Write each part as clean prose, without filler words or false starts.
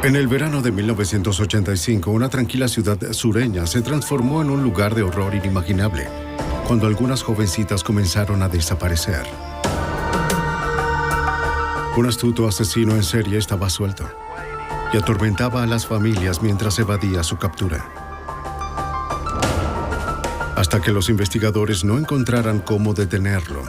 En el verano de 1985, una tranquila ciudad sureña se transformó en un lugar de horror inimaginable, cuando algunas jovencitas comenzaron a desaparecer. Un astuto asesino en serie estaba suelto y atormentaba a las familias mientras evadía su captura. Hasta que los investigadores no encontraran cómo detenerlo,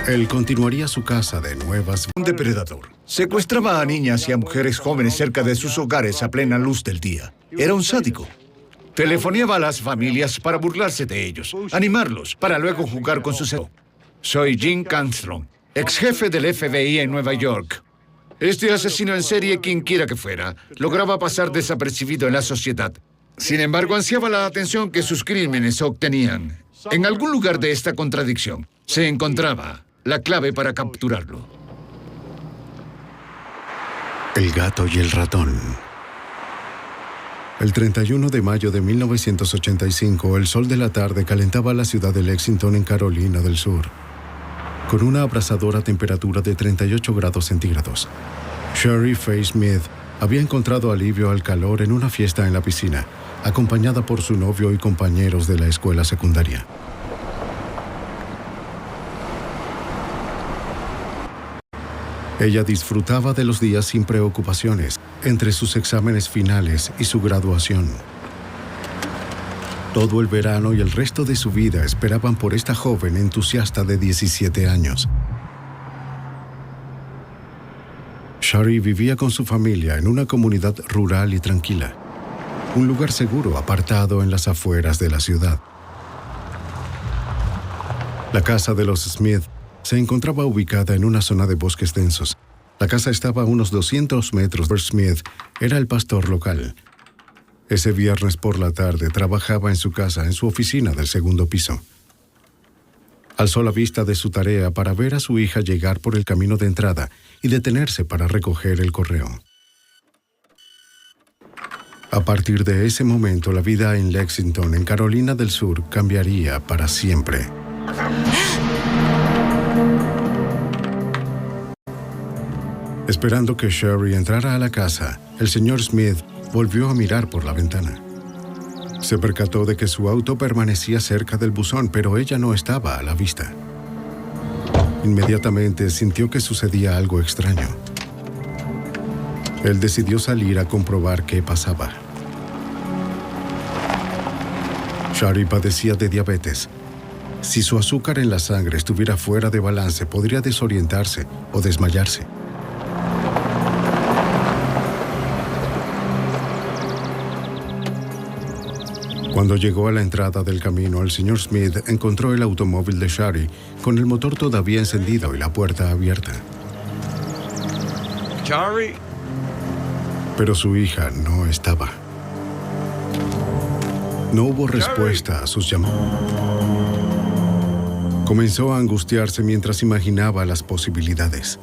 él continuaría su caza de nuevas... Un depredador secuestraba a niñas y a mujeres jóvenes cerca de sus hogares a plena luz del día. Era un sádico. Telefoneaba a las familias para burlarse de ellos, animarlos, para luego jugar con sus... Soy Jim Armstrong, ex jefe del FBI en Nueva York. Este asesino en serie, quien quiera que fuera, lograba pasar desapercibido en la sociedad. Sin embargo, ansiaba la atención que sus crímenes obtenían. En algún lugar de esta contradicción se encontraba la clave para capturarlo. El gato y el ratón. El 31 de mayo de 1985, el sol de la tarde calentaba la ciudad de Lexington, en Carolina del Sur, con una abrasadora temperatura de 38 grados centígrados. Sherry Faye Smith había encontrado alivio al calor en una fiesta en la piscina, acompañada por su novio y compañeros de la escuela secundaria. Ella disfrutaba de los días sin preocupaciones, entre sus exámenes finales y su graduación. Todo el verano y el resto de su vida esperaban por esta joven entusiasta de 17 años. Shari vivía con su familia en una comunidad rural y tranquila, un lugar seguro apartado en las afueras de la ciudad. La casa de los Smith se encontraba ubicada en una zona de bosques densos. La casa estaba a unos 200 metros. Smith era el pastor local. Ese viernes por la tarde trabajaba en su casa, en su oficina del segundo piso. Alzó la vista de su tarea para ver a su hija llegar por el camino de entrada y detenerse para recoger el correo. A partir de ese momento, la vida en Lexington, en Carolina del Sur, cambiaría para siempre. Esperando que Sherry entrara a la casa, el señor Smith volvió a mirar por la ventana. Se percató de que su auto permanecía cerca del buzón, pero ella no estaba a la vista. Inmediatamente sintió que sucedía algo extraño. Él decidió salir a comprobar qué pasaba. Sherry padecía de diabetes. Si su azúcar en la sangre estuviera fuera de balance, podría desorientarse o desmayarse. Cuando llegó a la entrada del camino, el señor Smith encontró el automóvil de Shari con el motor todavía encendido y la puerta abierta. Shari. Pero su hija no estaba. No hubo respuesta a sus llamados. Comenzó a angustiarse mientras imaginaba las posibilidades.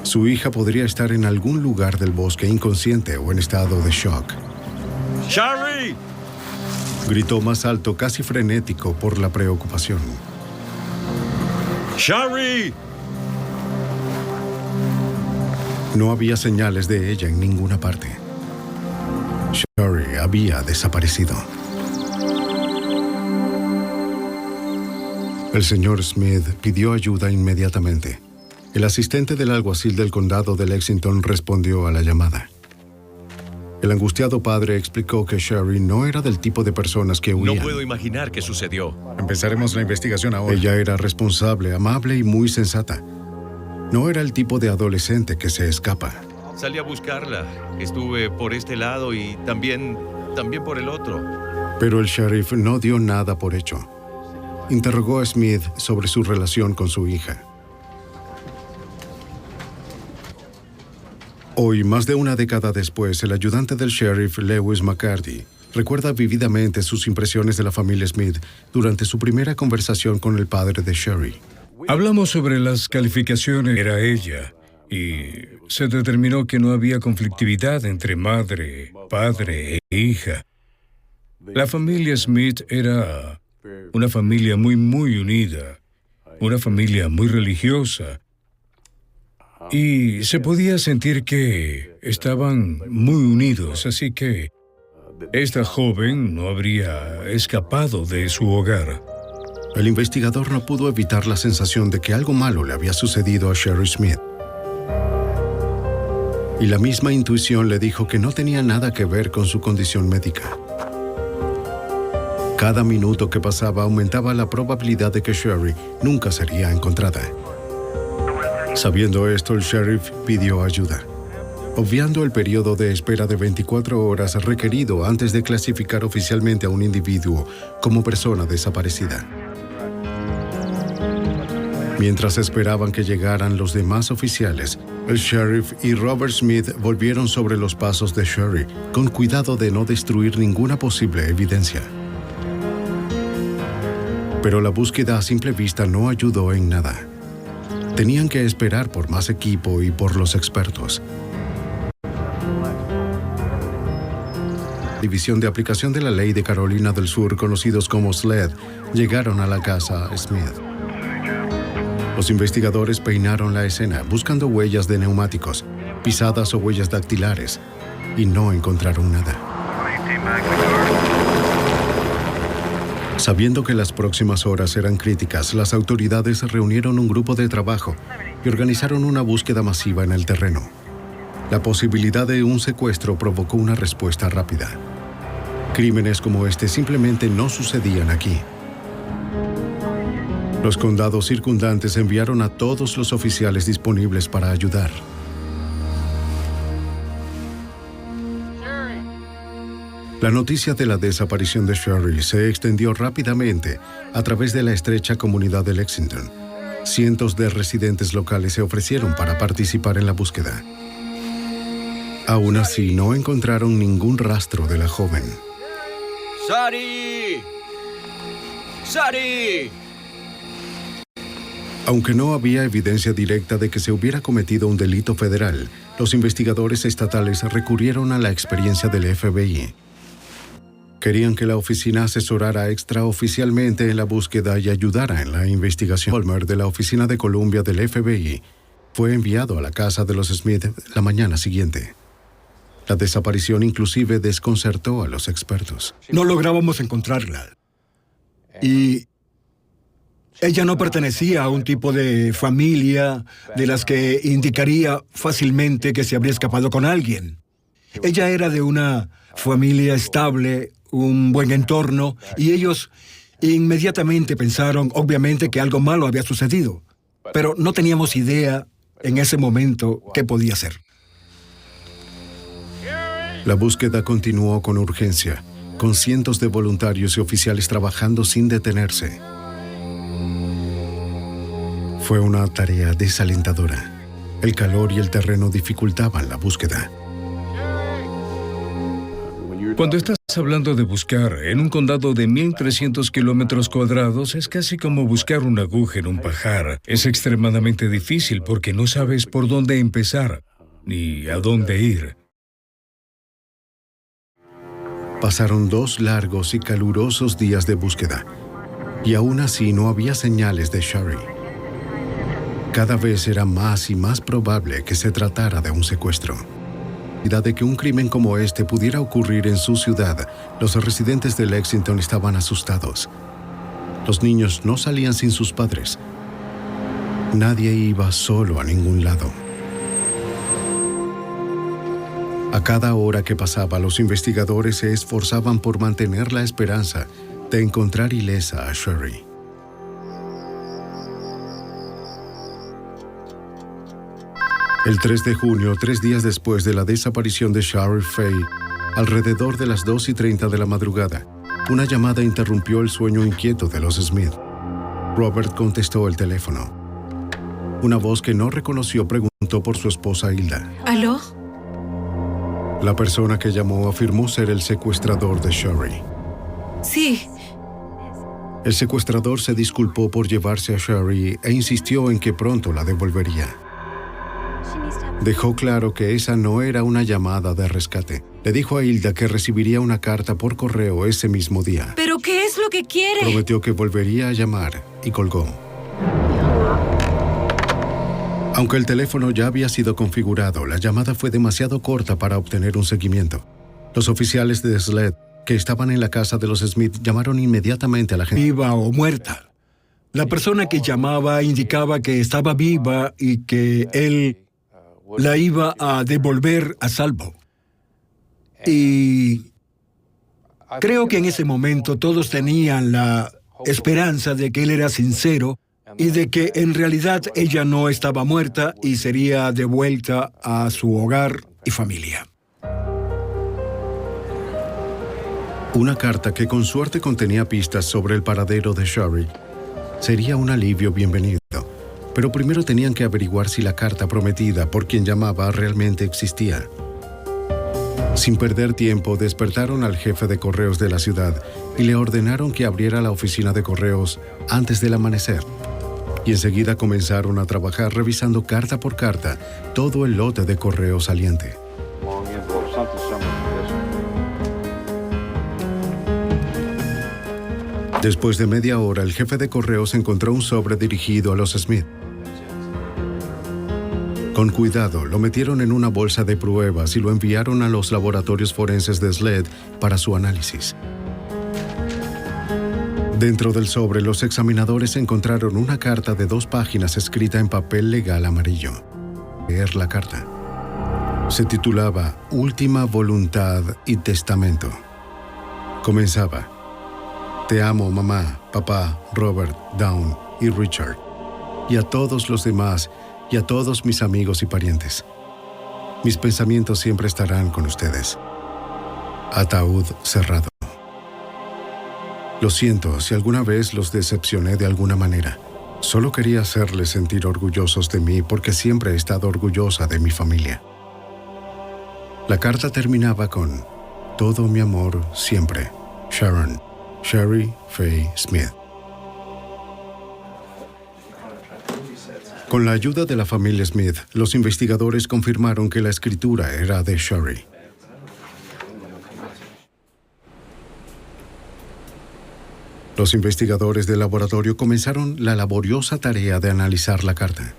Su hija podría estar en algún lugar del bosque inconsciente o en estado de shock. ¡Shari! Gritó más alto, casi frenético por la preocupación. ¡Shari! No había señales de ella en ninguna parte. Shari había desaparecido. El señor Smith pidió ayuda inmediatamente. El asistente del alguacil del condado de Lexington respondió a la llamada. El angustiado padre explicó que Sherry no era del tipo de personas que huían. No puedo imaginar qué sucedió. Empezaremos la investigación ahora. Ella era responsable, amable y muy sensata. No era el tipo de adolescente que se escapa. Salí a buscarla. Estuve por este lado y también por el otro. Pero el sheriff no dio nada por hecho. Interrogó a Smith sobre su relación con su hija. Hoy, más de una década después, el ayudante del sheriff, Lewis McCarty, recuerda vívidamente sus impresiones de la familia Smith durante su primera conversación con el padre de Sherry. Hablamos sobre las calificaciones. Era ella, y se determinó que no había conflictividad entre madre, padre e hija. La familia Smith era una familia muy unida, una familia muy religiosa. Y se podía sentir que estaban muy unidos, así que esta joven no habría escapado de su hogar. El investigador no pudo evitar la sensación de que algo malo le había sucedido a Sherry Smith. Y la misma intuición le dijo que no tenía nada que ver con su condición médica. Cada minuto que pasaba aumentaba la probabilidad de que Sherry nunca sería encontrada. Sabiendo esto, el sheriff pidió ayuda, obviando el periodo de espera de 24 horas requerido antes de clasificar oficialmente a un individuo como persona desaparecida. Mientras esperaban que llegaran los demás oficiales, el sheriff y Robert Smith volvieron sobre los pasos de Sherry, con cuidado de no destruir ninguna posible evidencia. Pero la búsqueda a simple vista no ayudó en nada. Tenían que esperar por más equipo y por los expertos. División de Aplicación de la Ley de Carolina del Sur, conocidos como SLED, llegaron a la casa Smith. Los investigadores peinaron la escena, buscando huellas de neumáticos, pisadas o huellas dactilares, y no encontraron nada. Sabiendo que las próximas horas eran críticas, las autoridades reunieron un grupo de trabajo y organizaron una búsqueda masiva en el terreno. La posibilidad de un secuestro provocó una respuesta rápida. Crímenes como este simplemente no sucedían aquí. Los condados circundantes enviaron a todos los oficiales disponibles para ayudar. La noticia de la desaparición de Sherry se extendió rápidamente a través de la estrecha comunidad de Lexington. Cientos de residentes locales se ofrecieron para participar en la búsqueda. Aún así, no encontraron ningún rastro de la joven. ¡Sari! ¡Sari! Aunque no había evidencia directa de que se hubiera cometido un delito federal, los investigadores estatales recurrieron a la experiencia del FBI. Querían que la oficina asesorara extraoficialmente en la búsqueda y ayudara en la investigación. Palmer, de la Oficina de Columbia del FBI, fue enviado a la casa de los Smith la mañana siguiente. La desaparición inclusive desconcertó a los expertos. No lográbamos encontrarla. Y ella no pertenecía a un tipo de familia de las que indicaría fácilmente que se habría escapado con alguien. Ella era de una familia estable, un buen entorno, y ellos inmediatamente pensaron, obviamente, que algo malo había sucedido. Pero no teníamos idea en ese momento qué podía ser. La búsqueda continuó con urgencia, con cientos de voluntarios y oficiales trabajando sin detenerse. Fue una tarea desalentadora. El calor y el terreno dificultaban la búsqueda. Cuando estás hablando de buscar en un condado de 1,300 kilómetros cuadrados, es casi como buscar una aguja en un pajar. Es extremadamente difícil porque no sabes por dónde empezar ni a dónde ir. Pasaron 2 largos y calurosos días de búsqueda, y aún así no había señales de Sherry. Cada vez era más y más probable que se tratara de un secuestro. La idea de que un crimen como este pudiera ocurrir en su ciudad, los residentes de Lexington estaban asustados. Los niños no salían sin sus padres. Nadie iba solo a ningún lado. A cada hora que pasaba, los investigadores se esforzaban por mantener la esperanza de encontrar ilesa a Sherry. El 3 de junio, 3 días después de la desaparición de Sherry Fay, alrededor de las 2:30 de la madrugada, una llamada interrumpió el sueño inquieto de los Smith. Robert contestó el teléfono. Una voz que no reconoció preguntó por su esposa Hilda. ¿Aló? La persona que llamó afirmó ser el secuestrador de Sherry. Sí. El secuestrador se disculpó por llevarse a Sherry e insistió en que pronto la devolvería. Dejó claro que esa no era una llamada de rescate. Le dijo a Hilda que recibiría una carta por correo ese mismo día. ¿Pero qué es lo que quiere? Prometió que volvería a llamar y colgó. Aunque el teléfono ya había sido configurado, la llamada fue demasiado corta para obtener un seguimiento. Los oficiales de SLED que estaban en la casa de los Smith llamaron inmediatamente a la gente. Viva o muerta. La persona que llamaba indicaba que estaba viva y que él la iba a devolver a salvo. Y creo que en ese momento todos tenían la esperanza de que él era sincero y de que en realidad ella no estaba muerta y sería devuelta a su hogar y familia. Una carta que con suerte contenía pistas sobre el paradero de Sherry sería un alivio bienvenido, pero primero tenían que averiguar si la carta prometida por quien llamaba realmente existía. Sin perder tiempo, despertaron al jefe de correos de la ciudad y le ordenaron que abriera la oficina de correos antes del amanecer. Y enseguida comenzaron a trabajar revisando carta por carta todo el lote de correo saliente. Después de media hora, el jefe de correos encontró un sobre dirigido a los Smith. Con cuidado, lo metieron en una bolsa de pruebas y lo enviaron a los laboratorios forenses de SLED para su análisis. Dentro del sobre, los examinadores encontraron una carta de 2 páginas escrita en papel legal amarillo. Leer la carta. Se titulaba Última Voluntad y Testamento. Comenzaba: Te amo, mamá, papá, Robert, Dawn y Richard, y a todos los demás, y a todos mis amigos y parientes. Mis pensamientos siempre estarán con ustedes. Ataúd cerrado. Lo siento si alguna vez los decepcioné de alguna manera. Solo quería hacerles sentir orgullosos de mí porque siempre he estado orgullosa de mi familia. La carta terminaba con: Todo mi amor siempre. Sharon. Sherry Faye Smith. Con la ayuda de la familia Smith, los investigadores confirmaron que la escritura era de Sherry. Los investigadores del laboratorio comenzaron la laboriosa tarea de analizar la carta.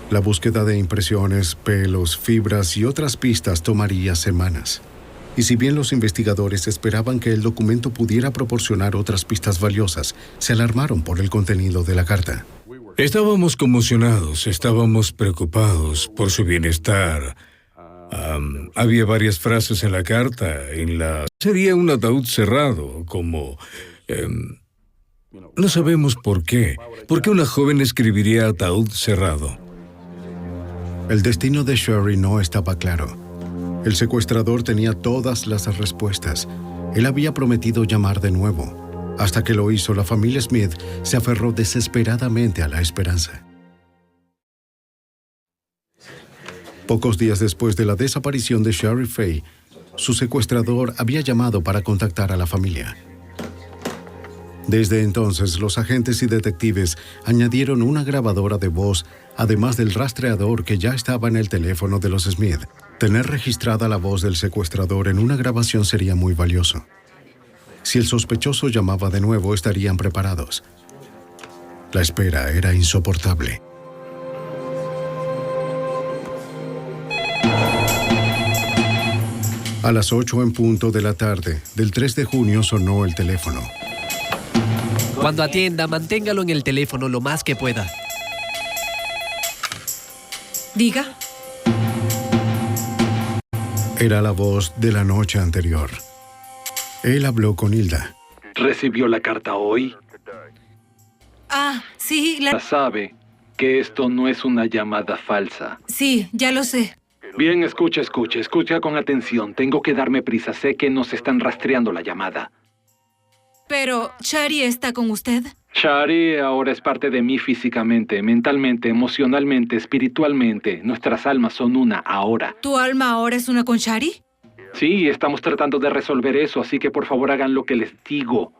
La búsqueda de impresiones, pelos, fibras y otras pistas tomaría semanas. Y si bien los investigadores esperaban que el documento pudiera proporcionar otras pistas valiosas, se alarmaron por el contenido de la carta. Estábamos conmocionados, estábamos preocupados por su bienestar. Había varias frases en la carta. Sería un ataúd cerrado, como... no sabemos por qué. ¿Por qué una joven escribiría ataúd cerrado? El destino de Sherry no estaba claro. El secuestrador tenía todas las respuestas. Él había prometido llamar de nuevo. Hasta que lo hizo, la familia Smith se aferró desesperadamente a la esperanza. Pocos días después de la desaparición de Sherry Faye, su secuestrador había llamado para contactar a la familia. Desde entonces, los agentes y detectives añadieron una grabadora de voz, además del rastreador que ya estaba en el teléfono de los Smith. Tener registrada la voz del secuestrador en una grabación sería muy valioso. Si el sospechoso llamaba de nuevo, estarían preparados. La espera era insoportable. A las 8 en punto de la tarde del 3 de junio sonó el teléfono. Cuando atienda, manténgalo en el teléfono lo más que pueda. Diga. Era la voz de la noche anterior. Él habló con Hilda. ¿Recibió la carta hoy? Sí, Ya sabe que esto no es una llamada falsa. Sí, ya lo sé. Bien, escucha con atención. Tengo que darme prisa. Sé que nos están rastreando la llamada. Pero, ¿Shari está con usted? Shari ahora es parte de mí físicamente, mentalmente, emocionalmente, espiritualmente. Nuestras almas son una ahora. ¿Tu alma ahora es una con Shari? Sí, estamos tratando de resolver eso, así que por favor hagan lo que les digo.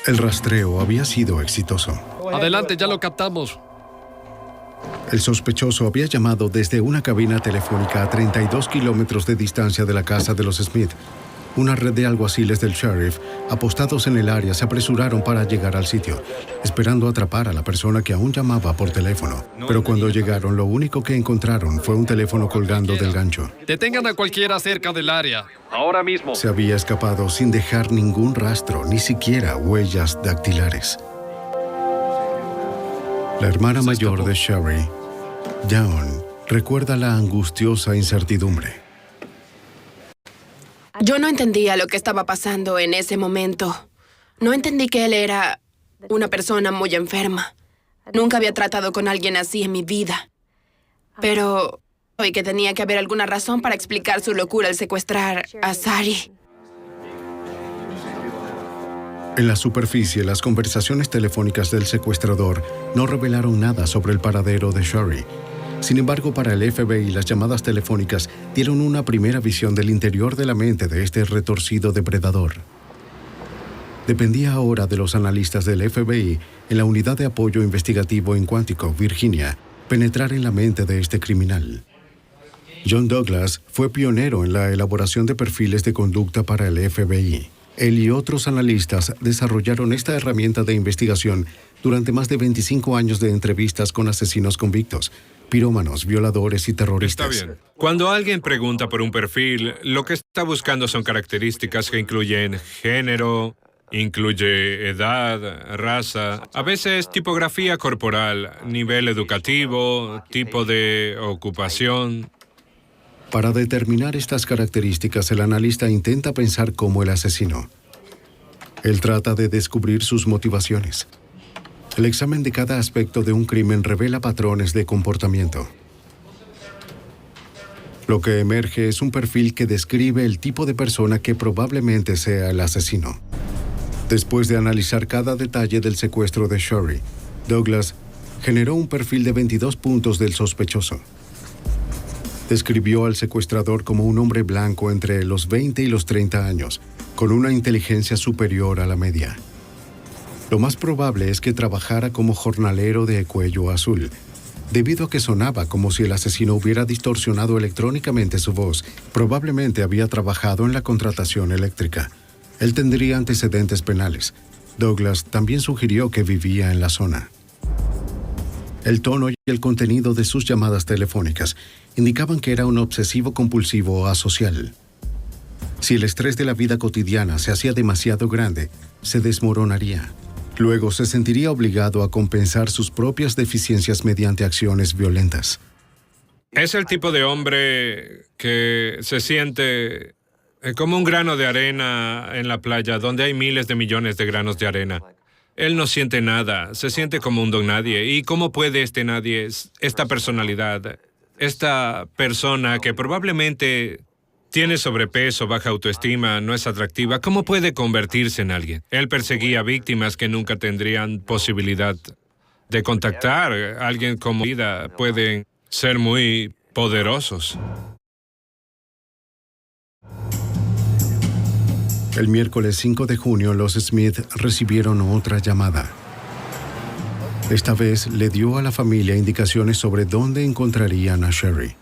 El rastreo había sido exitoso. Adelante, ya lo captamos. El sospechoso había llamado desde una cabina telefónica a 32 kilómetros de distancia de la casa de los Smith Una red de alguaciles del sheriff, apostados en el área, se apresuraron para llegar al sitio, esperando atrapar a la persona que aún llamaba por teléfono. Pero cuando llegaron, lo único que encontraron fue un teléfono colgando del gancho. Detengan a cualquiera cerca del área. Ahora mismo. Se había escapado sin dejar ningún rastro, ni siquiera huellas dactilares. La hermana mayor de Sherry, Dawn, recuerda la angustiosa incertidumbre. Yo no entendía lo que estaba pasando en ese momento. No entendí que él era una persona muy enferma. Nunca había tratado con alguien así en mi vida. Pero hoy que tenía que haber alguna razón para explicar su locura al secuestrar a Sari. En la superficie, las conversaciones telefónicas del secuestrador no revelaron nada sobre el paradero de Sherry. Sin embargo, para el FBI, las llamadas telefónicas dieron una primera visión del interior de la mente de este retorcido depredador. Dependía ahora de los analistas del FBI en la Unidad de Apoyo Investigativo en Quantico, Virginia, penetrar en la mente de este criminal. John Douglas fue pionero en la elaboración de perfiles de conducta para el FBI. Él y otros analistas desarrollaron esta herramienta de investigación durante más de 25 años de entrevistas con asesinos convictos, pirómanos, violadores y terroristas. Está bien. Cuando alguien pregunta por un perfil, lo que está buscando son características que incluyen género, incluye edad, raza, a veces tipografía corporal, nivel educativo, tipo de ocupación. Para determinar estas características, el analista intenta pensar como el asesino. Él trata de descubrir sus motivaciones. El examen de cada aspecto de un crimen revela patrones de comportamiento. Lo que emerge es un perfil que describe el tipo de persona que probablemente sea el asesino. Después de analizar cada detalle del secuestro de Sherry, Douglas generó un perfil de 22 puntos del sospechoso. Describió al secuestrador como un hombre blanco entre los 20 y los 30 años, con una inteligencia superior a la media. Lo más probable es que trabajara como jornalero de cuello azul, debido a que sonaba como si el asesino hubiera distorsionado electrónicamente su voz. Probablemente había trabajado en la contratación eléctrica. Él tendría antecedentes penales. Douglas también sugirió que vivía en la zona. El tono y el contenido de sus llamadas telefónicas indicaban que era un obsesivo compulsivo asocial. Si el estrés de la vida cotidiana se hacía demasiado grande, se desmoronaría. Luego se sentiría obligado a compensar sus propias deficiencias mediante acciones violentas. Es el tipo de hombre que se siente como un grano de arena en la playa, donde hay miles de millones de granos de arena. Él no siente nada, se siente como un don nadie. ¿Y cómo puede este nadie, esta personalidad, esta persona que probablemente tiene sobrepeso, baja autoestima, no es atractiva, cómo puede convertirse en alguien? Él perseguía víctimas que nunca tendrían posibilidad de contactar. Alguien como vida pueden ser muy poderosos. El miércoles 5 de junio, los Smith recibieron otra llamada. Esta vez le dio a la familia indicaciones sobre dónde encontrarían a Sherry.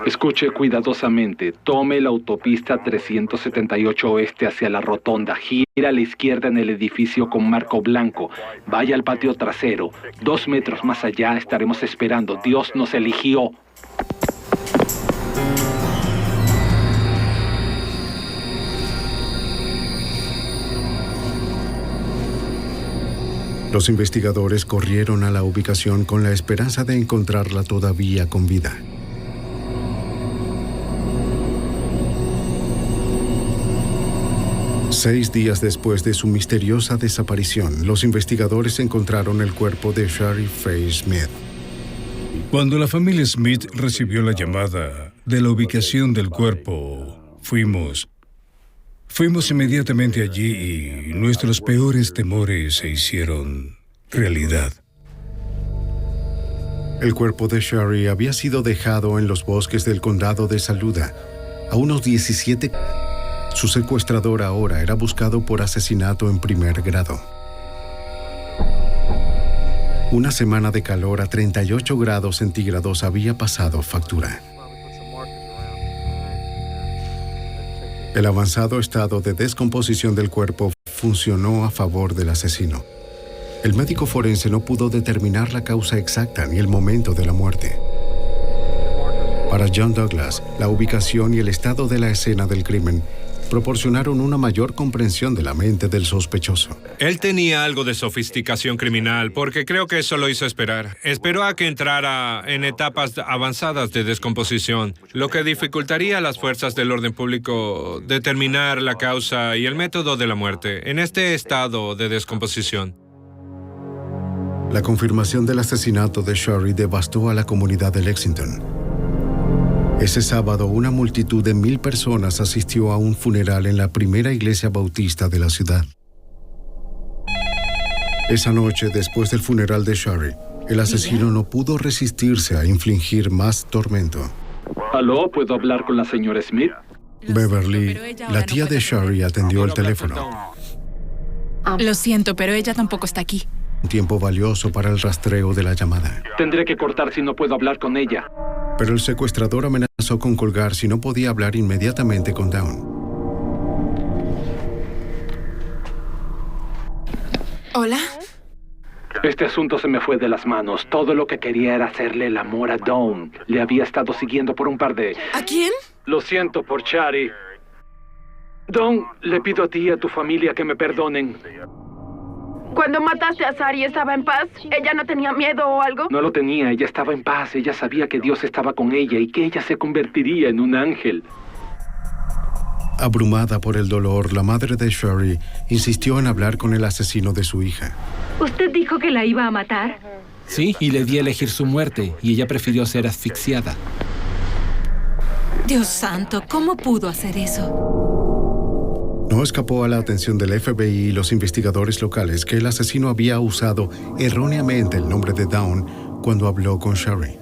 Escuche cuidadosamente. Tome la autopista 378 oeste hacia la rotonda. Gira a la izquierda en el edificio con marco blanco. Vaya al patio trasero. 2 metros más allá estaremos esperando. Dios nos eligió. Los investigadores corrieron a la ubicación con la esperanza de encontrarla todavía con vida. Seis días después de su misteriosa desaparición, los investigadores encontraron el cuerpo de Sherry Faye Smith. Cuando la familia Smith recibió la llamada de la ubicación del cuerpo, fuimos inmediatamente allí y nuestros peores temores se hicieron realidad. El cuerpo de Sherry había sido dejado en los bosques del condado de Saluda, a unos 17 km. Su secuestrador ahora era buscado por asesinato en primer grado. Una semana de calor a 38 grados centígrados había pasado factura. El avanzado estado de descomposición del cuerpo funcionó a favor del asesino. El médico forense no pudo determinar la causa exacta ni el momento de la muerte. Para John Douglas, la ubicación y el estado de la escena del crimen proporcionaron una mayor comprensión de la mente del sospechoso. Él tenía algo de sofisticación criminal, porque creo que eso lo hizo esperar. Esperó a que entrara en etapas avanzadas de descomposición, lo que dificultaría a las fuerzas del orden público determinar la causa y el método de la muerte en este estado de descomposición. La confirmación del asesinato de Sherry devastó a la comunidad de Lexington. Ese sábado, una multitud de 1,000 personas asistió a un funeral en la primera iglesia bautista de la ciudad. Esa noche, después del funeral de Sherry, el asesino no pudo resistirse a infligir más tormento. ¿Aló? ¿Puedo hablar con la señora Smith? Beverly, la tía de Sherry, atendió el teléfono. Lo siento, pero ella tampoco está aquí. Un tiempo valioso para el rastreo de la llamada. Tendré que cortar si no puedo hablar con ella. Pero el secuestrador amenazó con colgar si no podía hablar inmediatamente con Dawn. ¿Hola? Este asunto se me fue de las manos. Todo lo que quería era hacerle el amor a Dawn. Le había estado siguiendo por un par de... ¿A quién? Lo siento por Shari. Dawn, le pido a ti y a tu familia que me perdonen. Cuando mataste a Sari, ¿estaba en paz? ¿Ella no tenía miedo o algo? No lo tenía, ella estaba en paz. Ella sabía que Dios estaba con ella y que ella se convertiría en un ángel. Abrumada por el dolor, la madre de Sherry insistió en hablar con el asesino de su hija. ¿Usted dijo que la iba a matar? Sí, y le di a elegir su muerte, y ella prefirió ser asfixiada. Dios santo, ¿cómo pudo hacer eso? No escapó a la atención del FBI y los investigadores locales que el asesino había usado erróneamente el nombre de Dawn cuando habló con Sherry.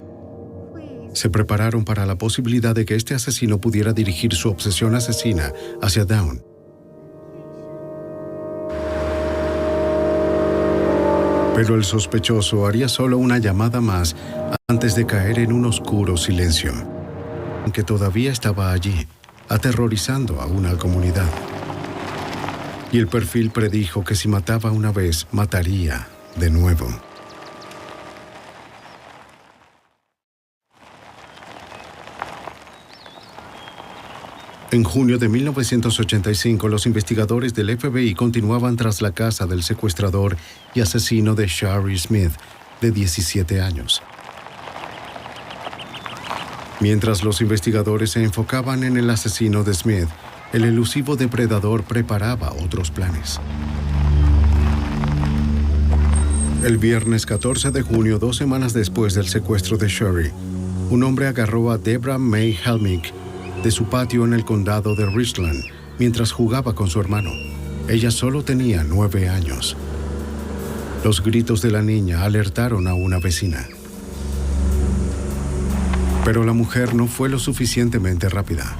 Se prepararon para la posibilidad de que este asesino pudiera dirigir su obsesión asesina hacia Dawn. Pero el sospechoso haría solo una llamada más antes de caer en un oscuro silencio, que todavía estaba allí, aterrorizando a una comunidad. Y el perfil predijo que si mataba una vez, mataría de nuevo. En junio de 1985, los investigadores del FBI continuaban tras la casa del secuestrador y asesino de Sherry Smith, de 17 años. Mientras los investigadores se enfocaban en el asesino de Smith, el elusivo depredador preparaba otros planes. El viernes 14 de junio, 2 semanas después del secuestro de Sherry, un hombre agarró a Deborah May Helmick de su patio en el condado de Richland mientras jugaba con su hermano. Ella solo tenía 9 años. Los gritos de la niña alertaron a una vecina. Pero la mujer no fue lo suficientemente rápida.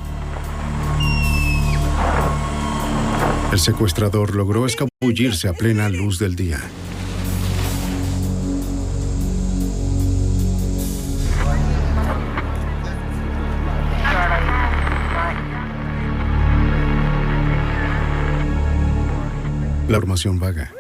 El secuestrador logró escabullirse a plena luz del día. La información vaga.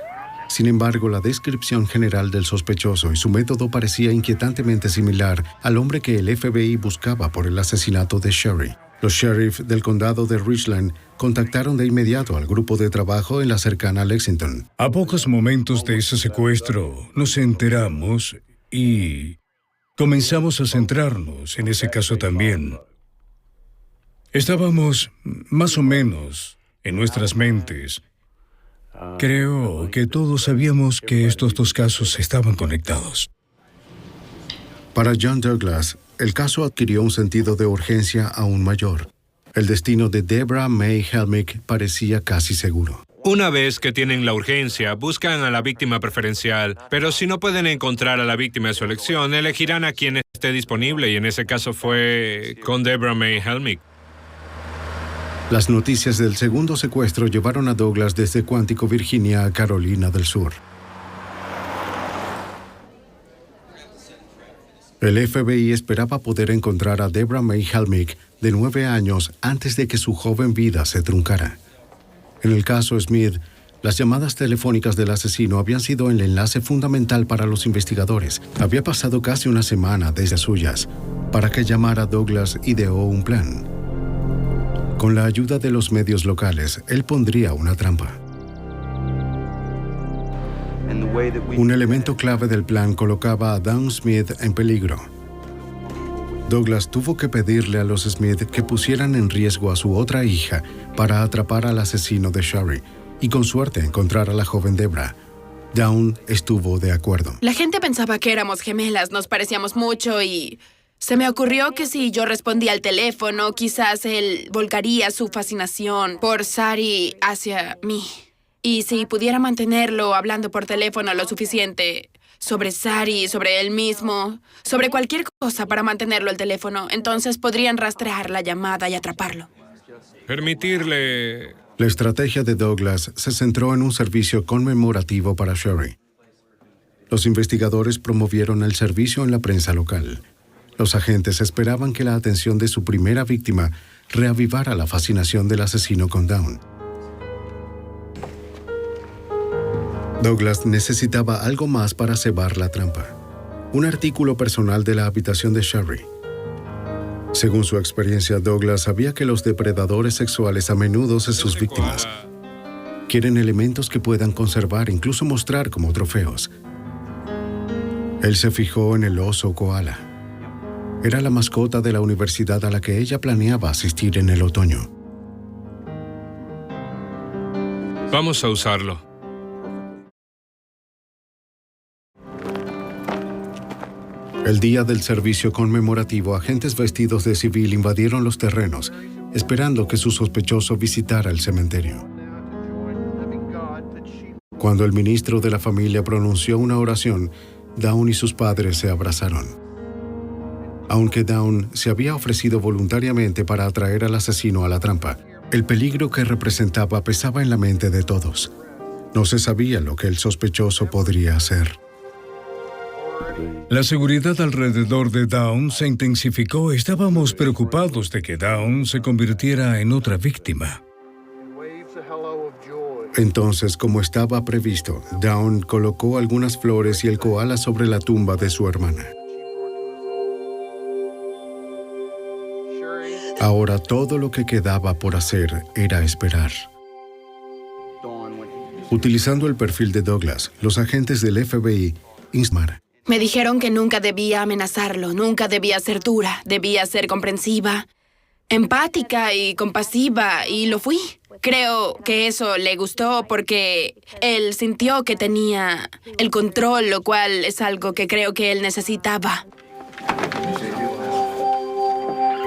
Sin embargo, la descripción general del sospechoso y su método parecía inquietantemente similar al hombre que el FBI buscaba por el asesinato de Sherry. Los sheriffs del condado de Richland contactaron de inmediato al grupo de trabajo en la cercana Lexington. A pocos momentos de ese secuestro, nos enteramos y comenzamos a centrarnos en ese caso también. Estábamos más o menos en nuestras mentes. Creo que todos sabíamos que estos dos casos estaban conectados. Para John Douglas, el caso adquirió un sentido de urgencia aún mayor. El destino de Deborah May Helmick parecía casi seguro. Una vez que tienen la urgencia, buscan a la víctima preferencial, pero si no pueden encontrar a la víctima de su elección, elegirán a quien esté disponible, y en ese caso fue con Deborah May Helmick. Las noticias del segundo secuestro llevaron a Douglas desde Quantico, Virginia, a Carolina del Sur. El FBI esperaba poder encontrar a Debra May Helmick, de 9 años, antes de que su joven vida se truncara. En el caso Smith, las llamadas telefónicas del asesino habían sido el enlace fundamental para los investigadores. Había pasado casi una semana desde suyas. Para que llamara, Douglas ideó un plan. Con la ayuda de los medios locales, él pondría una trampa. Un elemento clave del plan colocaba a Dawn Smith en peligro. Douglas tuvo que pedirle a los Smith que pusieran en riesgo a su otra hija para atrapar al asesino de Sherry y con suerte encontrar a la joven Debra. Dawn estuvo de acuerdo. La gente pensaba que éramos gemelas, nos parecíamos mucho y se me ocurrió que si yo respondía al teléfono, quizás él volcaría su fascinación por Sari hacia mí. Y si pudiera mantenerlo hablando por teléfono lo suficiente sobre Sari, sobre él mismo, sobre cualquier cosa para mantenerlo al teléfono, entonces podrían rastrear la llamada y atraparlo. Permitirle... La estrategia de Douglas se centró en un servicio conmemorativo para Sherry. Los investigadores promovieron el servicio en la prensa local. Los agentes esperaban que la atención de su primera víctima reavivara la fascinación del asesino con Dawn. Douglas necesitaba algo más para cebar la trampa. Un artículo personal de la habitación de Sherry. Según su experiencia, Douglas sabía que los depredadores sexuales a menudo de sus víctimas quieren elementos que puedan conservar, incluso mostrar como trofeos. Él se fijó en el oso koala. Era la mascota de la universidad a la que ella planeaba asistir en el otoño. Vamos a usarlo. El día del servicio conmemorativo, agentes vestidos de civil invadieron los terrenos, esperando que su sospechoso visitara el cementerio. Cuando el ministro de la familia pronunció una oración, Dawn y sus padres se abrazaron. Aunque Dawn se había ofrecido voluntariamente para atraer al asesino a la trampa, el peligro que representaba pesaba en la mente de todos. No se sabía lo que el sospechoso podría hacer. La seguridad alrededor de Dawn se intensificó. Estábamos preocupados de que Dawn se convirtiera en otra víctima. Entonces, como estaba previsto, Dawn colocó algunas flores y el koala sobre la tumba de su hermana. Ahora todo lo que quedaba por hacer era esperar. Utilizando el perfil de Douglas, los agentes del FBI intimaron. Me dijeron que nunca debía amenazarlo, nunca debía ser dura, debía ser comprensiva, empática y compasiva, y lo fui. Creo que eso le gustó porque él sintió que tenía el control, lo cual es algo que creo que él necesitaba.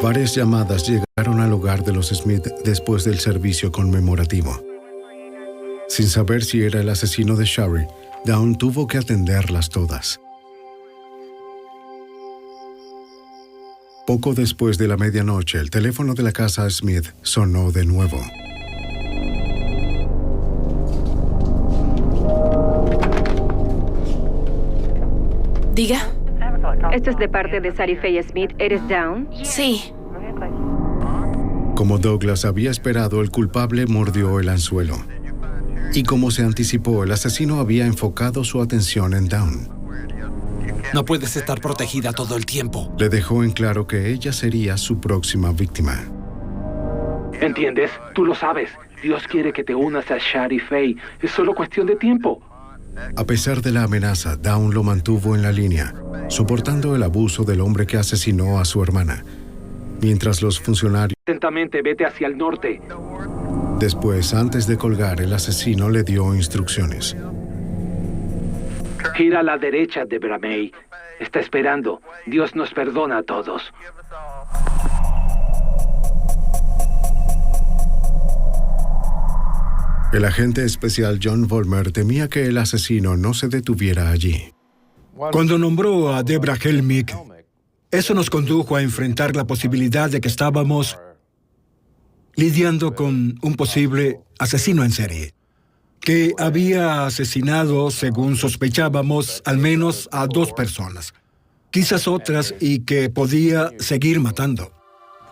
Varias llamadas llegaron al hogar de los Smith después del servicio conmemorativo. Sin saber si era el asesino de Sherry, Dawn tuvo que atenderlas todas. Poco después de la medianoche, el teléfono de la casa Smith sonó de nuevo. ¿Diga? Esto es de parte de Sari Faye Smith. ¿Eres Dawn? Sí. Como Douglas había esperado, el culpable mordió el anzuelo. Y como se anticipó, el asesino había enfocado su atención en Dawn. No puedes estar protegida todo el tiempo. Le dejó en claro que ella sería su próxima víctima. ¿Entiendes? Tú lo sabes. Dios quiere que te unas a Shari Faye. Es solo cuestión de tiempo. A pesar de la amenaza, Dawn lo mantuvo en la línea, soportando el abuso del hombre que asesinó a su hermana. Mientras los funcionarios... Atentamente, vete hacia el norte. Después, antes de colgar, el asesino le dio instrucciones. Gira a la derecha, Debra May. Está esperando. Dios nos perdona a todos. El agente especial John Vollmer temía que el asesino no se detuviera allí. Cuando nombró a Debra Helmick, eso nos condujo a enfrentar la posibilidad de que estábamos lidiando con un posible asesino en serie, que había asesinado, según sospechábamos, al menos a 2 personas. quizás otras, y que podía seguir matando.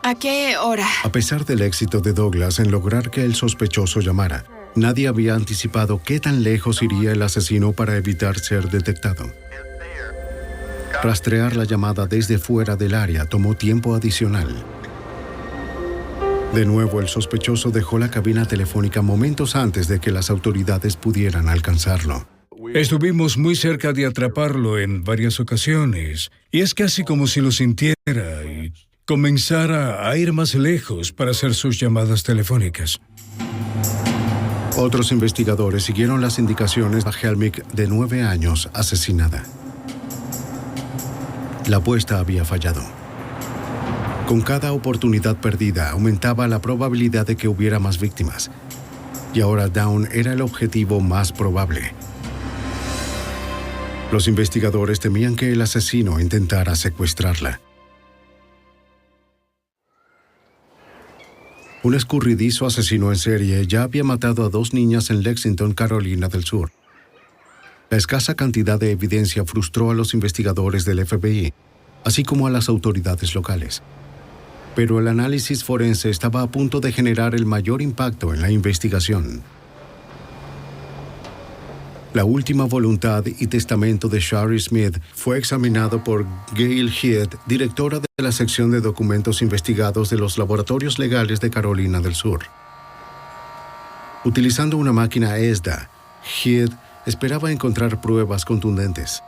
¿A qué hora? A pesar del éxito de Douglas en lograr que el sospechoso llamara, nadie había anticipado qué tan lejos iría el asesino para evitar ser detectado. Rastrear la llamada desde fuera del área tomó tiempo adicional. De nuevo, el sospechoso dejó la cabina telefónica momentos antes de que las autoridades pudieran alcanzarlo. Estuvimos muy cerca de atraparlo en varias ocasiones, y es casi como si lo sintiera y comenzara a ir más lejos para hacer sus llamadas telefónicas. Otros investigadores siguieron las indicaciones de Helmick, de 9 años, asesinada. La apuesta había fallado. Con cada oportunidad perdida, aumentaba la probabilidad de que hubiera más víctimas. Y ahora Dawn era el objetivo más probable. Los investigadores temían que el asesino intentara secuestrarla. Un escurridizo asesino en serie ya había matado a 2 niñas en Lexington, Carolina del Sur. La escasa cantidad de evidencia frustró a los investigadores del FBI, así como a las autoridades locales. Pero el análisis forense estaba a punto de generar el mayor impacto en la investigación. La última voluntad y testamento de Shari Smith fue examinado por Gail Heath, directora de la sección de documentos investigados de los laboratorios legales de Carolina del Sur. Utilizando una máquina ESDA, Heath esperaba encontrar pruebas contundentes.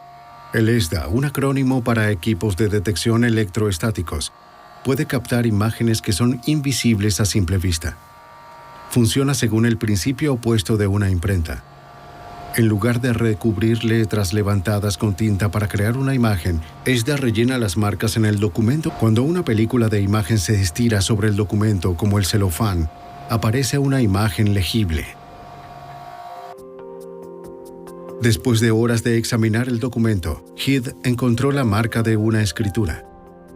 El ESDA, un acrónimo para equipos de detección electroestáticos, puede captar imágenes que son invisibles a simple vista. Funciona según el principio opuesto de una imprenta. En lugar de recubrir letras levantadas con tinta para crear una imagen, ESDA rellena las marcas en el documento. Cuando una película de imagen se estira sobre el documento como el celofán, aparece una imagen legible. Después de horas de examinar el documento, Heath encontró la marca de una escritura.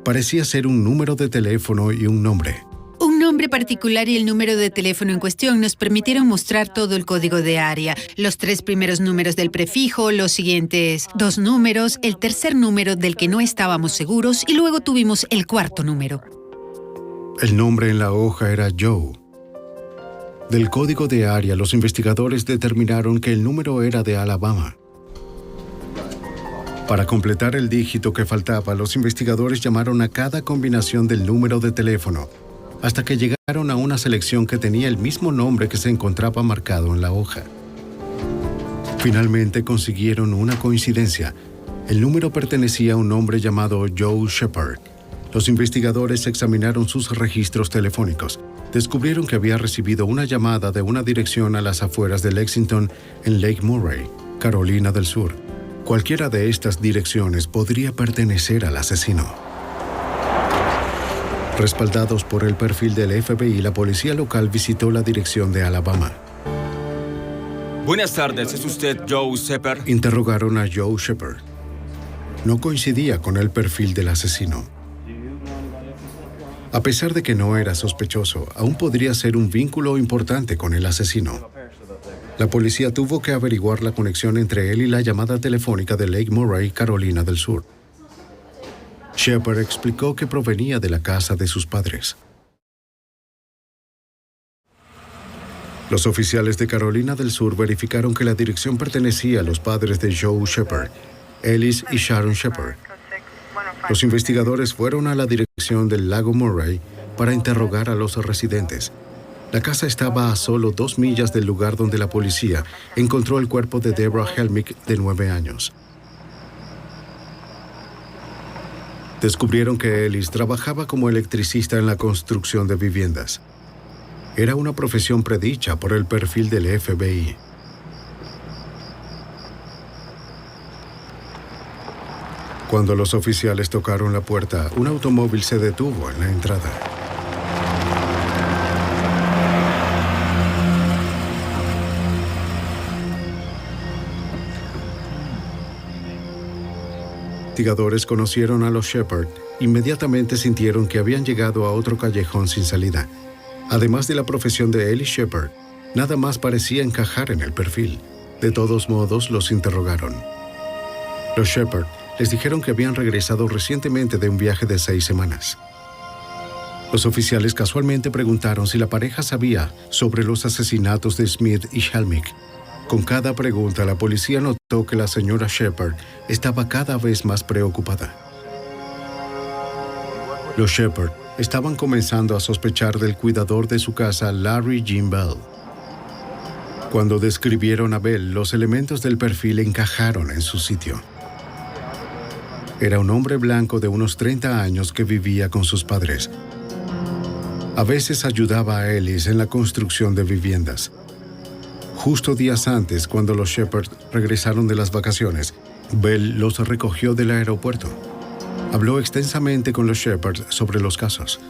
Parecía ser un número de teléfono y un nombre. Un nombre particular y el número de teléfono en cuestión nos permitieron mostrar todo el código de área, los 3 primeros números del prefijo, los siguientes 2 números, el tercer número del que no estábamos seguros y luego tuvimos el 4º número. El nombre en la hoja era Joe. Del código de área, los investigadores determinaron que el número era de Alabama. Para completar el dígito que faltaba, los investigadores llamaron a cada combinación del número de teléfono, hasta que llegaron a una selección que tenía el mismo nombre que se encontraba marcado en la hoja. Finalmente consiguieron una coincidencia. El número pertenecía a un hombre llamado Joe Shepard. Los investigadores examinaron sus registros telefónicos. Descubrieron que había recibido una llamada de una dirección a las afueras de Lexington, en Lake Murray, Carolina del Sur. Cualquiera de estas direcciones podría pertenecer al asesino. Respaldados por el perfil del FBI, la policía local visitó la dirección de Alabama. Buenas tardes, ¿es usted Joe Shepard? Interrogaron a Joe Shepard. No coincidía con el perfil del asesino. A pesar de que no era sospechoso, aún podría ser un vínculo importante con el asesino. La policía tuvo que averiguar la conexión entre él y la llamada telefónica de Lake Murray, Carolina del Sur. Shepard explicó que provenía de la casa de sus padres. Los oficiales de Carolina del Sur verificaron que la dirección pertenecía a los padres de Joe Shepard, Ellis y Sharon Shepard. Los investigadores fueron a la dirección del lago Murray para interrogar a los residentes. La casa estaba a solo 2 millas del lugar donde la policía encontró el cuerpo de Deborah Helmick, de 9 años. Descubrieron que Ellis trabajaba como electricista en la construcción de viviendas. Era una profesión predicha por el perfil del FBI. Cuando los oficiales tocaron la puerta, un automóvil se detuvo en la entrada. Investigadores conocieron a los Shepard. Inmediatamente sintieron que habían llegado a otro callejón sin salida. Además de la profesión de Ellis Shepard, nada más parecía encajar en el perfil. De todos modos, los interrogaron. Los Shepard les dijeron que habían regresado recientemente de un viaje de 6 semanas. Los oficiales casualmente preguntaron si la pareja sabía sobre los asesinatos de Smith y Helmick. Con cada pregunta, la policía notó que la señora Shepard estaba cada vez más preocupada. Los Shepard estaban comenzando a sospechar del cuidador de su casa, Larry Jean Bell. Cuando describieron a Bell, los elementos del perfil encajaron en su sitio. Era un hombre blanco de unos 30 años que vivía con sus padres. A veces ayudaba a Ellis en la construcción de viviendas. Justo días antes, cuando los Shepard regresaron de las vacaciones, Bell los recogió del aeropuerto. Habló extensamente con los Shepard sobre los casos.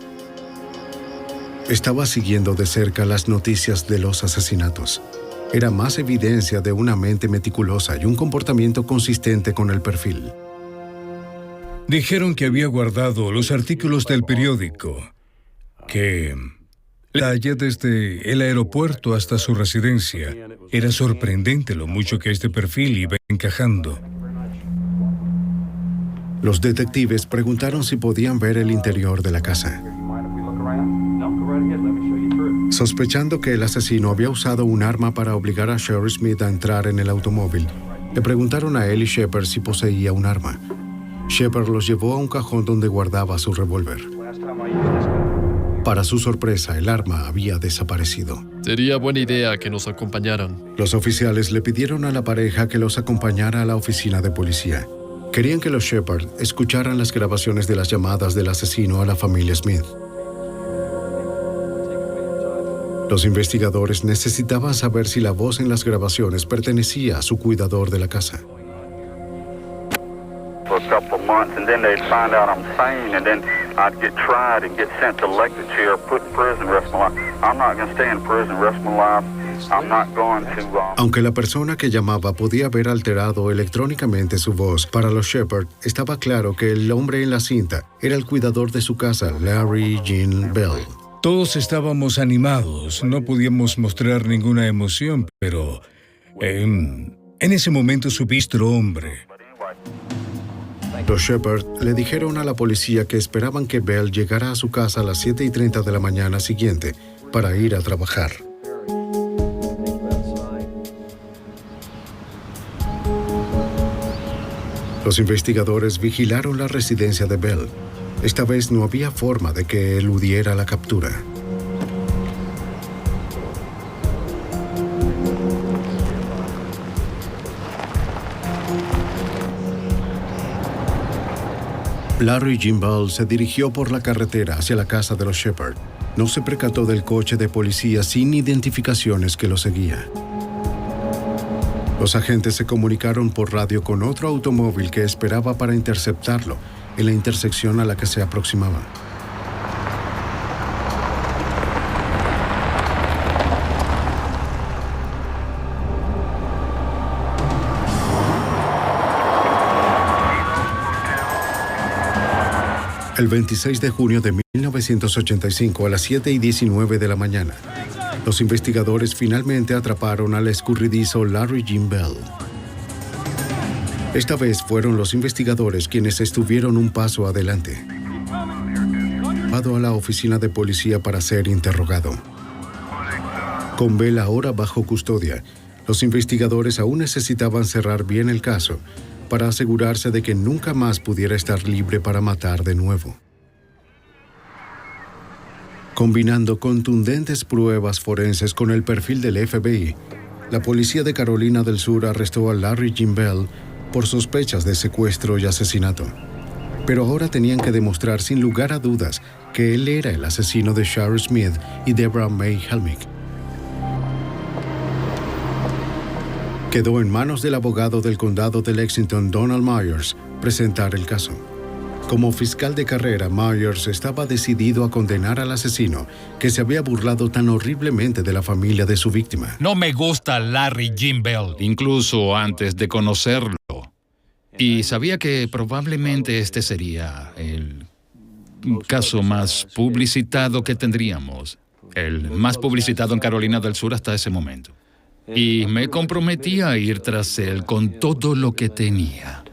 Estaba siguiendo de cerca las noticias de los asesinatos. Era más evidencia de una mente meticulosa y un comportamiento consistente con el perfil. Dijeron que había guardado los artículos del periódico, que la detalle desde el aeropuerto hasta su residencia. Era sorprendente lo mucho que este perfil iba encajando. Los detectives preguntaron si podían ver el interior de la casa. Sospechando que el asesino había usado un arma para obligar a Sherry Smith a entrar en el automóvil, le preguntaron a Ellie Shepard si poseía un arma. Shepard los llevó a un cajón donde guardaba su revólver. Para su sorpresa, el arma había desaparecido. Sería buena idea que nos acompañaran. Los oficiales le pidieron a la pareja que los acompañara a la oficina de policía. Querían que los Shepard escucharan las grabaciones de las llamadas del asesino a la familia Smith. Los investigadores necesitaban saber si la voz en las grabaciones pertenecía a su cuidador de la casa. For a couple of months, and then they'd find out I'm sane, and then I'd get tried and get sent to electric chair, put in prison the rest of my life. I'm not going to stay in prison the rest of my life. I'm not going to... Aunque la persona que llamaba podía haber alterado electrónicamente su voz, para los Shepard estaba claro que el hombre en la cinta era el cuidador de su casa, Larry Jean Bell. Todos estábamos animados, no podíamos mostrar ninguna emoción, pero en ese momento subiste hombre. Los Shepard le dijeron a la policía que esperaban que Bell llegara a su casa a las 7:30 de la mañana siguiente para ir a trabajar. Los investigadores vigilaron la residencia de Bell. Esta vez no había forma de que eludiera la captura. Larry Jean Bell se dirigió por la carretera hacia la casa de los Shepard. No se percató del coche de policía sin identificaciones que lo seguía. Los agentes se comunicaron por radio con otro automóvil que esperaba para interceptarlo en la intersección a la que se aproximaba. El 26 de junio de 1985 a las 7:19 de la mañana, los investigadores finalmente atraparon al escurridizo Larry Jean Bell. Esta vez fueron los investigadores quienes estuvieron un paso adelante. Llevado a la oficina de policía para ser interrogado. Con Bell ahora bajo custodia, los investigadores aún necesitaban cerrar bien el caso para asegurarse de que nunca más pudiera estar libre para matar de nuevo. Combinando contundentes pruebas forenses con el perfil del FBI, la policía de Carolina del Sur arrestó a Larry Jean Bell por sospechas de secuestro y asesinato. Pero ahora tenían que demostrar sin lugar a dudas que él era el asesino de Sherry Smith y Deborah May Helmick. Quedó en manos del abogado del condado de Lexington, Donald Myers, presentar el caso. Como fiscal de carrera, Myers estaba decidido a condenar al asesino que se había burlado tan horriblemente de la familia de su víctima. No me gusta Larry Jean Bell. Incluso antes de conocerlo. Y sabía que probablemente este sería el caso más publicitado que tendríamos. El más publicitado en Carolina del Sur hasta ese momento. Y me comprometí a ir tras él con todo lo que tenía.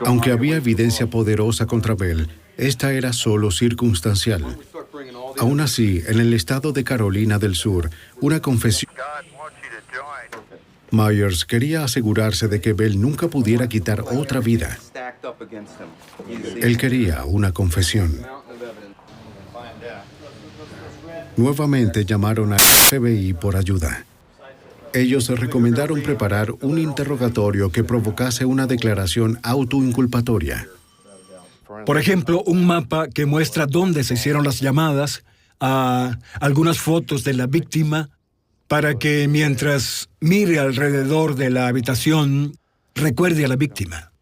Aunque había evidencia poderosa contra Bell, esta era solo circunstancial. Aún así, en el estado de Carolina del Sur, una confesión... Myers quería asegurarse de que Bell nunca pudiera quitar otra vida. Él quería una confesión. Nuevamente llamaron al FBI por ayuda. Ellos recomendaron preparar un interrogatorio que provocase una declaración autoinculpatoria. Por ejemplo, un mapa que muestra dónde se hicieron las llamadas, algunas fotos de la víctima, para que mientras mire alrededor de la habitación, recuerde a la víctima.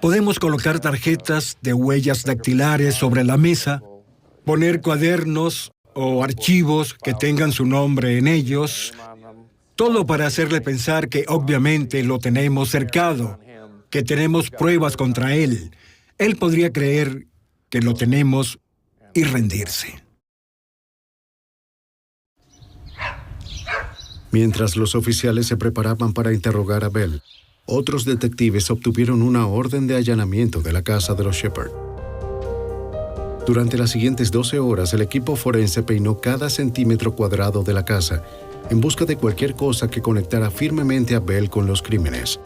Podemos colocar tarjetas de huellas dactilares sobre la mesa, poner cuadernos o archivos que tengan su nombre en ellos, todo para hacerle pensar que obviamente lo tenemos cercado, que tenemos pruebas contra él. Él podría creer que lo tenemos y rendirse. Mientras los oficiales se preparaban para interrogar a Bell, otros detectives obtuvieron una orden de allanamiento de la casa de los Shepard. Durante las siguientes 12 horas, el equipo forense peinó cada centímetro cuadrado de la casa en busca de cualquier cosa que conectara firmemente a Bell con los crímenes.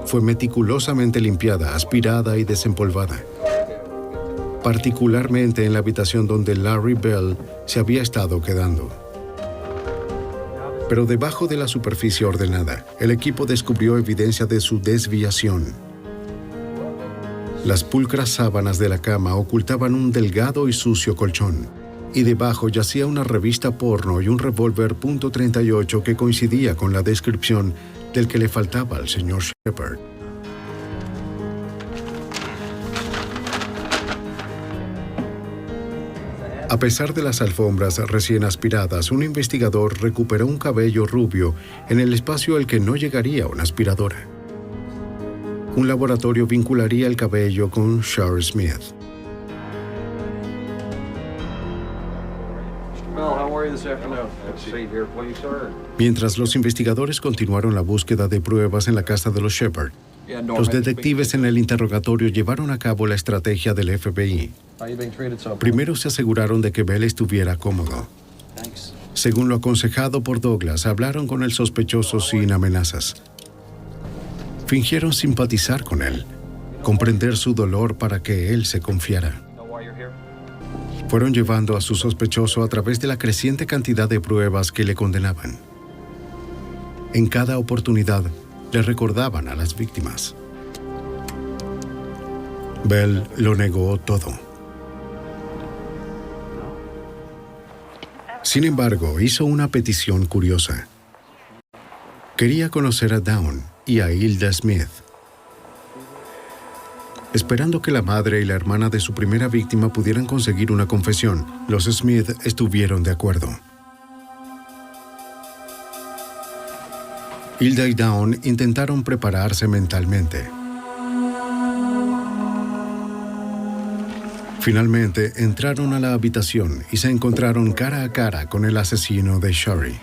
Fue meticulosamente limpiada, aspirada y desempolvada, particularmente en la habitación donde Larry Bell se había estado quedando. Pero debajo de la superficie ordenada, el equipo descubrió evidencia de su desviación. Las pulcras sábanas de la cama ocultaban un delgado y sucio colchón, y debajo yacía una revista porno y un revólver .38 que coincidía con la descripción del que le faltaba al señor Shepard. A pesar de las alfombras recién aspiradas, un investigador recuperó un cabello rubio en el espacio al que no llegaría una aspiradora. Un laboratorio vincularía el cabello con Shar Smith. Mientras los investigadores continuaron la búsqueda de pruebas en la casa de los Shepard, los detectives en el interrogatorio llevaron a cabo la estrategia del FBI. Primero se aseguraron de que Bell estuviera cómodo. Según lo aconsejado por Douglas, hablaron con el sospechoso sin amenazas. Fingieron simpatizar con él, comprender su dolor para que él se confiara. Fueron llevando a su sospechoso a través de la creciente cantidad de pruebas que le condenaban. En cada oportunidad, le recordaban a las víctimas. Bell lo negó todo. Sin embargo, hizo una petición curiosa. Quería conocer a Dawn y a Hilda Smith. Esperando que la madre y la hermana de su primera víctima pudieran conseguir una confesión, los Smith estuvieron de acuerdo. Hilda y Dawn intentaron prepararse mentalmente. Finalmente, entraron a la habitación y se encontraron cara a cara con el asesino de Shari.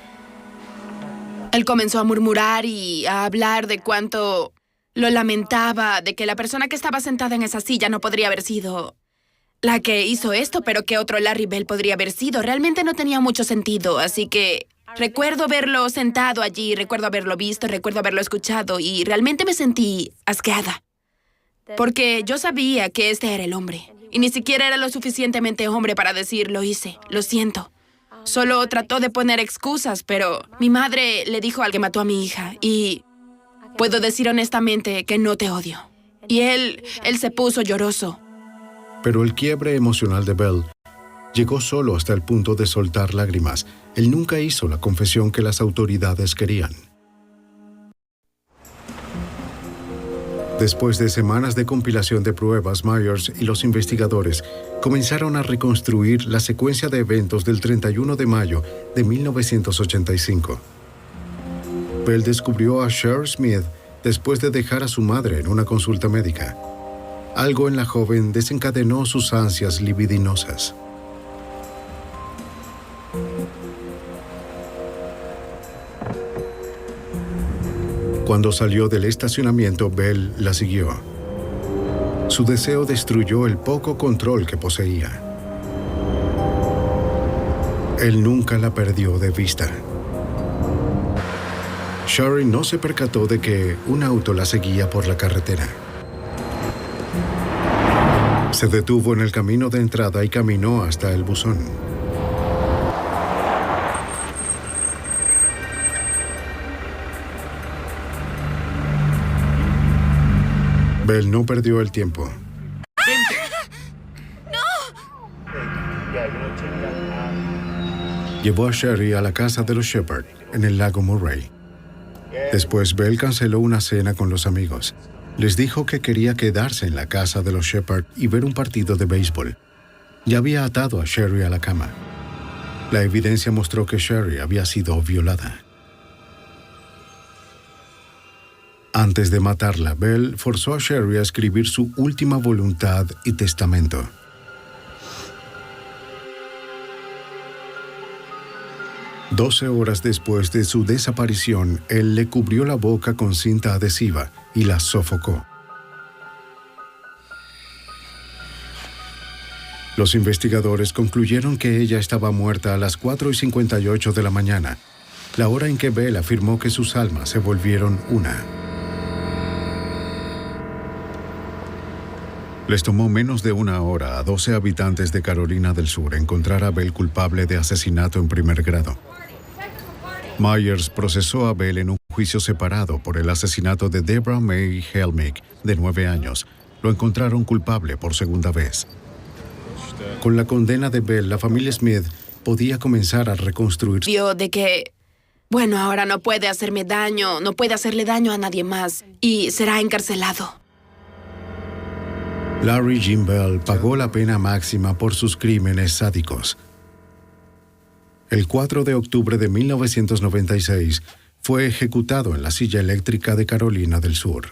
Él comenzó a murmurar y a hablar de cuánto lo lamentaba, de que la persona que estaba sentada en esa silla no podría haber sido la que hizo esto, pero que otro Larry Bell podría haber sido. Realmente no tenía mucho sentido, así que recuerdo verlo sentado allí, recuerdo haberlo visto, recuerdo haberlo escuchado y realmente me sentí asqueada. Porque yo sabía que este era el hombre. Y ni siquiera era lo suficientemente hombre para decir, lo hice, lo siento. Solo trató de poner excusas, pero mi madre le dijo al que mató a mi hija y puedo decir honestamente que no te odio. Y él se puso lloroso. Pero el quiebre emocional de Bell llegó solo hasta el punto de soltar lágrimas. Él nunca hizo la confesión que las autoridades querían. Después de semanas de compilación de pruebas, Myers y los investigadores comenzaron a reconstruir la secuencia de eventos del 31 de mayo de 1985. Bell descubrió a Shar Smith después de dejar a su madre en una consulta médica. Algo en la joven desencadenó sus ansias libidinosas. Cuando salió del estacionamiento, Bell la siguió. Su deseo destruyó el poco control que poseía. Él nunca la perdió de vista. Sherry no se percató de que un auto la seguía por la carretera. Se detuvo en el camino de entrada y caminó hasta el buzón. Bell no perdió el tiempo. Llevó a Sherry a la casa de los Shepard, en el lago Murray. Después, Bell canceló una cena con los amigos. Les dijo que quería quedarse en la casa de los Shepard y ver un partido de béisbol. Ya había atado a Sherry a la cama. La evidencia mostró que Sherry había sido violada. Antes de matarla, Bell forzó a Sherry a escribir su última voluntad y testamento. Doce horas después de su desaparición, él le cubrió la boca con cinta adhesiva y la sofocó. Los investigadores concluyeron que ella estaba muerta a las 4:58 de la mañana, la hora en que Bell afirmó que sus almas se volvieron una. Les tomó menos de una hora a 12 habitantes de Carolina del Sur encontrar a Bell culpable de asesinato en primer grado. Myers procesó a Bell en un juicio separado por el asesinato de Deborah May Helmick, de 9 años. Lo encontraron culpable por segunda vez. Con la condena de Bell, la familia Smith podía comenzar a reconstruir. Vio de que, ahora no puede hacerme daño, no puede hacerle daño a nadie más y será encarcelado. Larry Jim Bell pagó la pena máxima por sus crímenes sádicos. El 4 de octubre de 1996 fue ejecutado en la silla eléctrica de Carolina del Sur.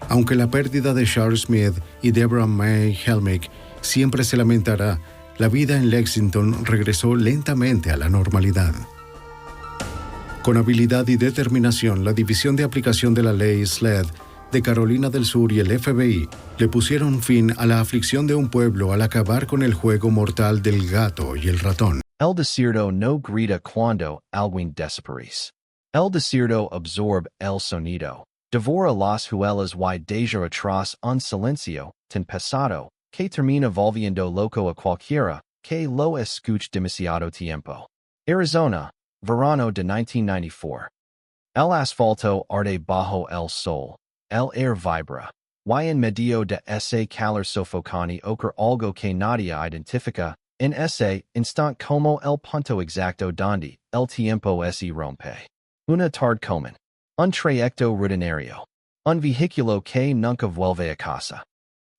Aunque la pérdida de Charles Smith y Deborah May Helmick siempre se lamentará, la vida en Lexington regresó lentamente a la normalidad. Con habilidad y determinación, la División de Aplicación de la Ley SLED de Carolina del Sur y el FBI le pusieron fin a la aflicción de un pueblo al acabar con el juego mortal del gato y el ratón. El desierto no grita cuando alguien desaparece. El desierto absorbe el sonido. Devora las huellas y deja atrás un silencio tan pesado que termina volviendo loco a cualquiera que lo escuche demasiado tiempo. Arizona, verano de 1994. El asfalto arde bajo el sol. El air vibra. Y en medio de ese calor sofocante ocurre algo que nadie identifica. En ese instant como el punto exacto donde el tiempo se rompe. Una tarde común. Un trayecto rutinario. Un vehículo que nunca vuelve a casa.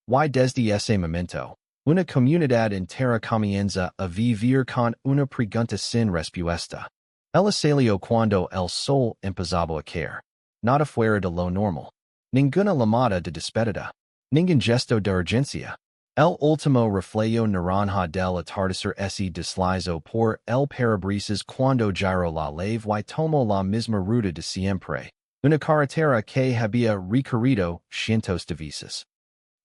Y desde ese momento, una comunidad entera comienza a vivir con una pregunta sin respuesta. El asalio cuando el sol empezaba a caer. Nada fuera de lo normal. Ninguna llamada de despedida. Ningún gesto de urgencia. El último reflejo naranja del atardecer se deslizó por el parabrisas cuando giró la leve y tomó la misma ruta de siempre. Una carretera que había recorrido cientos de veces.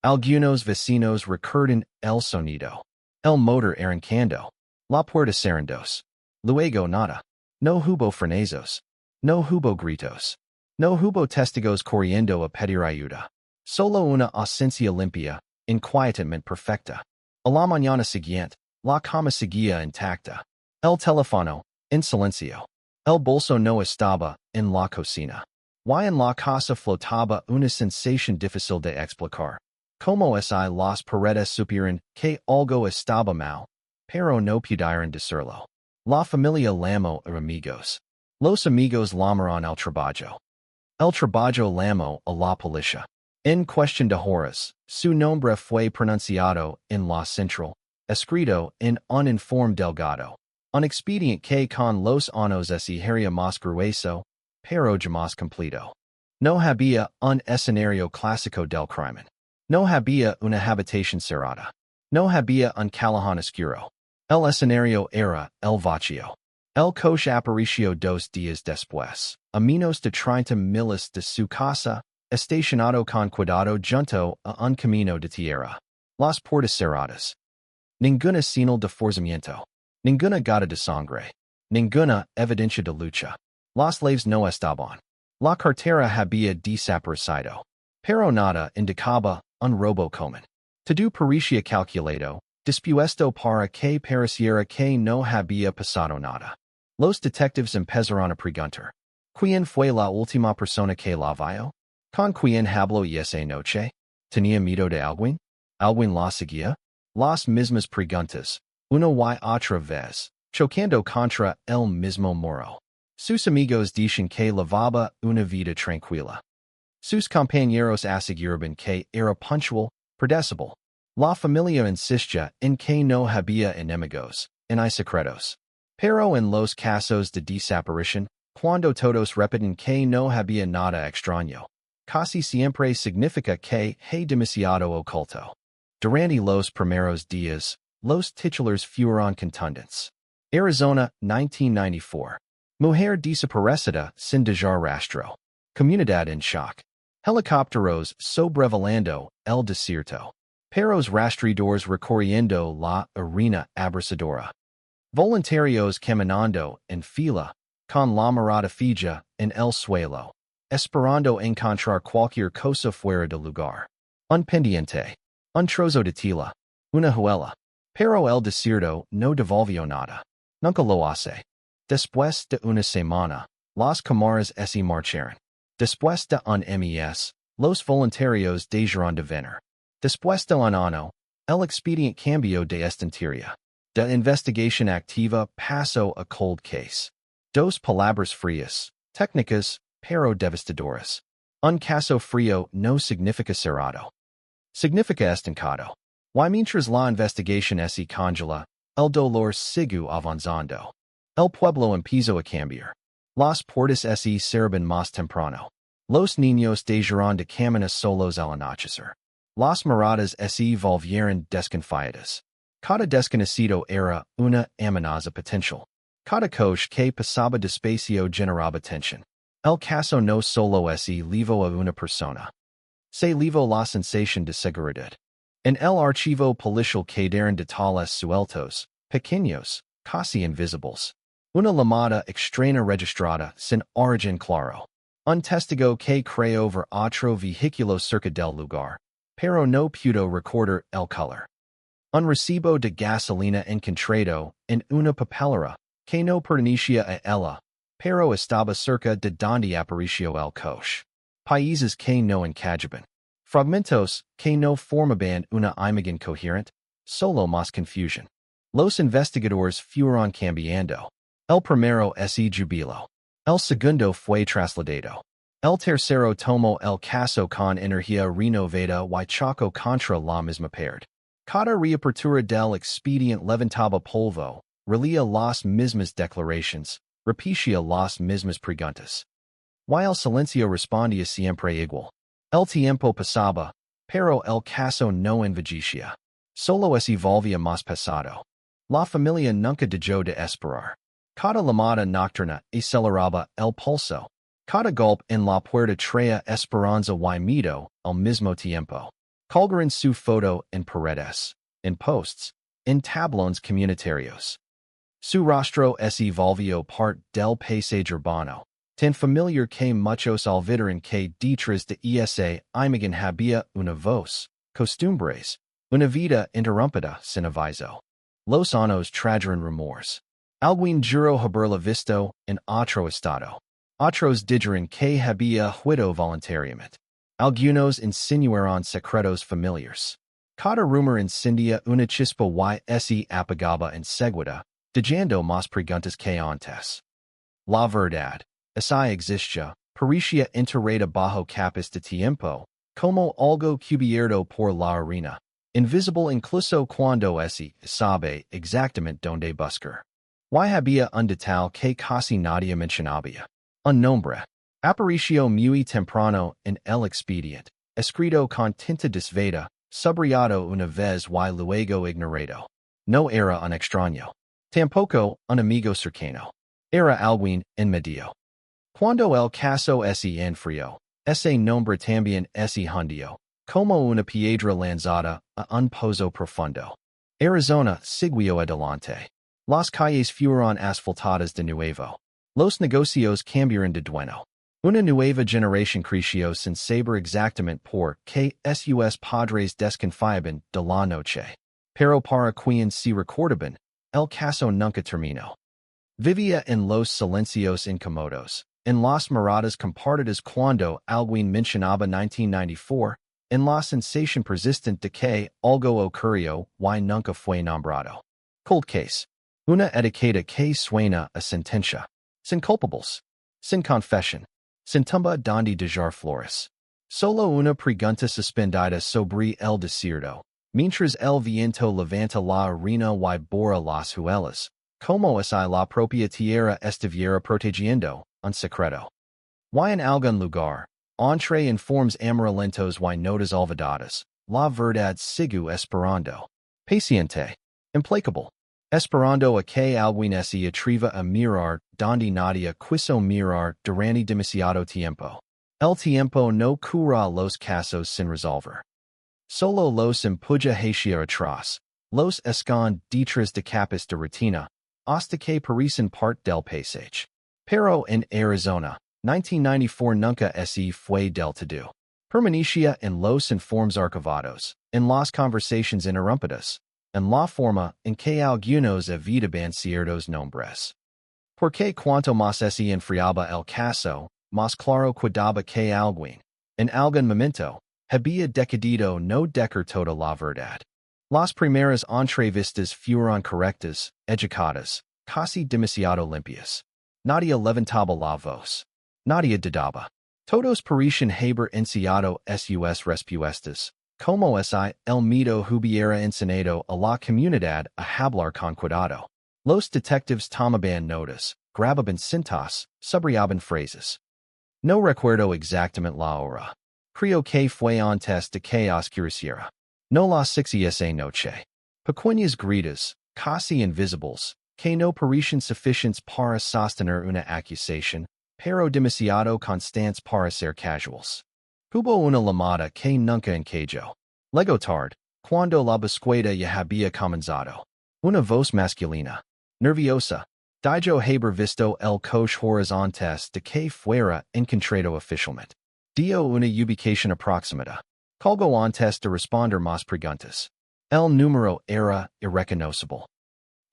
Algunos vecinos recuerdan el sonido. El motor arrancando. La puerta cerrándose. Luego nada. No hubo frenazos. No hubo gritos. No hubo testigos corriendo a pedir ayuda. Solo una ausencia limpia. Inquietamente perfecta. A la mañana siguiente, la cama seguía intacta. El teléfono, en silencio. El bolso no estaba en la cocina. Y en la casa flotaba una sensación difícil de explicar. Como si las paredes supieran que algo estaba mal, pero no pudieran decirlo. La familia llamó a amigos. Los amigos llamaron al trabajo. El trabajo llamó a la policía. En cuestión de horas, su nombre fue pronunciado en la central, escrito en un informe delgado. Un expediente que con los años se haría más grueso, pero jamás completo. No había un escenario clásico del crimen. No había una habitación cerrada. No había un callejón oscuro. El escenario era el vacío. El coche aparicio dos días después, a menos de 30 miles de su casa, estacionado con cuidado junto a un camino de tierra. Las puertas cerradas. Ninguna señal de forzamiento. Ninguna gota de sangre. Ninguna evidencia de lucha. Las llaves no estaban. La cartera había desaparecido. Pero nada indicaba un robo común. Todo parecía calculado, dispuesto para que pareciera que no había pasado nada. Los detectives empezaron a preguntar. ¿Quién fue la última persona que la vio? ¿Con quién habló esa noche? ¿Tenía miedo de alguien? ¿Alguien la seguía? Las mismas preguntas, una y otra vez, chocando contra el mismo muro. Sus amigos dicen que llevaba una vida tranquila. Sus compañeros aseguraban que era puntual, predecible. La familia insistía en que no había enemigos, hay secretos. Pero en los casos de desaparición, cuando todos repiten que no había nada extraño, casi siempre significa que hay demasiado oculto. Durante los primeros días, los titulares fueron contundentes. Arizona, 1994. Mujer desaparecida sin dejar rastro. Comunidad en shock. Helicópteros sobrevolando el desierto. Perros rastreadores recorriendo la arena abrasadora. Voluntarios caminando en fila, con la mirada fija en el suelo, esperando encontrar cualquier cosa fuera del lugar. Un pendiente. Un trozo de tela. Una juela. Pero el desierto no devolvió nada. Nunca lo hace. Después de una semana, las cámaras se marcharon. Después de un mes, los voluntarios dejaron de venir. Después de un año, el expediente cambió de estancia. De investigación activa pasó a cold case. Dos palabras frías, técnicas, pero devastadoras. Un caso frío no significa cerrado. Significa estancado. Y mientras la investigación se congela, el dolor sigue avanzando. El pueblo empezó a cambiar. Las puertas se cerraban más temprano. Los niños dejaron de caminar solos al anochecer. Las miradas se volvieron desconfiadas. Cada desconocido era una amenaza potencial. Cada coche que pasaba despacio generaba tensión. El caso no solo se llevó a una persona. Se llevó la sensación de seguridad. En el archivo policial quedaron detalles sueltos, pequeños, casi invisibles. Una llamada extraña registrada sin origen claro. Un testigo que creó ver otro vehículo cerca del lugar, pero no pudo recordar el color. Un recibo de gasolina encontrado en una papelera que no pertenecía a ella, pero estaba cerca de donde apareció el coche. Países que no encajaban. Fragmentos que no formaban una imagen coherente, solo más confusión. Los investigadores fueron cambiando. El primero se jubiló. El segundo fue trasladado. El tercero tomó el caso con energía renovada y chocó contra la misma pared. Cada reapertura del expediente levantaba polvo, relía las mismas declaraciones, repetía las mismas preguntas. Y el silencio respondía siempre igual. El tiempo pasaba, pero el caso no envejecía. Solo se volvía más pesado. La familia nunca dejó de esperar. Cada llamada nocturna aceleraba el pulso. Cada golpe en la puerta traía esperanza y miedo al mismo tiempo. Colgaron su foto en paredes, en posts, en tablones comunitarios. Su rostro se volvió parte del paisaje urbano, tan familiar que muchos olvidaron que detrás de esa imagen había una voz, costumbres, una vida interrumpida sin aviso. Los años trajeron rumores. Alguien juró haberla visto en otro estado. Otros dijeron que había huido voluntariamente. Algunos insinuaron secretos familiares. Cada rumor encendía una chispa y se apagaba enseguida, dejando más preguntas que antes. La verdad, esa existía, parecía enterrada bajo capas de tiempo, como algo cubierto por la arena, invisible incluso cuando se sabe exactamente dónde buscar. Y había un detalle que casi nadie mencionaba. Un nombre. Apareció muy temprano en el expediente, escrito con tinta desveda, subrayado una vez y luego ignorado. No era un extraño. Tampoco un amigo cercano. Era alguien en medio. Cuando el caso se enfrió, ese nombre también se hundió, como una piedra lanzada a un pozo profundo. Arizona siguió adelante. Las calles fueron asfaltadas de nuevo. Los negocios cambiaron de dueño. Una nueva generación creció sin saber exactamente por qué sus padres desconfiaban de la noche. Pero para quien se recordaban, el caso nunca terminó. Vivía en los silencios incómodos, en las miradas compartidas cuando alguien mencionaba 1994, en la sensación persistente de que algo ocurrió y nunca fue nombrado. Cold case. Una etiqueta que suena a sentencia. Sin culpables. Sin confesión. Sin tumba donde dejar flores. Solo una pregunta suspendida sobre el desierto. Mientras el viento levanta la arena y borra las huellas. Como si la propia tierra estuviera protegiendo un secreto. Y en algún lugar, entre informes amarillentos y notas olvidadas, la verdad sigue esperando. Paciente. Implacable. Esperando a que alguien se atreva a mirar donde nadie quiso mirar durante demasiado tiempo. El tiempo no cura los casos sin resolver. Solo los empuja hacia atrás. Los esconde detrás de capas de retina, hasta que parecen parte del paisaje. Pero en Arizona, 1994 nunca se fue del todo. Permanecia en los informes archivados, en las conversaciones interrumpidas, en la forma en que algunos evitaban ciertos nombres. Porque cuanto más se enfriaba el caso, más claro quedaba que alguien, en algún momento, había decidido no decir toda la verdad. Las primeras entrevistas fueron correctas, educadas, casi demasiado limpias. Nadie levantaba la voz. Nadie dudaba. Todos parecían haber iniciado sus respuestas, como si el miedo hubiera enseñado a la comunidad a hablar con cuidado. Los detectives tomaban notas, grababan cintas, subrayaban frases. No recuerdo exactamente la hora. Creo que fue antes de que oscureciera. No las 6 esa noche. Pequeñas gritas, casi invisibles, que no parecían suficientes para sostener una acusación, pero demasiado constantes para ser casuals. Hubo una llamada que nunca encajó. Luego tarde, cuando la búsqueda ya había comenzado. Una voz masculina, nerviosa, dijo haber visto el coche horizontes de que fuera encontrado oficialmente. Dio una ubicación aproximada. Colgó antes de responder más preguntas. El número era irreconocible.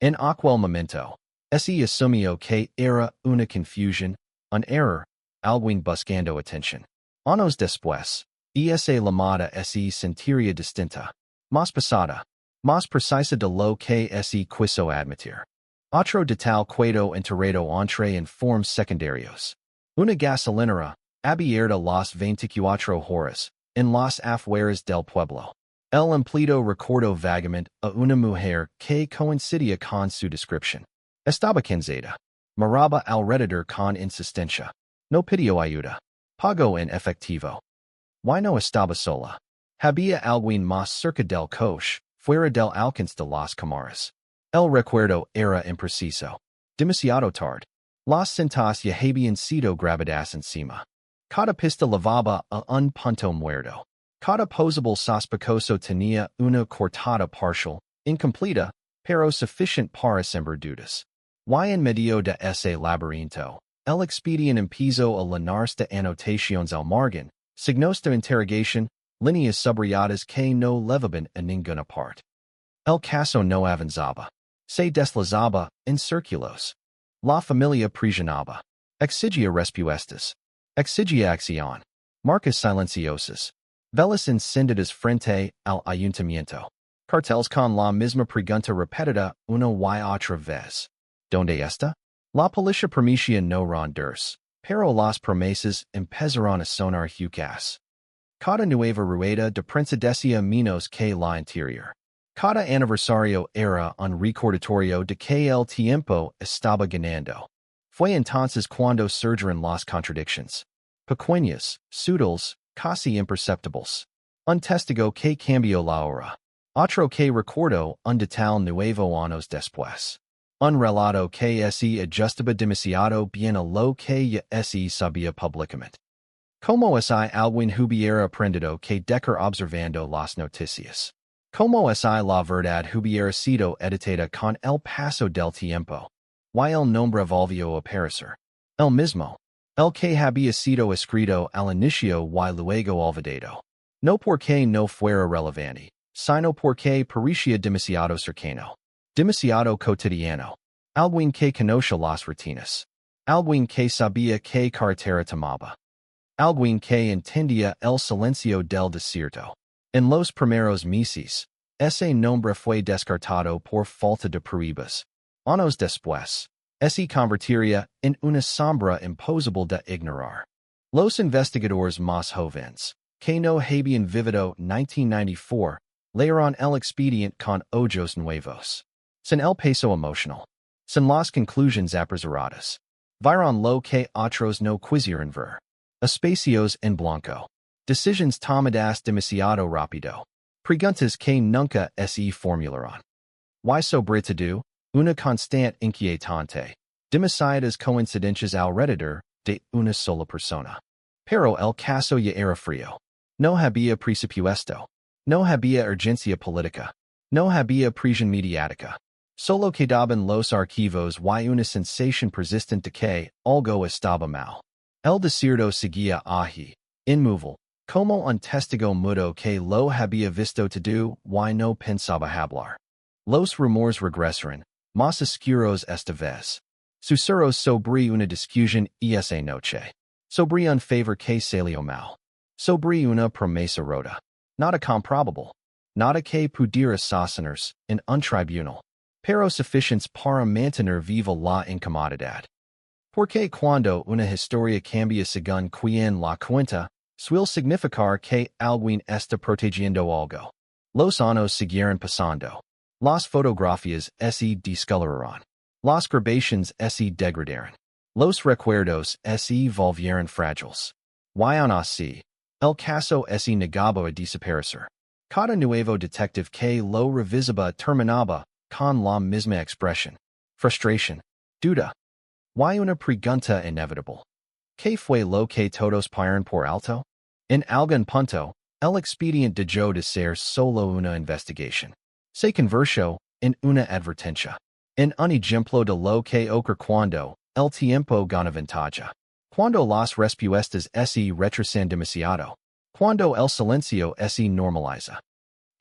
En aquel momento, se asumió que era una confusión, un error, alguien buscando atención. Años después, esa llamada se sentiría distinta, más pesada, más precisa de lo que se quiso admitir. Otro detalle quedó enterrado entre informes secundarios. Una gasolinera, abierta las 24 horas, en las afueras del pueblo. El empleado recordó vagamente a una mujer que coincidía con su descripción. Estaba cansada. Miraba alrededor con insistencia. No pidió ayuda. Pagó en efectivo. Y no estaba sola. Había alguien más cerca del coche, fuera del alcance de las cámaras. El recuerdo era impreciso. Demasiado tarde. Las cintas ya habían sido grabadas encima. Cada pista llevaba a un punto muerto. Cada posable sospechoso tenía una cortada parcial, incompleta, pero suficiente para sembrar dudas. Y en medio de ese laberinto, el expediente empezó a llenarse de anotaciones al margen, signos de interrogación, líneas subrayadas que no levaban a ninguna parte. El caso no avanzaba. Se deslizaba en círculos. La familia presionaba. Exigia respuestas. Exigia acción. Marcas silenciosas. Velas encendidas frente al ayuntamiento. Carteles con la misma pregunta repetida una y otra vez. ¿Dónde está? La policía prometía no rendirse, pero las promesas empezaron a sonar fugaz. Cada nueva rueda de prensa decía menos que la anterior. Cada aniversario era un recordatorio de que el tiempo estaba ganando. Fue entonces cuando surgieron las contradicciones. Pequeñas, sutiles, casi imperceptibles. Un testigo que cambió la hora. Otro que recordó un detalle nuevo años después. Un relato que se ajustaba demasiado bien a lo que ya se sabía públicamente. Como si alguien hubiera aprendido que decar observando las noticias. Como si la verdad hubiera sido editada con el paso del tiempo. Y el nombre volvió a aparecer. El mismo. El que había sido escrito al inicio y luego olvidado. No porque no fuera relevante, sino porque parecía demasiado cercano. Demasiado cotidiano. Alguien que conoce las rutinas. Alguien que sabía qué carretera tomaba. Alguien que entendía el silencio del desierto. En los primeros meses, ese nombre fue descartado por falta de pruebas. Años después, se convertiría en una sombra imposible de ignorar. Los investigadores más jóvenes, que no habían vivido 1994, leyeron el expediente con ojos nuevos. Sin el peso emocional. Sin las conclusiones apresuradas. Vieron lo que otros no quisieron ver. Espacios en blanco. Decisions tomadas demasiado rápido. Preguntas que nunca se formularon. Y sobre todo, una constante inquietante. Demasiadas coincidencias alrededor de una sola persona. Pero el caso ya era frío. No había presupuesto. No había urgencia política. No había presión mediática. Solo quedaban los archivos y una sensación persistente que algo estaba mal. El desierto seguía allí, inmóvil, como un testigo mudo que lo había visto todo y no pensaba hablar. Los rumores regresaron, más oscuros esta vez. Susurros sobre una discusión esa noche. Sobre un favor que salió mal. Sobre una promesa rota. Nada comprobable. Nada que pudiera sostenerse en un tribunal. Pero suficientes para mantener viva la incomodidad. Porque cuando una historia cambia según quien la cuenta, suele significar que alguien está protegiendo algo. Los años siguieron pasando. Las fotografías se descoloraron. Las grabaciones se degradaron. Los recuerdos se volvieron frágiles. Y aún así, el caso se negaba a desaparecer. Cada nuevo detective que lo revisaba terminaba con la misma expresión. Frustración. Duda. Y una pregunta inevitable. ¿Qué fue lo que todos pasaron por alto? En algún punto, el expediente dejó de ser solo una investigación. Se convirtió en una advertencia. En un ejemplo de lo que ocurre cuando el tiempo gana ventaja. Cuando las respuestas se retrasan demasiado. Cuando el silencio se normaliza.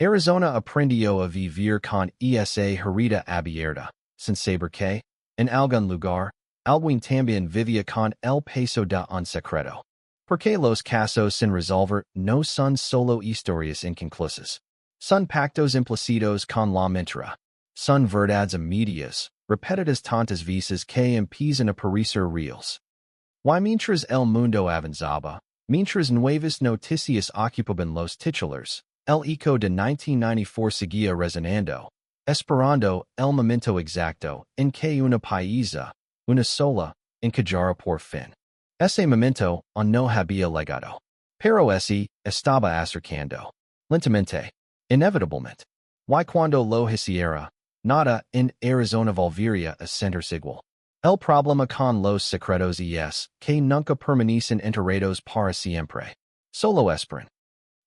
Arizona aprendió a vivir con esa herida abierta, sin saber que, en algún lugar, alguien también vivía con el peso de un secreto. Porque los casos sin resolver no son solo historias inconclusas. Son pactos implícitos con la mentira. Son verdades a medias, repetidas tantas veces que empiezan a parecer reales. Y mientras el mundo avanzaba, mientras nuevas noticias ocupaban los titulares, el eco de 1994 seguía resonando, esperando el momento exacto en que una paisa, una sola, encajara por fin. Ese momento aún no había llegado. Pero ese estaba acercando. Lentamente. Inevitablemente. Y cuando lo hiciera, nada en Arizona volvería a sentirse igual. El problema con los secretos es que nunca permanecen enterrados para siempre. Solo esperan.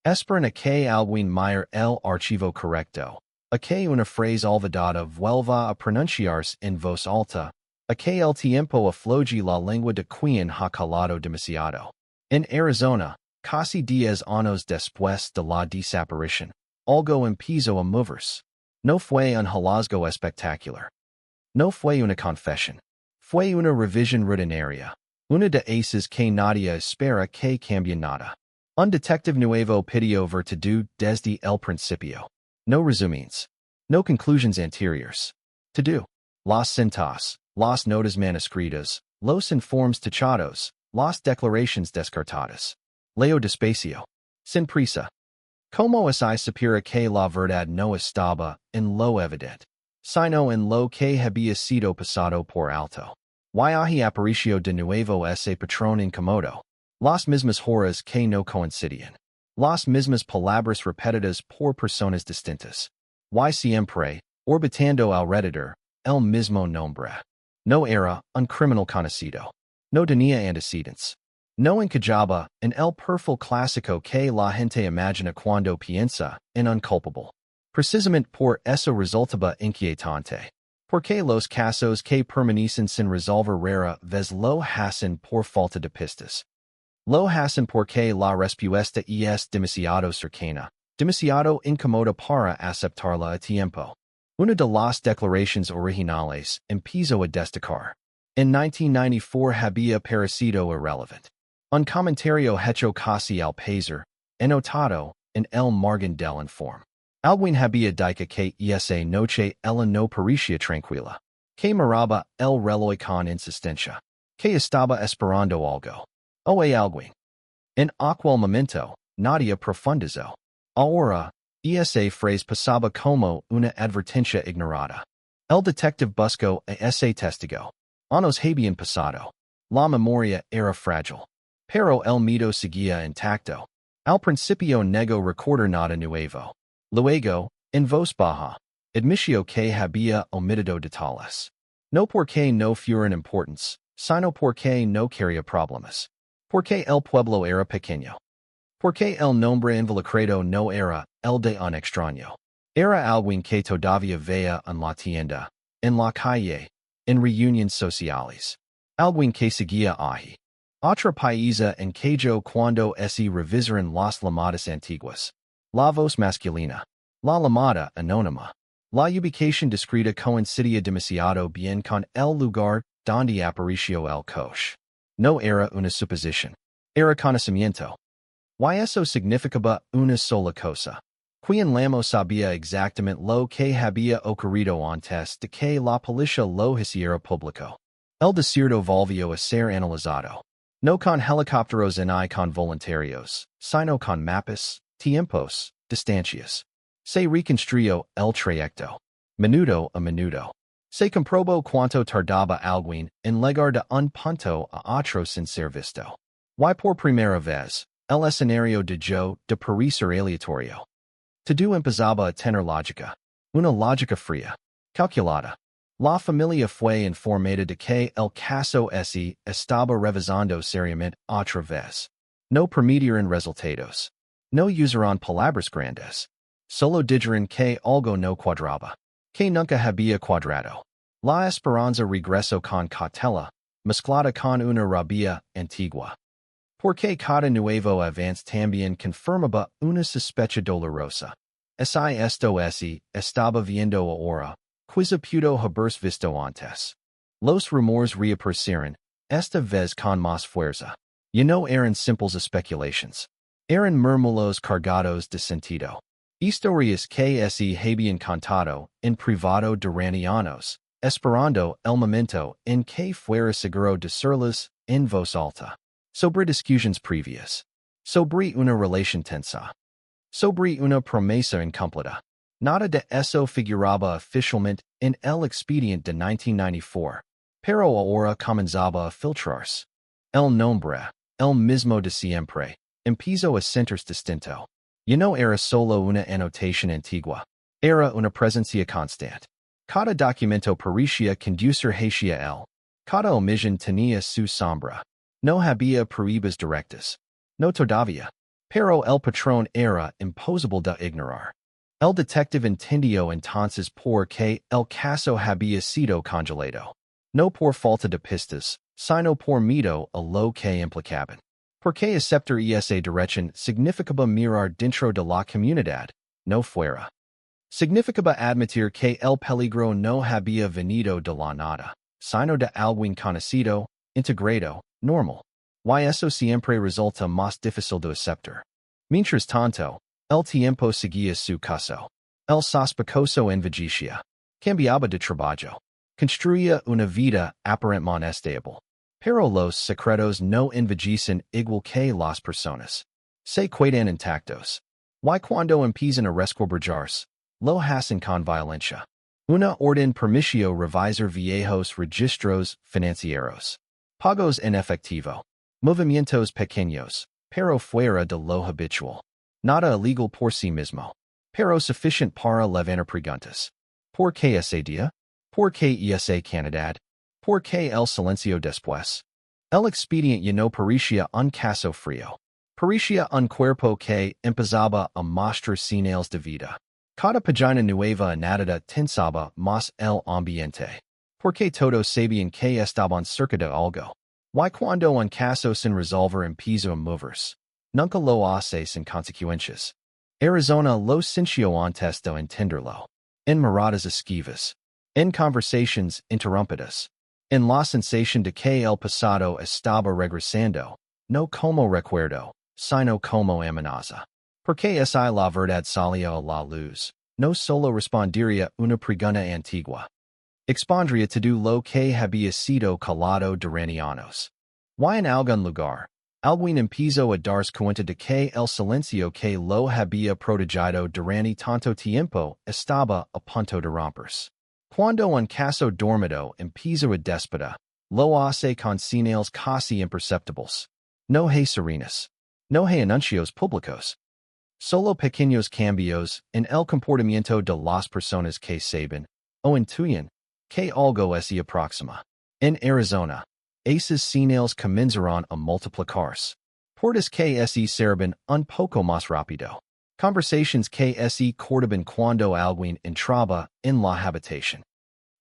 Esperan a que alguien mire el archivo correcto, a que una frase olvidada vuelva a pronunciarse en voz alta, a que el tiempo afloje la lengua de quien ha calado demasiado. En Arizona, casi 10 años después de la desaparición, algo empezó a moverse. No fue un hallazgo espectacular. No fue una confesión. Fue una revisión rutinaria. Una de esas que nadie espera que cambie nada. Un detective nuevo pidió ver todo desde el principio. No resumines. No conclusions anteriores. Todo. Las cintas, las notas manuscritas, los informes tachados, las declaraciones descartadas. Leo despacio. Sin prisa. Como si supiera que la verdad no estaba en lo evidente, sino en lo que había sido pasado por alto. Y ahí apareció de nuevo ese patrón incómodo. Las mismas horas que no coincidían. Las mismas palabras repetidas por personas distintas. Y siempre, orbitando alrededor, el mismo nombre. No era un criminal conocido. No tenía antecedents. No encajaba en el perfil clásico que la gente imagina cuando piensa en un culpable. Precisamente por eso resultaba inquietante. Porque los casos que permanecen sin resolver rara vez lo hacen por falta de pistas. Lo hacen porque la respuesta es demasiado cercana, demasiado incómoda para aceptarla a tiempo. Una de las declaraciones originales empezó a destacar. En 1994 había parecido irrelevant. Un comentario hecho casi al pasar, anotado en el margen del informe. Alguien había dicho que esa noche ella no parecía tranquila. Que miraba el reloj con insistencia. Que estaba esperando algo. O alguien. En aquel momento, nadie profundizó. Ahora, esa frase pasaba como una advertencia ignorada. El detective buscó a ese testigo. Años habían pasado. La memoria era frágil. Pero el miedo seguía intacto. Al principio negó recordar nada nuevo. Luego, en voz baja, admitió que había omitido detalles. No porque no fueran importantes, sino porque no quería problemas. Porque el pueblo era pequeño. Porque el nombre involucrado no era el de un extraño. Era alguien que todavía veía en la tienda, en la calle, en reuniones sociales. Alguien que seguía allí. Otra paisa en que cuando se revisaron las llamadas antiguas. La voz masculina. La llamada anónima. La ubicación discreta coincidía demasiado bien con el lugar donde apareció el coche. No era una suposición. Era conocimiento. Y eso significaba una sola cosa. Quien Lamo sabía exactamente lo que había ocurrido antes de que la policía lo hiciera público. El desierto volvió a ser analizado. No con helicópteros ni con voluntarios, sino con mapas, tiempos, distancias. Se reconstruyó el trayecto. Minuto a minuto. Se comprobó cuánto tardaba alguien en llegar de un punto a otro sin ser visto. Y por primera vez, el escenario dejó de parecer aleatorio. Todo empezaba a tener lógica. Una lógica fría. Calculada. La familia fue informada de que el caso se estaba revisando seriamente otra vez. No permitieron resultados. No usaron palabras grandes. Solo dijeron que algo no cuadraba. Que nunca había cuadrado. La esperanza regresó con cautela, mezclada con una rabia antigua. Porque cada nuevo avance también confirmaba una sospecha dolorosa. Esto se estaba viendo ahora. Quizá pudo haberse visto antes. Los rumores reaparecieron, esta vez con más fuerza. Y no eran simples especulaciones. Eran murmullos cargados de sentido. Historias que se habían contado en privado durante años, esperando el momento en que fuera seguro decirlas en voz alta. Sobre discusiones previas. Sobre una relación tensa. Sobre una promesa incumplida. Nada de eso figuraba oficialmente en el expediente de 1994, pero ahora comenzaba a filtrarse. El nombre, el mismo de siempre, empezó a sentirse distinto. Y no era solo una anotación antigua, era una presencia constante. Cada documento parecía conducir hacia él. Cada omisión tenía su sombra. No había pruebas directas. No todavía. Pero el patrón era imposible de ignorar. El detective entendió entonces por qué el caso había sido congelado. No por falta de pistas, sino por miedo a lo que implicaban. Porque aceptar esa dirección significaba mirar dentro de la comunidad, no fuera. Significaba admitir que el peligro no había venido de la nada, sino de alguien conocido, integrado, normal. Y eso siempre resulta más difícil de aceptar. Mientras tanto, el tiempo seguía su caso. El sospechoso envejecía. Cambiaba de trabajo. Construía una vida aparentemente estable. Pero los secretos no envejecen igual que las personas. Se quedan intactos. Y cuando empiezan a resquebrajarse, lo hacen con violencia. Una orden permitió revisar viejos registros financieros. Pagos en efectivo. Movimientos pequeños, pero fuera de lo habitual. Nada illegal por sí mismo, pero suficiente para levantar preguntas. ¿Por qué ese día? Por qué esa candidad? Por qué el silencio después? El expediente no parecía un caso frío. Parecía un cuerpo que empezaba a mostrar señales de vida. Cada página nueva añadida tensaba más el ambiente. Porque todos sabían que estaban cerca de algo. Y cuando un caso sin resolver empezó a moverse, nunca lo hace sin consecuencias. Arizona lo sintió antes de entenderlo. En miradas esquivas. En conversations interrumpidas. En la sensación de que el pasado estaba regresando, no como recuerdo, sino como amenaza. Porque esa la verdad salió a la luz, no solo respondería una pregunta antigua. Expondría todo lo que había sido calado durante años. Y en algún lugar, alguien empezó a darse cuenta de que el silencio que lo había protegido durante tanto tiempo estaba a punto de romperse. Cuando un caso dormido empezó a despertar, lo hace con señales casi imperceptibles. No hay serenas. No hay anuncios públicos. Solo pequeños cambios en el comportamiento de las personas que saben, o intuyen, que algo se aproxima. En Arizona, esas señales comenzaron a multiplicarse. Puertas que se cerraban un poco más rápido. Conversations que se cortaban cuando alguien entraba en la habitación.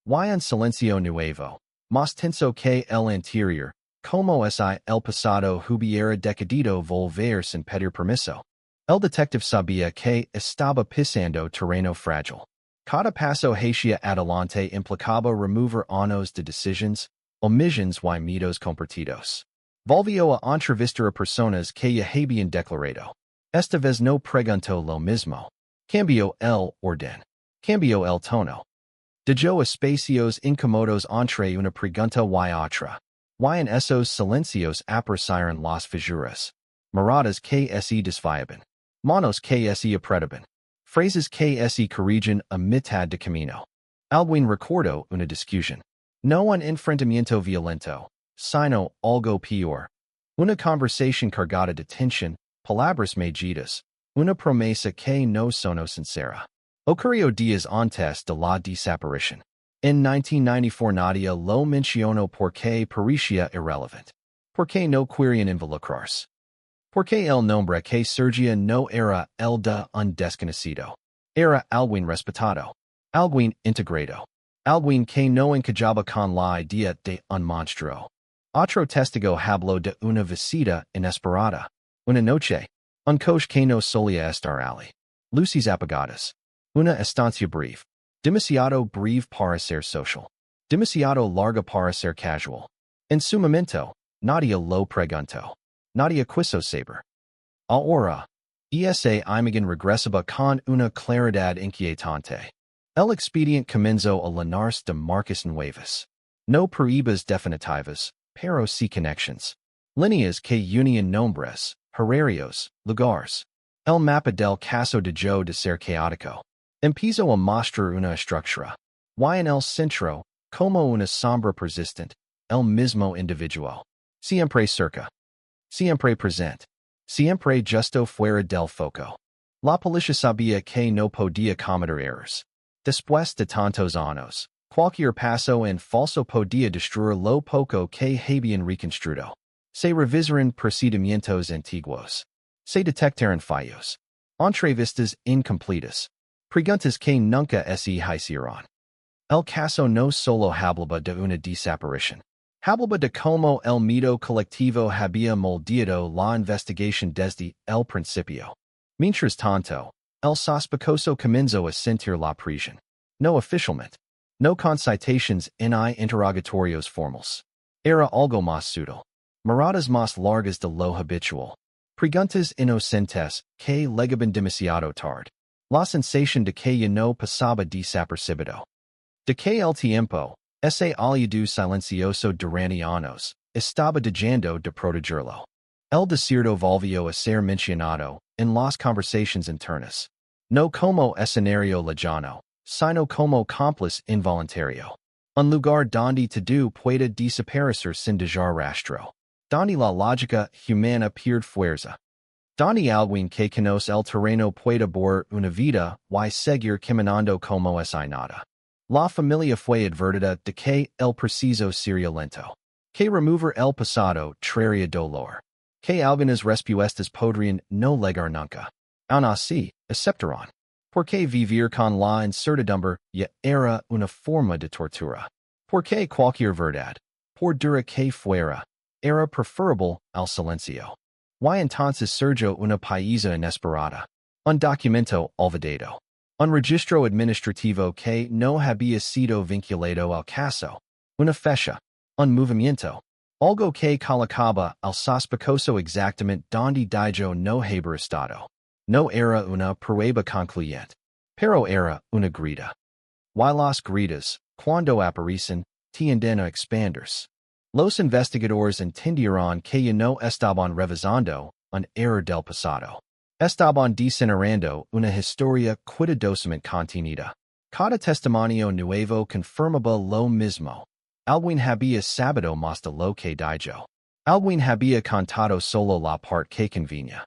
Y un silencio nuevo, más tenso que el anterior, como si el pasado hubiera decidido volver sin pedir permiso. El detective sabía que estaba pisando terreno frágil. Cada paso hacia adelante implicaba remover años de decisiones, omisiones y miedos compartidos. Volvió a entrevistar a personas que ya habían declarado. Esta vez no preguntó lo mismo. Cambió el orden. Cambió el tono. Dejó espacios incómodos entre una pregunta y otra. Y en esos silencios aparecieron las fisuras. Miradas que se desviaban. Manos que se apretaban. Phrases que se corrigen a mitad de camino. Alguien recordó una discusión. No un enfrentamiento violento, sino algo peor. Una conversación cargada de tensión, palabras medidas, una promesa que no sonó sincera. Ocurrió días antes de la desaparición. En 1994 nadie lo mencionó porque parecía irrelevant. Porque no querían involucrarse. Porque el nombre que surgía no era el de un desconocido. Era alguien respetado. Alguien integrado. Alguien que no encajaba con la idea de un monstruo. Otro testigo habló de una visita inesperada. Una noche. Un coche que no solía estar allí. Luces apagadas. Una estancia breve. Demasiado breve para ser social. Demasiado larga para ser casual. En su momento, nadie lo preguntó. Nadie quiso saber. Ahora, esa imagen regresaba con una claridad inquietante. El expediente comenzó a llenarse de marcas nuevas. No pruebas definitivas, pero sí conexiones. Líneas que unían nombres, horarios, lugares. El mapa del caso dejó de ser caótico. Empezó a mostrar una estructura. Y en el centro, como una sombra persistente, el mismo individuo. Siempre cerca. Siempre presente. Siempre justo fuera del foco. La policía sabía que no podía cometer errores. Después de tantos años, cualquier paso en falso podía destruir lo poco que habían reconstruido. Se revisaron procedimientos antiguos. Se detectaron fallos. Entrevistas incompletas. Preguntas que nunca se hicieron. El caso no solo hablaba de una desaparición. Hablaba de cómo el miedo colectivo había moldeado la investigación desde el principio. Mientras tanto, el sospechoso comenzó a sentir la presión. No oficialmente. No con citaciones ni interrogatorios formales. Era algo más sutil. Miradas más largas de lo habitual. Preguntas inocentes que llegaban demasiado tarde. La sensación de que ya no pasaba desapercibido. De que el tiempo, ese aliado silencioso durante años, estaba dejando de protegerlo. El desierto volvió a ser mencionado en las conversaciones internas. No como escenario lejano, sino como cómplice involuntario. Un lugar donde todo puede desaparecer sin dejar rastro. Donde la lógica humana pierde fuerza. Donde alguien que conoce el terreno puede borrar una vida y seguir caminando como si nada. La familia fue advertida de que el preciso sería lento. Que remover el pasado traería dolor. Que algunas respuestas podrían no llegar nunca. Aun así, aceptaron. Porque vivir con la incertidumbre ya era una forma de tortura. Porque cualquier verdad, por dura que fuera, era preferable al silencio. Y entonces surgió una paisa inesperada. Un documento olvidado. Un registro administrativo que no había sido vinculado al caso. Una fecha. Un movimiento. Algo que colocaba al sospechoso exactamente donde dijo no haber estado. No era una prueba concluyente, pero era una grita. Y las gritas, cuando aparecen, tienden a expandirse. Los investigadores entendieron que ya no estaban revisando un error del pasado. Estaban degenerando una historia cuidadosamente contenida. Cada testimonio nuevo confirmaba lo mismo. Alguien había sabido más de lo que dijo. Alguien había contado solo la parte que convenía.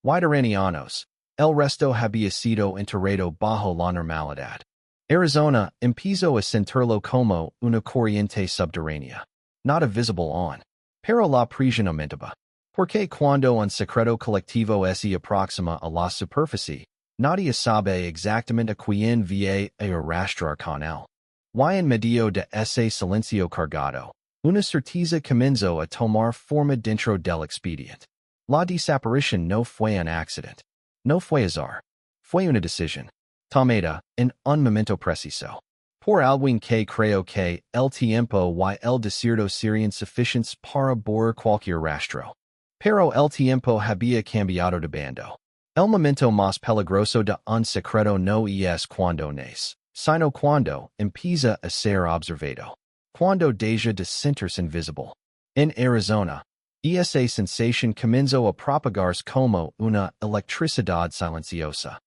Y durante años, el resto había sido enterrado bajo la normalidad. Arizona empezó a sentirlo como una corriente subterránea. Nada visible aún. Pero la presión aumentaba. Porque cuando un secreto colectivo se aproxima a la superficie, nadie sabe exactamente a quién va a arrastrar con él. Y en medio de ese silencio cargado, una certeza comenzó a tomar forma dentro del expediente. La desaparición no fue un accidente. No fue azar. Fue una decisión. Tomada en un momento preciso. Por alguien que creo que el tiempo y el desierto serían suficientes para borrar cualquier rastro. Pero el tiempo había cambiado de bando. El momento más peligroso de un secreto no es cuando nace, sino cuando empieza a ser observado. Cuando deja de sentirse invisible. En Arizona, esa sensación comenzó a propagarse como una electricidad silenciosa.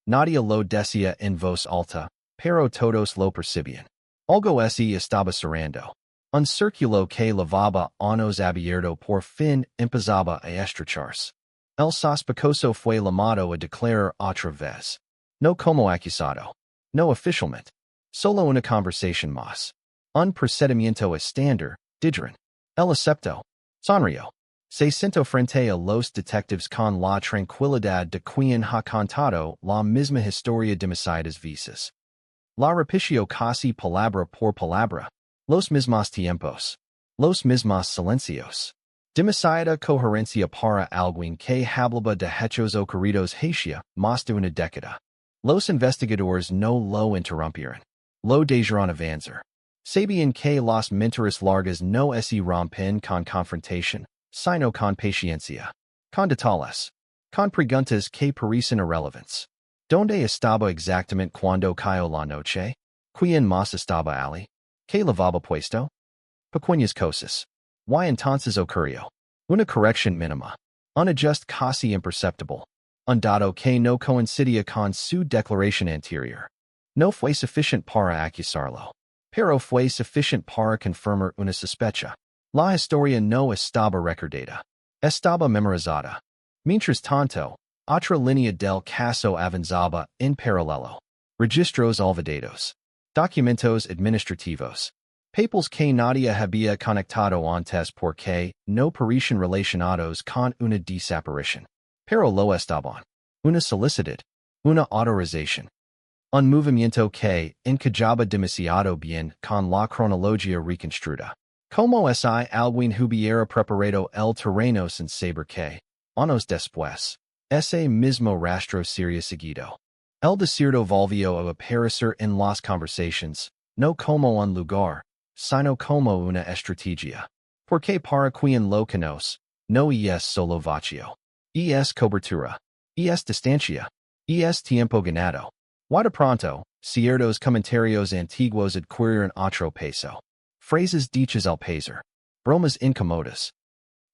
Nadie lo decía en voz alta, pero todos lo percibían. Algo así estaba cerrando. Un círculo que lavaba años abierto por fin empezaba a estrecharse. El sospechoso fue llamado a declarar otra vez. No como acusado. No oficialmente. Solo una conversación más. Un procedimiento estándar, dijeron. Él aceptó. Sonrió. Se sentó frente a los detectives con la tranquilidad de quien ha contado la misma historia demasiadas veces. La repitió casi palabra por palabra. Los mismos tiempos. Los mismos silencios. Demasiada coherencia para alguien que hablaba de hechos ocurridos hacia más de una década. Los investigadores no lo interrumpieron. Lo dejaron avanzar. Sabían que las mentiras largas no se rompen con confrontación, sino con paciencia. Con detalles. Con preguntas que parecen irrelevantes. ¿Dónde estaba exactamente cuando cayó la noche? ¿Quién más estaba allí? ¿Qué lavaba puesto? Pequeñas cosas. Y entonces ocurrió. Una corrección mínima. Un ajuste casi imperceptible. Un dato que no coincidía con su declaración anterior. No fue suficiente para acusarlo. Pero fue suficiente para confirmar una sospecha. La historia no estaba recordada. Estaba memorizada. Mientras tanto, otra línea del caso avanzaba en paralelo. Registros olvidados. Documentos administrativos. Papeles que nadie había conectado antes porque no parecían relacionados con una desaparición. Pero lo estaban. Una solicitud. Una autorización. Un movimiento que encajaba demasiado bien con la cronología reconstruida. Como si alguien hubiera preparado el terreno sin saber que, años después, ese mismo rastro sería seguido. El desierto volvió a aparecer en las conversaciones, no como un lugar, sino como una estrategia. Porque para quien lo conoce, no es solo vacío. Es cobertura. Es distancia. Es tiempo ganado. Y de pronto, ciertos comentarios antiguos adquirieron otro peso. Phrases dichas al pasar. Bromas incómodas.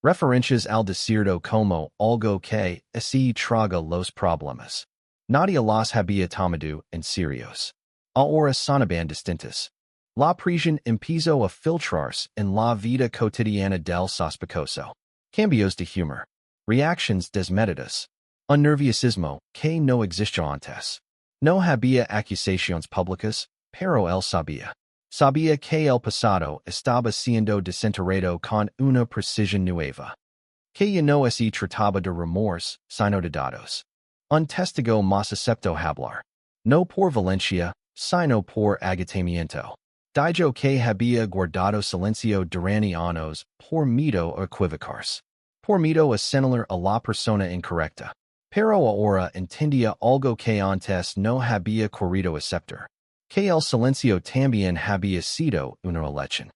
Referencias al desierto como algo que así traga los problemas. Nadie los había tomado en serios. Ahora sonaban distintas. La presión empezó a filtrarse en la vida cotidiana del sospechoso. Cambios de humor. Reacciones desmedidas. Un nerviosismo que no existió antes. No había acusaciones públicas, pero él sabía. Sabía que el pasado estaba siendo desenterrado con una precisión nueva. Que ya no se trataba de remorse, sino de datos. Un testigo más aceptó hablar. No por violencia, sino por agotamiento. Dijo que había guardado silencio durante años por miedo a equivocarse. Por miedo a señalar a la persona incorrecta. Pero ahora entendía algo que antes no había querido aceptar. Que el silencio también había sido una elección.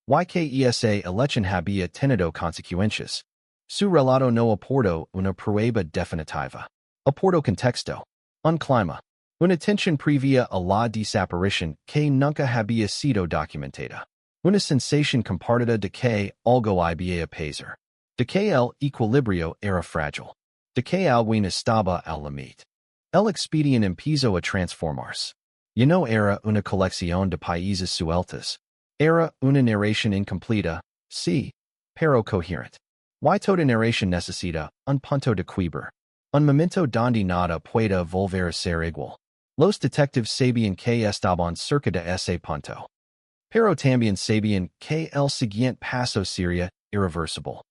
Y que esa elección había tenido consecuencias. Su relato no aportó una prueba definitiva. Aportó contexto. Un clima. Una tensión previa a la desaparición que nunca había sido documentada. Una sensación compartida de que algo había pasar. De que el equilibrio era frágil. De que alguien estaba al límite. El expediente empezó a transformarse. Ya no era una colección de países sueltos. Era una narración incompleta, sí, pero coherente. Y toda narración necesita un punto de quiebre. Un momento donde nada pueda volver a ser igual. Los detectives sabían que estaban cerca de ese punto. Pero también sabían que el siguiente paso sería irreversible.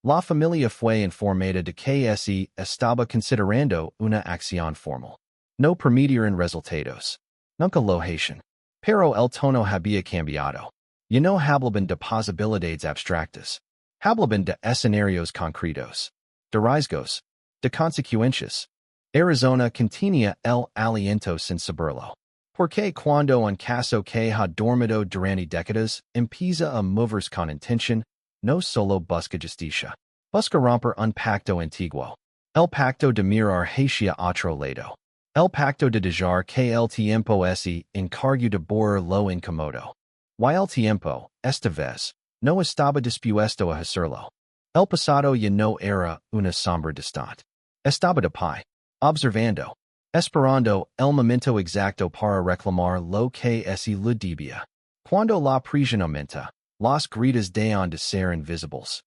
La familia fue informada de que ese estaba considerando una acción formal. No permitieron resultados. Nunca lo hacían. Pero el tono había cambiado. Ya no hablaban de posibilidades abstractas. Hablaban de escenarios concretos. De riesgos. De consecuencias. Arizona contenía el aliento sin saberlo. Porque cuando un caso que ha dormido durante décadas empieza a moverse con intención, no solo busca justicia. Busca romper un pacto antiguo. El pacto de mirar hacia otro lado. El pacto de dejar que el tiempo se encargue de borrar lo incómodo. Y el tiempo, esta vez, no estaba dispuesto a hacerlo. El pasado ya no era una sombra distante. Estaba de pie, observando, esperando el momento exacto para reclamar lo que se le debía. Cuando la prisión aumenta, las gritas dejan de ser invisibles.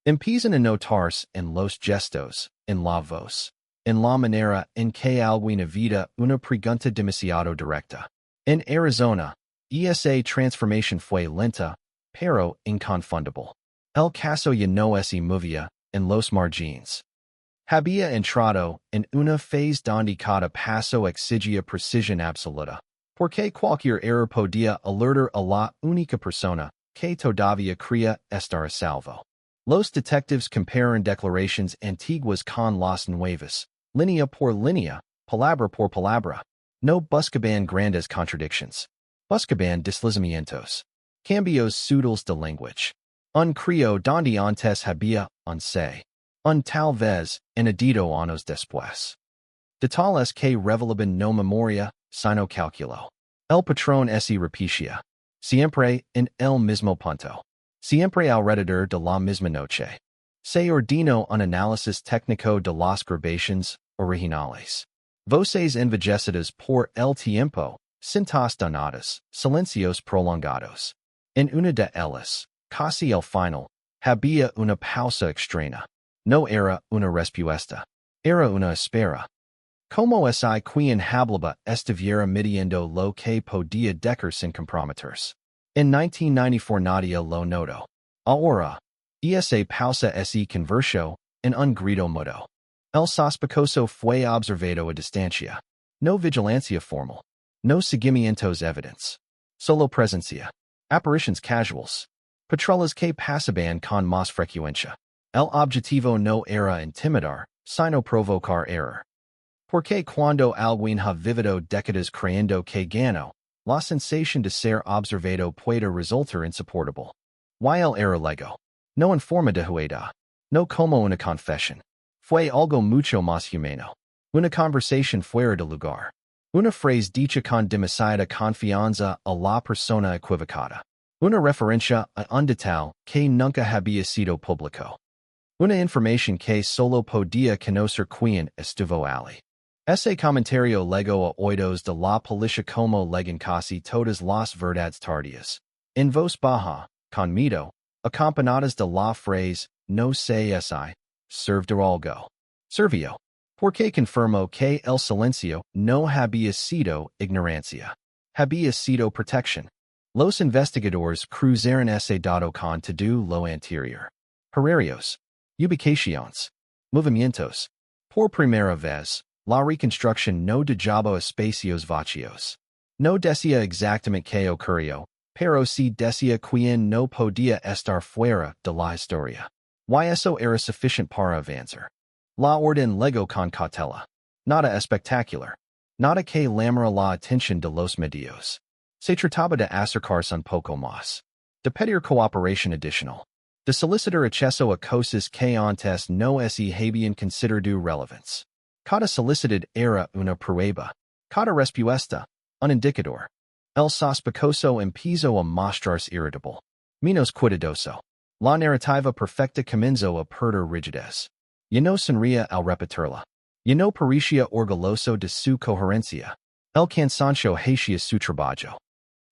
Empiezan a notarse en los gestos, en la voz, en la manera en que alguien evita una pregunta demasiado directa. En Arizona, esa transformación fue lenta, pero inconfundible. El caso ya no se movía en los margines. Había entrado en una fase donde cada paso exigía precisión absoluta, porque cualquier error podía alertar a la única persona que todavía creía estar a salvo. Los detectives comparan declaraciones antiguas con las nuevas, línea por línea, palabra por palabra. No buscaban grandes contradicciones. Buscaban deslizamientos. Cambios sutiles de lenguaje. Un creo donde antes había un se. Un tal vez, añadido años después. De tales que revelaban no memoria, sino cálculo. El patrón se repetía. Siempre en el mismo punto. Siempre alrededor de la misma noche. Se ordenó un análisis técnico de las grabaciones originales. Voces envejecidas por el tiempo, cintas donadas, silencios prolongados. En una de ellas, casi el final, había una pausa extraña. No era una respuesta. Era una espera. Como si quien hablaba estuviera midiendo lo que podía decir sin comprometerse. En 1994 nadie lo notó. Ahora, esa pausa se convirtió en un grito mudo. El sospechoso fue observado a distancia. No vigilancia formal. No seguimientos evidentes. Solo presencia. Apariciones casuales. Patrolas que pasaban con más frecuencia. El objetivo no era intimidar, sino provocar error. Porque cuando alguien ha vivido décadas creyendo que ganó, la sensación de ser observado puede resultar insoportable. Y el error llegó. No en forma de juega. No como una confesión. Fue algo mucho más humano. Una conversación fuera de lugar. Una frase dicha con demasiada confianza a la persona equivocada. Una referencia a un detalle que nunca había sido público. Una información que solo podía conocer quien estuvo allí. Ese comentario llegó a oídos de la policía como llegan casi todas las verdades tardías. En voz baja, con miedo, acompañadas de la frase, no sé si, serve de algo. Servió. Porque confirmó que el silencio no había sido ignorancia. había sido protección. Los investigadores cruzaron ese dato con todo lo anterior. Horarios, ubicaciones, movimientos. Por primera vez, la reconstrucción no dejaba espacios vacíos. No decía exactamente qué ocurrió, pero sí decía quién no podía estar fuera de la historia. Y eso era suficiente para avanzar. La orden legó con cautela. Nada espectacular. Nada que llamara la atención de los medios. Se trataba de acercarse un poco más. De pedir cooperación adicional. De solicitar acceso a cosas que antes no se habían considerado relevantes. Cada solicitud era una prueba. Cada respuesta, un indicador. El sospechoso empezó a mostrarse irritable. Menos cuidadoso. La narrativa perfecta comenzó a perder rigidez. Y no sonría al repetirla. Y no parecía orgulloso de su coherencia. El cansancio hacía su trabajo.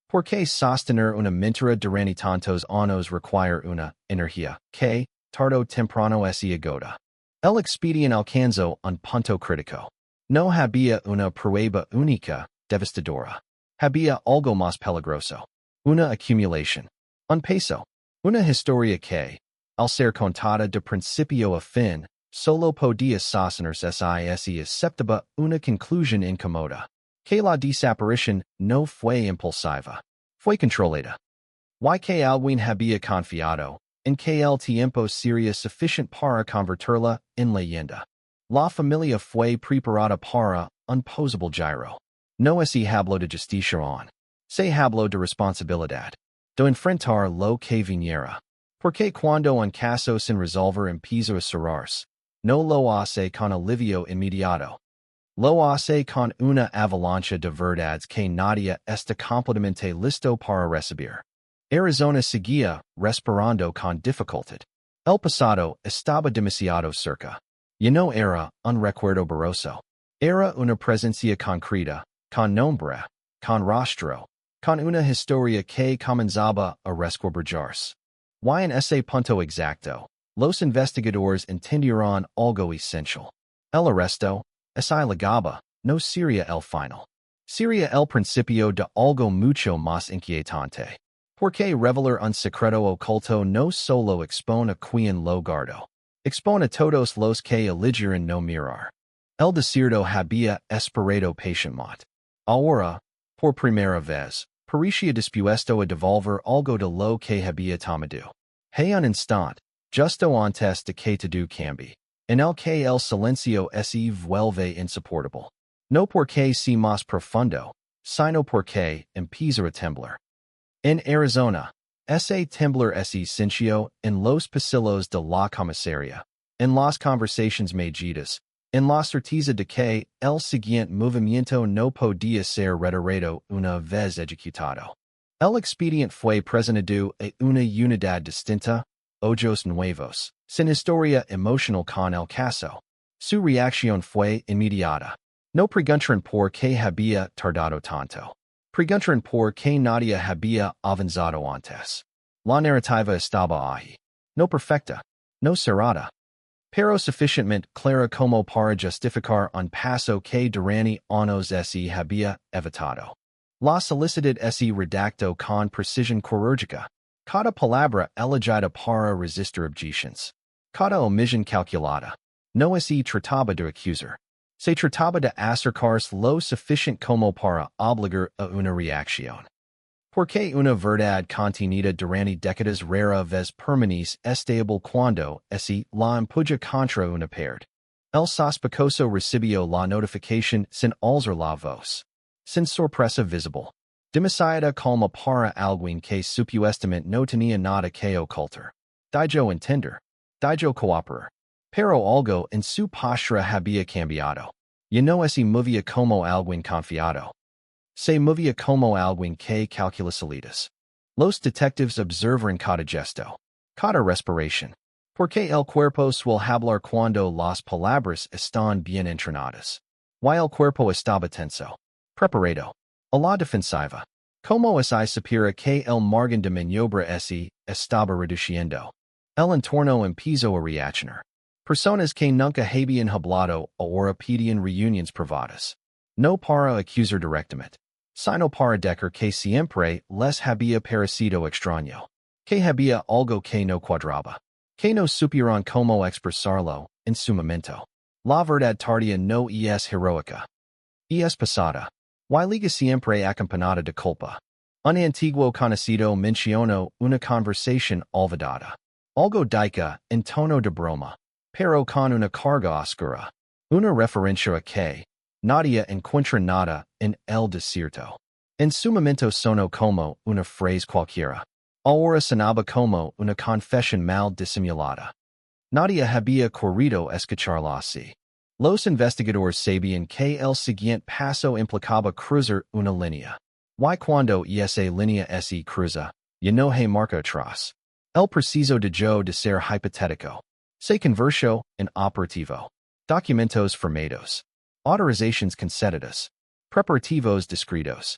¿Por qué sostener una mentira durante tantos años require una energía que, tarde o temprano se agota? El expediente alcanzó un punto crítico. No había una prueba única, devastadora. Había algo más peligroso. Una acumulación. Un peso. Una historia que, al ser contada de principio a fin, solo podía sostenerse si aceptaba una conclusión incómoda. Que la desaparición no fue impulsiva. Fue controlada. Y que alguien había confiado en que el tiempo sería suficiente para convertirla en leyenda. La familia fue preparada para un posible giro. No se habló de justicia aún. Se habló de responsabilidad. De enfrentar lo que viniera. Porque cuando un caso sin resolver empieza a cerrarse, no lo hace con alivio inmediato. Lo hace con una avalancha de verdades que nadie está completamente listo para recibir. Arizona seguía respirando con dificultad. El pasado estaba demasiado cerca. Y no era un recuerdo borroso. Era una presencia concreta, con nombre, con rostro, con una historia que comenzaba a resquebrajarse. Y en ese punto exacto, los investigadores entendieron algo esencial. El arresto, esa legaba, no sería el final. Sería el principio de algo mucho más inquietante. Porque revelar un secreto oculto no solo expone a quien lo guardó. Expone a todos los que eligieron no mirar. El desierto había esperado pacientemente. Ahora, por primera vez, parecía dispuesto a devolver algo de lo que había tomado. Hay un instante, justo antes de que todo cambie, en el que el silencio se vuelve insoportable. No porque sea más profundo, sino porque empieza a temblar. En Arizona, ese temblor se sintió en los pasillos de la comisaría, en las conversaciones medidas, en la certeza de que el siguiente movimiento no podía ser reiterado una vez ejecutado. El expediente fue presentado a una unidad distinta, ojos nuevos, sin historia emocional con el caso. Su reacción fue inmediata. No preguntaron por qué había tardado tanto. Preguntaron por qué nadie había avanzado antes. La narrativa estaba ahí. No perfecta, no cerrada, pero suficientemente clara como para justificar un paso que durante años se había evitado. La solicitud se redactó con precisión quirúrgica. Cada palabra elegida para resistir objeciones. Cada omisión calculada. No se trataba de acusar. Se trataba de acercarse lo suficiente como para obligar a una reacción. Porque una verdad contenida durante décadas rara vez permanece estable cuando se la empuja contra una pared. El sospechoso recibió la notificación sin alzar la voz. Sin sorpresa visible. Demasiada calma para alguien que supuestamente no tenía nada que ocultar. Dijo entender. Dijo cooperar. Pero algo en su postura había cambiado. Y no se movía como alguien confiado. Se movía como alguien que calcula salidas. Los detectives observan cada gesto, cada respiración. Porque el cuerpo suele hablar cuando las palabras están bien entrenadas. Y el cuerpo estaba tenso. Preparado. A la defensiva. Como se supera que el margen de maniobra se estaba reduciendo. El entorno empezó a reaccionar. Personas que nunca habían hablado ahora pedían reuniones privadas. No para acusar directamente. Sino para decker que siempre les había parecido extraño. Que había algo que no cuadraba. Que no supieron como expresarlo en su momento. La verdad tardía no es heroica. Es pasada. Y liga siempre acompañada de culpa. Un antiguo conocido mencionó una conversación olvidada. Algo dica en tono de broma, pero con una carga oscura. Una referencia a que nadie encuentra nada en el desierto. En su momento sonó como una frase cualquiera. Ahora sonaba como una confesión mal disimulada. Nadie había corrido escucharlo así. Los investigadores sabían que el siguiente paso implicaba cruzar una línea. Y cuando esa línea se cruza, ya no hay marca atrás. El preciso de yo de ser hipotético. Se convirtió en operativo. Documentos firmados. Autorizations concedidas. Preparativos descritos.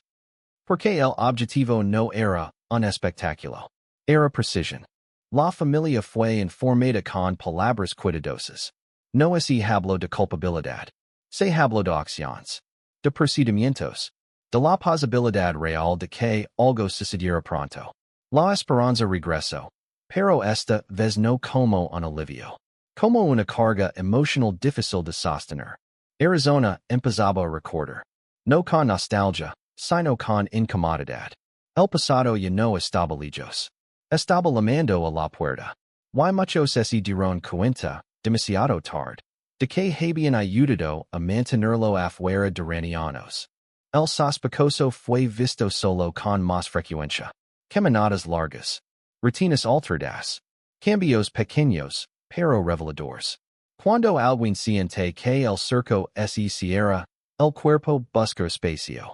Porque el objetivo no era un espectáculo. Era precision. La familia fue informada con palabras cuidadosas. No se habló de culpabilidad. Se habló de acciones. De procedimientos. De la posibilidad real de que algo sucediera pronto. La esperanza regresó. Pero esta vez no como un alivio. Como una carga emocional difícil de sostener. Arizona empezaba a recordar. No con nostalgia, sino con incomodidad. El pasado ya no estaba lejos. Estaba llamando a la puerta. Y muchos se dieron cuenta, demasiado tarde, de que habían ayudado a mantenerlo afuera durante años. El sospechoso fue visto solo con más frecuencia. Caminadas largas. Rutinas alteradas. Cambios pequeños, pero reveladores. Cuando alguien siente que el cerco se cierra, el cuerpo busca espacio.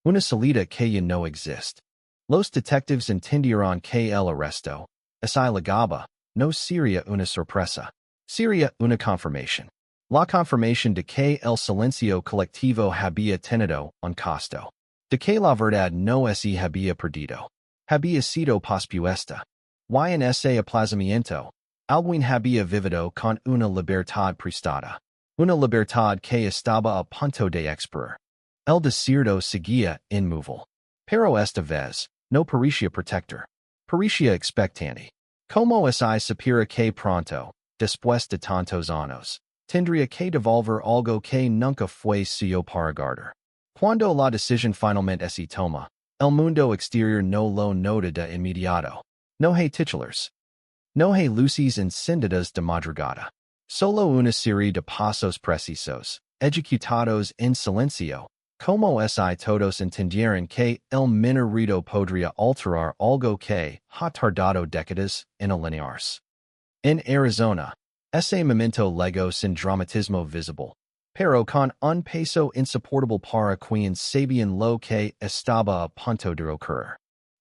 Una salida que ya no existe. Los detectives entendieron que el arresto, ilegaba, no sería una sorpresa. Sería una confirmación. La confirmación de que el silencio colectivo había tenido un costo. De que la verdad no se había perdido. Había sido pospuesta. Y en ese aplazamiento, alguien había vivido con una libertad prestada. Una libertad que estaba a punto de expirar. El desierto seguía inmóvil. Pero esta vez, no parecía protector. Parecía expectante. Como si supiera que pronto, después de tantos años, tendría que devolver algo que nunca fue suyo para guardar. Cuando la decisión finalmente se toma, el mundo exterior no lo nota de inmediato. No hay titulares. No hay luces encendidas de madrugada. Solo una serie de pasos precisos, ejecutados en silencio, como si todos entendieran que el minorito podría alterar algo que ha tardado décadas en alinearse. En Arizona, ese momento legó sin dramatismo visible, pero con un peso insoportable para quien sabían lo que estaba a punto de ocurrir.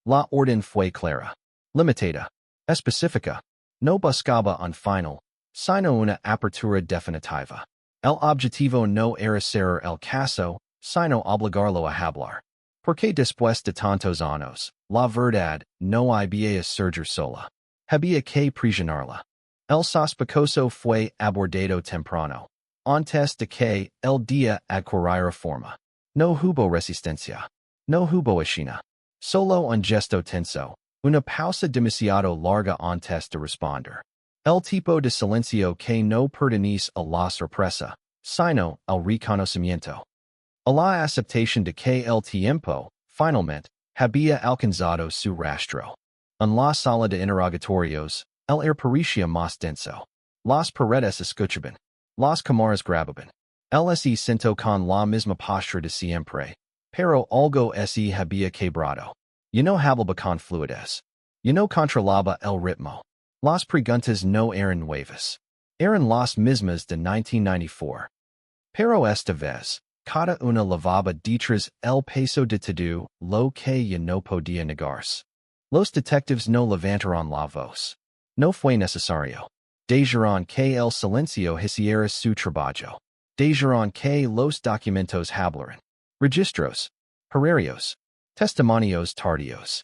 La orden fue clara, limitada, específica, no buscaba un final, sino una apertura definitiva. El objetivo no era cerrar el caso, sino obligarlo a hablar. Porque después de tantos años, la verdad no había surgir sola. Había que presionarla. El sospechoso fue abordado temprano. Antes de que el día adquiriera forma. No hubo resistencia. No hubo escena. Solo un gesto tenso. Una pausa demasiado larga antes de responder. El tipo de silencio que no pertenece a la sorpresa, sino al reconocimiento. A la aceptación de que el tiempo, finalmente, había alcanzado su rastro. En la sala de interrogatorios, el air parecía más denso. Las paredes escuchaban. Las cámaras grababan. El se sentó con la misma postura de siempre, pero algo se había quebrado. Ya no hablaba con fluidez. Ya no controlaba el ritmo. Las preguntas no eran nuevas. Eran las mismas de 1994. Pero esta vez, cada una llevaba detrás el peso de todo lo que ya no podía negarse. Los detectives no levantaron la voz. No fue necesario. Dejaron que el silencio hiciera su trabajo. Dejaron que los documentos hablaran. Registros. Horarios. Testimonios tardíos.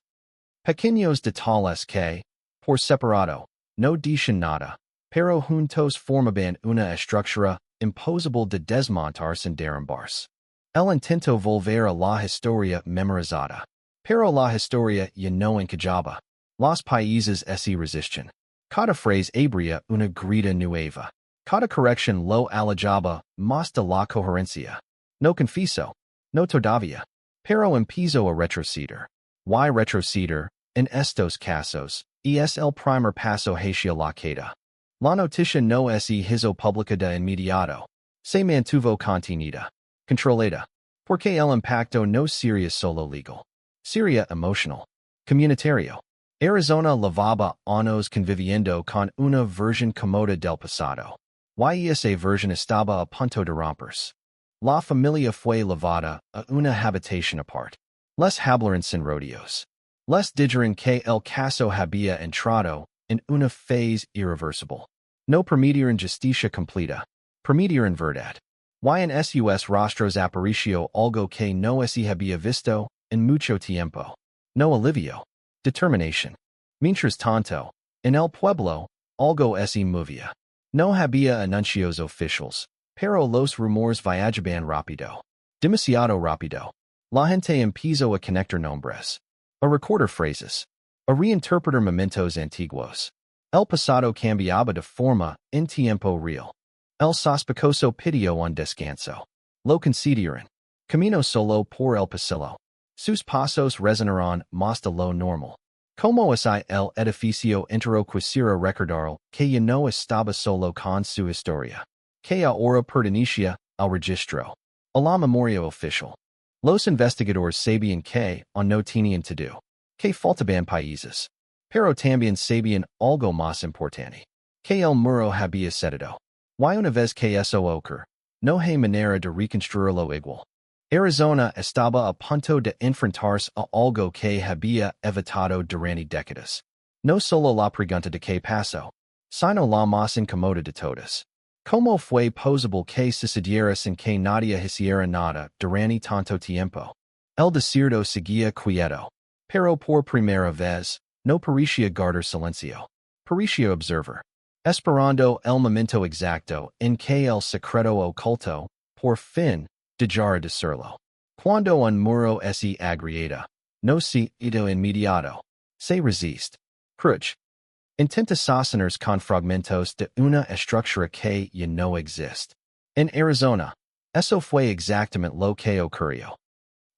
Pequeños detalles que, por separado, no dicen nada, pero juntos formaban una estructura imposible de desmontar sin derrumbarse. El intento volver a la historia memorizada. Pero la historia ya no encajaba. Los países se resisten. Cada frase abría una grita nueva. Cada corrección lo alejaba más de la coherencia. No confieso. No todavía. Pero empiezo a retroceder. Y retroceder, en estos casos, es el primer paso hacia la queda. La noticia no se hizo pública de inmediato. Se mantuvo contenida. Controlada. Porque el impacto no sería solo legal. Sería emotional. Comunitario. Arizona lavaba años conviviendo con una versión cómoda del pasado. Y esa versión estaba a punto de romperse. La familia fue lavada a una habitación aparte. Les hablaron sin rodeos. Les dijeron que el caso había entrado en una fase irreversible. No permitieron justicia completa. Permitieron verdad. Y en sus rostros apareció algo que no se había visto en mucho tiempo. No alivio. Determinación. Mientras tanto, en el pueblo, algo se movía. No había anuncios oficiales, pero los rumores viajaban rápido. Demasiado rápido. La gente empezó a conectar nombres. A recordar frases. A reinterpretar momentos antiguos. El pasado cambiaba de forma en tiempo real. El sospechoso pidió un descanso. Lo consideraron. Camino solo por el pasillo. Sus pasos resonaron más de lo normal. Como es el edificio entero quisiera recordar que ya no estaba solo con su historia. Que ahora pertenecía al registro. A la memoria oficial. Los investigadores sabían que no tenían to do. Que faltaban países. Pero también sabían algo más importante. Que el muro había cedido. Y una vez que eso ocurre, no hay manera de reconstruirlo igual. Arizona estaba a punto de enfrentarse a algo que había evitado durante décadas. No solo la pregunta de qué pasó, sino la más incómoda de todas. ¿Cómo fue posible que sucediera sin que nadie hiciera nada durante tanto tiempo? El desierto seguía quieto. Pero por primera vez, no parecía guardar silencio. Parecía observar. Esperando el momento exacto en que el secreto oculto, por fin, dejara de serlo. Cuando un muro se agrieta, no se ito inmediato. Se resiste. Cruz. Intenta sostenerse con fragmentos de una estructura que ya no existe. En Arizona, eso fue exactamente lo que ocurrió.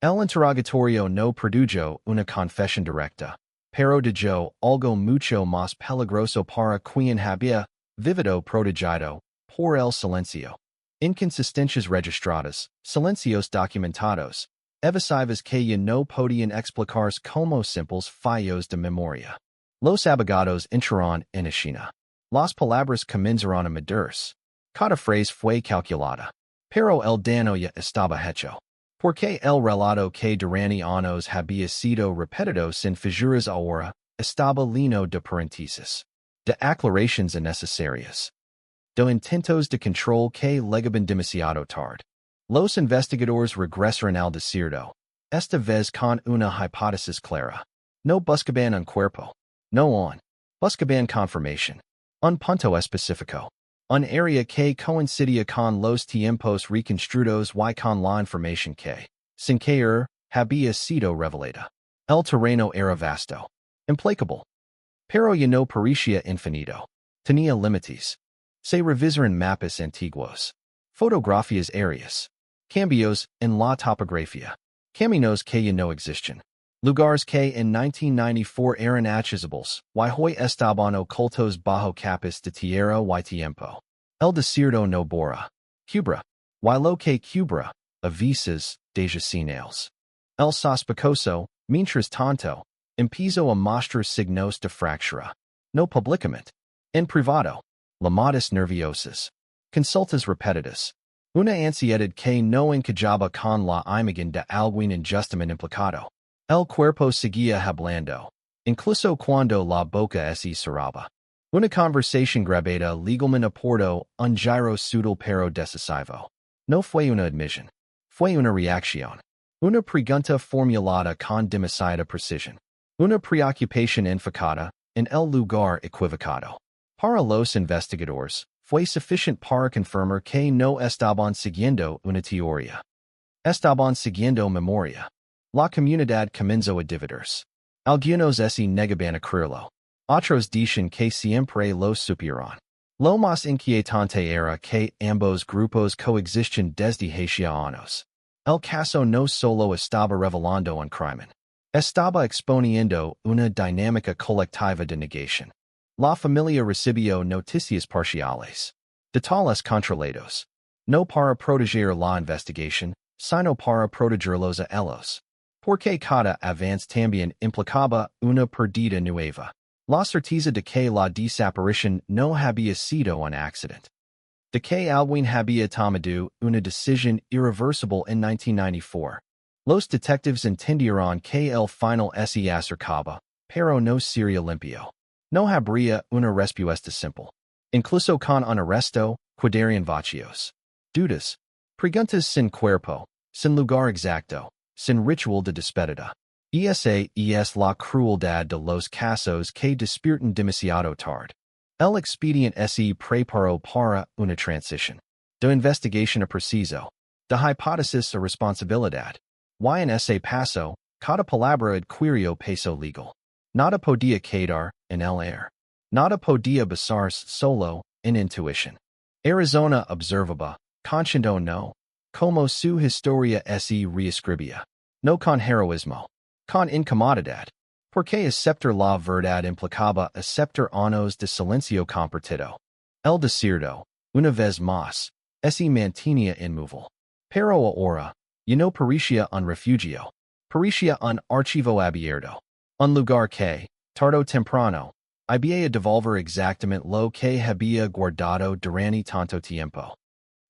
El interrogatorio no produjo una confesión directa, pero dejó algo mucho más peligroso para quien había vivido protegido por el silencio. Inconsistencias registradas, silencios documentados, evasivas que ya no podían explicarse como simples fallos de memoria. Los abogados entraron en escena. Las palabras comenzaron a medirse. Cada frase fue calculada. Pero el daño ya estaba hecho. Porque el relato que durante años había sido repetido sin fisuras ahora estaba lleno de paréntesis. De aclaraciones innecesarias. De intentos de control que llegaban demasiado tarde. Los investigadores regresaron al desierto, esta vez con una hipótesis clara. No buscaban un cuerpo. No buscaban confirmación. Un punto específico. Un área que coincidía con los tiempos reconstruidos y con la información que, sin caer, había sido revelada. El terreno era vasto. Implacable. Pero ya no parecía infinito. Tenía límites. Se revisaron mapas antiguos. Fotografías aéreas. Cambios en la topografía. Caminos que ya no existen. Lugares que en 1994 eran accesibles, y hoy estaban ocultos bajo capas de tierra y tiempo. El desierto no borra. Cubra. Y lo que cubra, a veces, deja señales. El sospechoso, mientras tanto, empezó a mostrar signos de fractura. No públicamente. En privado. Llamadas nerviosas. Consultas repetidas. Una ansiedad que no encajaba con la imagen de algún injustamente implicado. El cuerpo seguía hablando, incluso cuando la boca se cerraba. Una conversación grabada legalmente aportó un giro sutil pero decisivo. No fue una admisión. Fue una reacción. Una pregunta formulada con demasiada precisión. Una preocupación enfocada en el lugar equivocado. Para los investigadores, fue suficiente para confirmar que no estaban siguiendo una teoría. Estaban siguiendo memoria. La comunidad comenzó a dividirse. Algunos se negaban a creerlo. Otros dicen que siempre lo supieron. Lo más inquietante era que ambos grupos coexisten desde hacía años. El caso no solo estaba revelando un crimen. Estaba exponiendo una dinámica colectiva de negación. La familia recibió noticias parciales. Detalles controlados. No para proteger la investigación, sino para protegerlos a ellos. Porque cada avance también implicaba una pérdida nueva. La certeza de que la desaparición no había sido un accidente. De que alguien había tomado una decisión irreversible en 1994. Los detectives entendieron que el final se acercaba, pero no sería limpio. No habría una respuesta simple. Incluso con un arresto, quedarían vacíos. Dudas. Preguntas sin cuerpo, sin lugar exacto, sin ritual de despedida. Esa es la crueldad de los casos que despiertan demasiado tarde. El expediente se preparó para una transición. De investigación a preciso. De hipótesis a responsabilidad. Y en ese paso, cada palabra adquirió peso legal. Nada podía quedar en el aire. Nada podía basarse solo en intuición. Arizona observaba, consciente no, como su historia se reescribía. No con heroísmo. Con incomodidad. Porque aceptar la verdad implicaba aceptar años de silencio compartido. El desierto, una vez más, se mantenía inmóvil. Pero ahora, ya no parecía un refugio. Parecía un archivo abierto. Un lugar que, tarde o temprano, había devolver exactamente lo que había guardado durante tanto tiempo.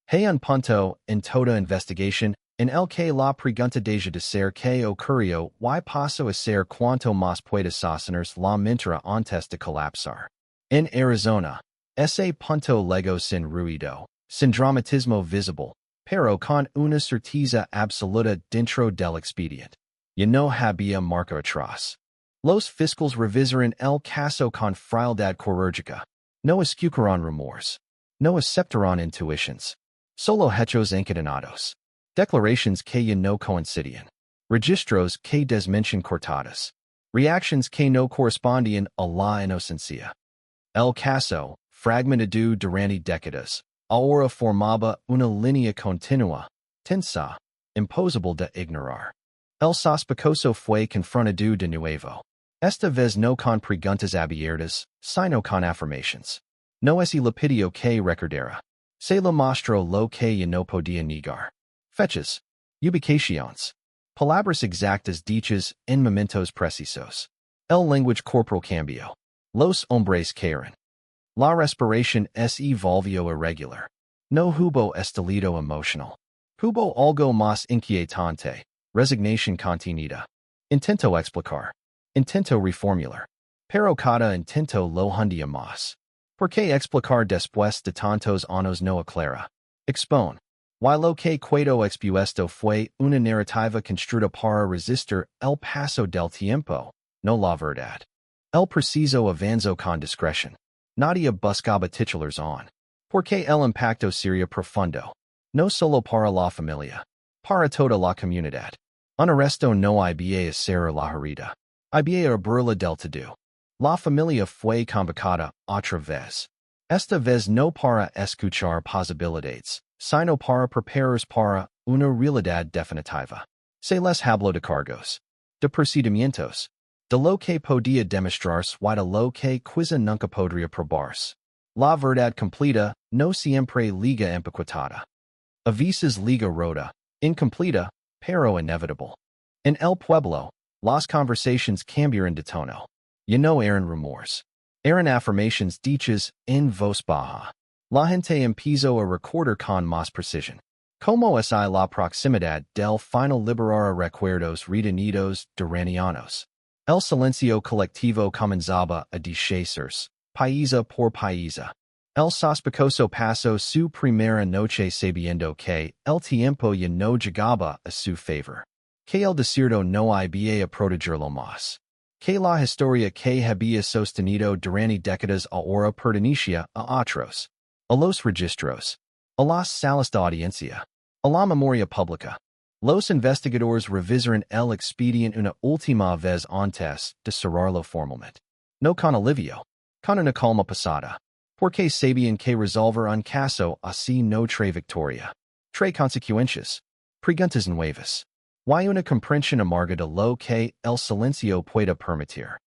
Hay un punto en toda investigación en el que la pregunta deja de ser que ocurrió y pasó a ser cuanto más puede sostenerse la mentira antes de colapsar. En Arizona, ese punto llegó sin ruido, sin dramatismo visible, pero con una certeza absoluta dentro del expediente. Ya no había marca atrás. Los fiscales revisaron el caso con frialdad quirúrgica. No escucharon rumores. No aceptaron intuitions. Solo hechos encadenados. Declarations que ya no coincidían. Registros que desmentían cortadas. Reactions que no correspondían a la inocencia. El caso, fragmentado durante décadas, ahora formaba una línea continua, tensa, imposible de ignorar. El sospechoso fue confrontado de nuevo. Esta vez no con preguntas abiertas, sino con afirmations. No es lapidio que recordara. Se lo mostró lo que ya no podía negar. Fechas. Ubicaciones. Palabras exactas dichas en momentos precisos. El lenguaje corporal cambió. Los hombres cayeron. La respiración se volvió irregular. No hubo estalido emocional. Hubo algo más inquietante. Resignación contenida. Intento explicar. Intento reformular. Pero cada intento lo hundía más. ¿Por qué explicar después de tantos años no aclara? Expone. Y lo que quedó expuesto fue una narrativa construida para resistir el paso del tiempo, no la verdad. El preciso avanzó con discreción. Nadie buscaba titulares on. Porque el impacto sería profundo. No solo para la familia. Para toda la comunidad. Un arresto no había a ser la herida. Había a burla del todo. La familia fue convocada otra vez. Esta vez no para escuchar posibilidades, sino para prepararse para una realidad definitiva. Se les habló de cargos, de procedimientos, de lo que podía demostrarse y de lo que quizá nunca podría probarse. La verdad completa no siempre liga empaquetada. A veces liga rota, incompleta, pero inevitable. En el pueblo, las conversations cambiaron de tono. Ya no eran rumores. Eran afirmations dichas en voz baja. La gente empezó a recordar con más precisión. Como es la proximidad del final liberar recuerdos retenidos durante años. El silencio colectivo comenzaba a deshacerse, paisa por paisa. El sospechoso pasó su primera noche sabiendo que el tiempo ya no llegaba a su favor. Que el desierto no había a protegerlo más. Que la historia que había sostenido durante décadas ahora pertenecía a otros. A los registros. A las salas de audiencia. A la memoria pública. Los investigadores revisaron el expediente una última vez antes de cerrarlo formalmente. No con alivio, con una calma pasada, porque sabían que resolver un caso así no trae victoria. Trae consecuencias. Preguntas nuevas. Y una comprensión amarga de lo que el silencio pueda permitir.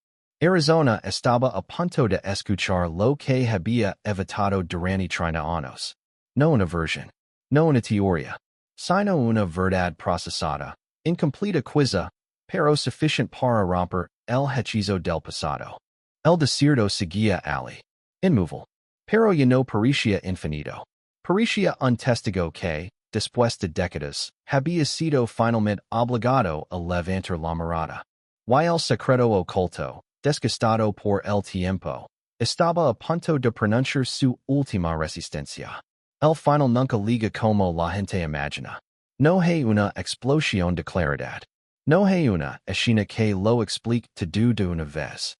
Arizona estaba a punto de escuchar lo que había evitado durante 30 años. No una versión. No una teoría. Sino una verdad procesada. Incompleta quizá, pero suficiente para romper el hechizo del pasado. El desierto seguía ali. Inmóvil. Pero ya no parecía infinito. Parecía un testigo que, después de décadas, había sido finalmente obligado a levantar la mirada. Y el secreto oculto, desgastado por el tiempo, estaba a punto de pronunciar su última resistencia. El final nunca liga como la gente imagina. No hay una explosión de claridad. No hay una escena que lo explique todo de una vez.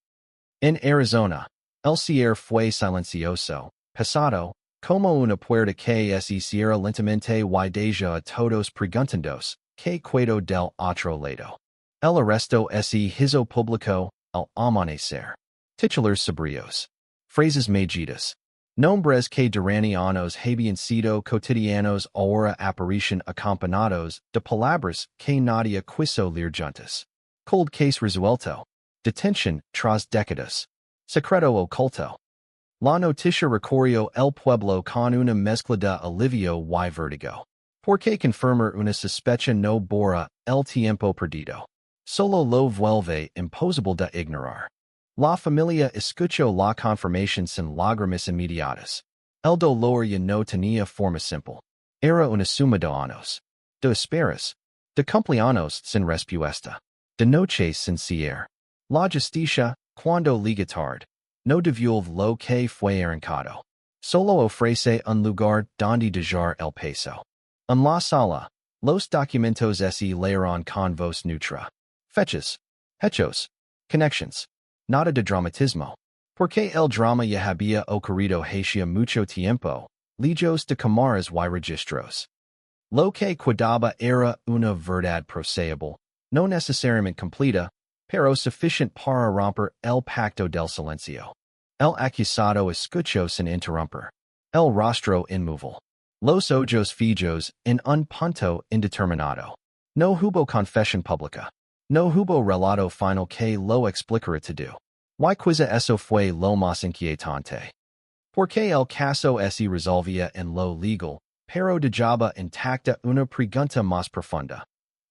En Arizona, el cierre fue silencioso, pesado, como una puerta que se cierra lentamente y deja a todos preguntandos, que quedó del otro lado. El arresto se hizo público, al amanecer. Titulares sobrios. Frases medidas. Nombres que durante años habían sido cotidianos ahora aparecen acompañados de palabras que nadie quiso leer juntas. Cold case resuelto. Detention tras décadas. Secreto oculto. La noticia recorrió el pueblo con una mezcla de alivio y vértigo. Porque confirmar una sospecha no borra el tiempo perdido. Solo lo vuelve imposible de ignorar. La familia escuchó la confirmación sin lágrimas inmediatas. El dolor ya no tenía forma simple. Era una suma de años. De esperas. De cumpleaños sin respuesta. De noches sin cierre. La justicia, cuando liga tarde, no devuelve lo que fue arrancado. Solo ofrece un lugar donde dejar el peso. En la sala, los documentos se leerán con voz neutra. Fechas. Hechos. Connections. Nada de dramatismo. Porque el drama ya había ocurrido hacía mucho tiempo, lejos de cámaras y registros. Lo que quedaba era una verdad procesable, no necesariamente completa, pero suficiente para romper el pacto del silencio. El acusado escuchó sin interrumpir. El rostro inmóvil. Los ojos fijos en un punto indeterminado. No hubo confesión pública. No hubo relato final que lo explicara todo. Y quizá eso fue lo más inquietante. Porque el caso se resolvía en lo legal, pero dejaba intacta una pregunta más profunda.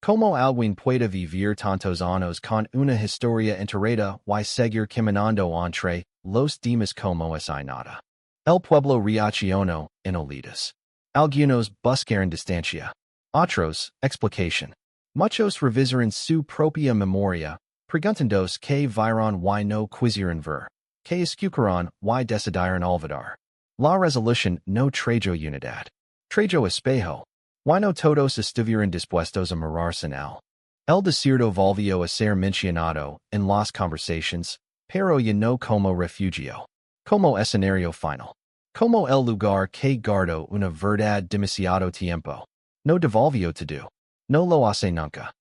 ¿Cómo alguien puede vivir tantos años con una historia enterrada y seguir caminando entre los demás como si nada? El pueblo reaccionó en olidas. Algunos buscaron distancia. Otros, explicación. Muchos revisaron su propia memoria, preguntandos que vieron y no quisieron ver, que escucharon y decidieron olvidar. La resolución no trajo unidad. Trajo espejo. Y no todos estuvieron dispuestos a mirarse en él. El desierto volvió a ser mencionado en las conversaciones, pero ya no como refugio. Como escenario final. Como el lugar que guardó una verdad demasiado tiempo. No devolvió todo. No lo hace nunca.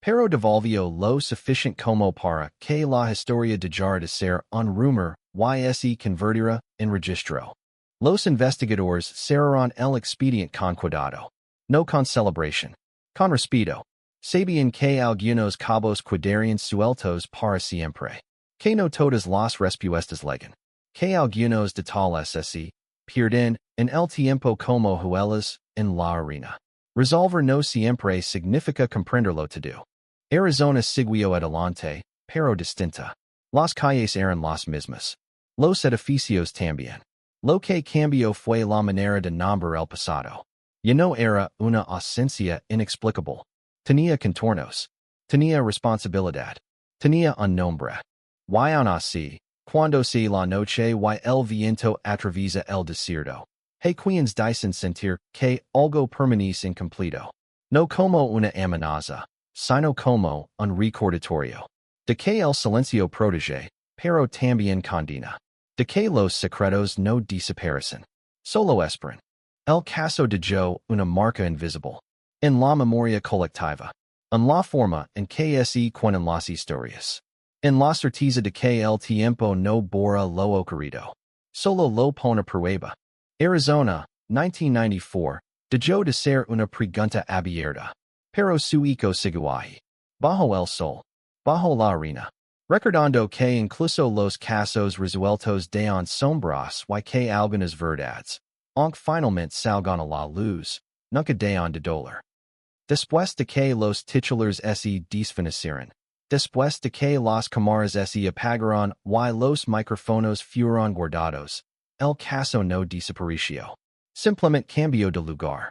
Pero devolvió lo suficiente como para que la historia dejara de ser un rumor y se convirtiera en registro. Los investigadores cerraron el expediente con cuidado. No con celebración. Con respeto. Sabían que algunos cabos quedarían sueltos para siempre. Que no todas las respuestas llegan. Que algunos detalles se pierden en el tiempo como juelas en la arena. Resolver no siempre significa comprenderlo todo. Arizona siguió adelante, pero distinta. Las calles eran las mismas. Los edificios también. Lo que cambió fue la manera de nombrar el pasado. Ya no era una ausencia inexplicable. Tenía contornos. Tenía responsabilidad. Tenía un nombre. Y aún así, cuando se la noche y el viento atraviesa el desierto, quienes dicen sentir que algo permanece incompleto. No como una amenaza, sino como un recordatorio. De que el silencio protege, pero también condena. De que los secretos no desaparecen. Solo esperan. El caso dejó una marca invisible. En la memoria colectiva. En la forma en que se cuentan las historias. En la certeza de que el tiempo no borra lo ocurrido. Solo lo pone a prueba. Arizona, 1994. Dejó de ser una pregunta abierta. Pero su eco sigue ahí. Bajo el sol. Bajo la arena. Recordando que incluso los casos resueltos de sombras y que algunas verdades, aunque finalmente salgan a la luz, nunca dejan de doler. Después de que los titulares se desvanecieron, después de que las cámaras se apagaron y los micrófonos fueron guardados, el caso no desapareció. Simplemente cambió de lugar.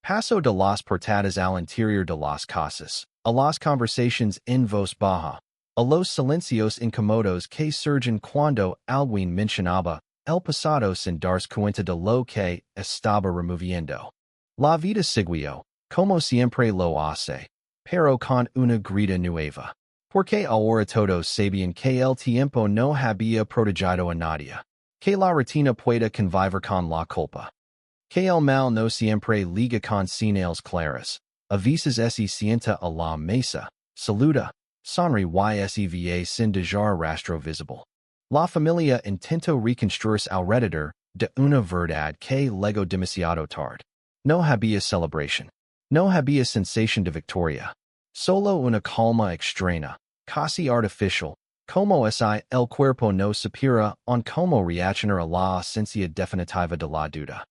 Pasó de las portadas al interior de las casas, a las conversaciones en voz baja, a los silencios incómodos que surgen cuando alguien mencionaba el pasado sin darse cuenta de lo que estaba removiendo. La vida siguió, como siempre lo hace, pero con una grita nueva. Porque ahora todos sabían que el tiempo no había protegido a nadie. Que la rutina puede convivir con la culpa. Que el mal no siempre liga con señales claras. A veces se sienta a la mesa, saluda, sonríe y se va sin dejar rastro visible. La familia intentó reconstruirse alrededor de una verdad que llegó demasiado tarde. No había celebración. No había sensación de victoria. Solo una calma extraña, casi artificial, como si el cuerpo no supiera on cómo reaccionar a la ausencia definitiva de la duda.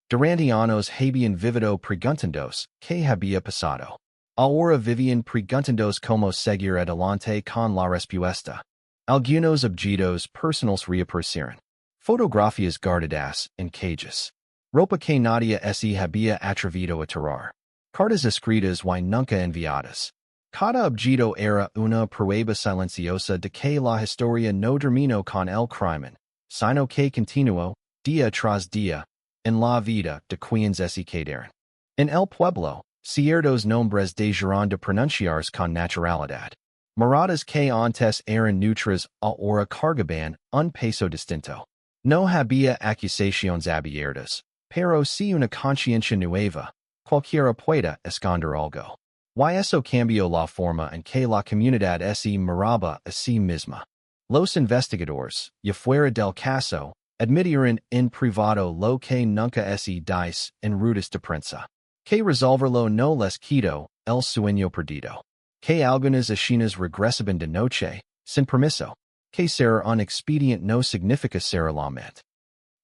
Durante años habían vivido preguntandos que había pasado. Ahora vivían preguntandos cómo seguir adelante con la respuesta. Algunos objetos personales reaparecieron. Fotografías guardadas en cajas. Ropa que nadie se había atrevido a tirar. Cartas escritas y nunca enviadas. Cada objeto era una prueba silenciosa de que la historia no terminó con el crimen, sino que continuó, día tras día, en la vida de quienes se quedaron. En el pueblo, ciertos nombres dejaron de pronunciarse con naturalidad. Moradas que antes eran neutras ahora cargaban un peso distinto. No había acusaciones abiertas, pero sí una conciencia nueva. Cualquiera puede esconder algo. Y eso cambió la forma en que la comunidad se miraba a sí misma. Los investigadores, y fuera del caso, admitieron en privado lo que nunca se dice en ruedas de prensa. Que resolverlo no les quitó el sueño perdido. Que algunas escenas regresaban de noche, sin permiso. Que ser un expediente no significa ser la mente.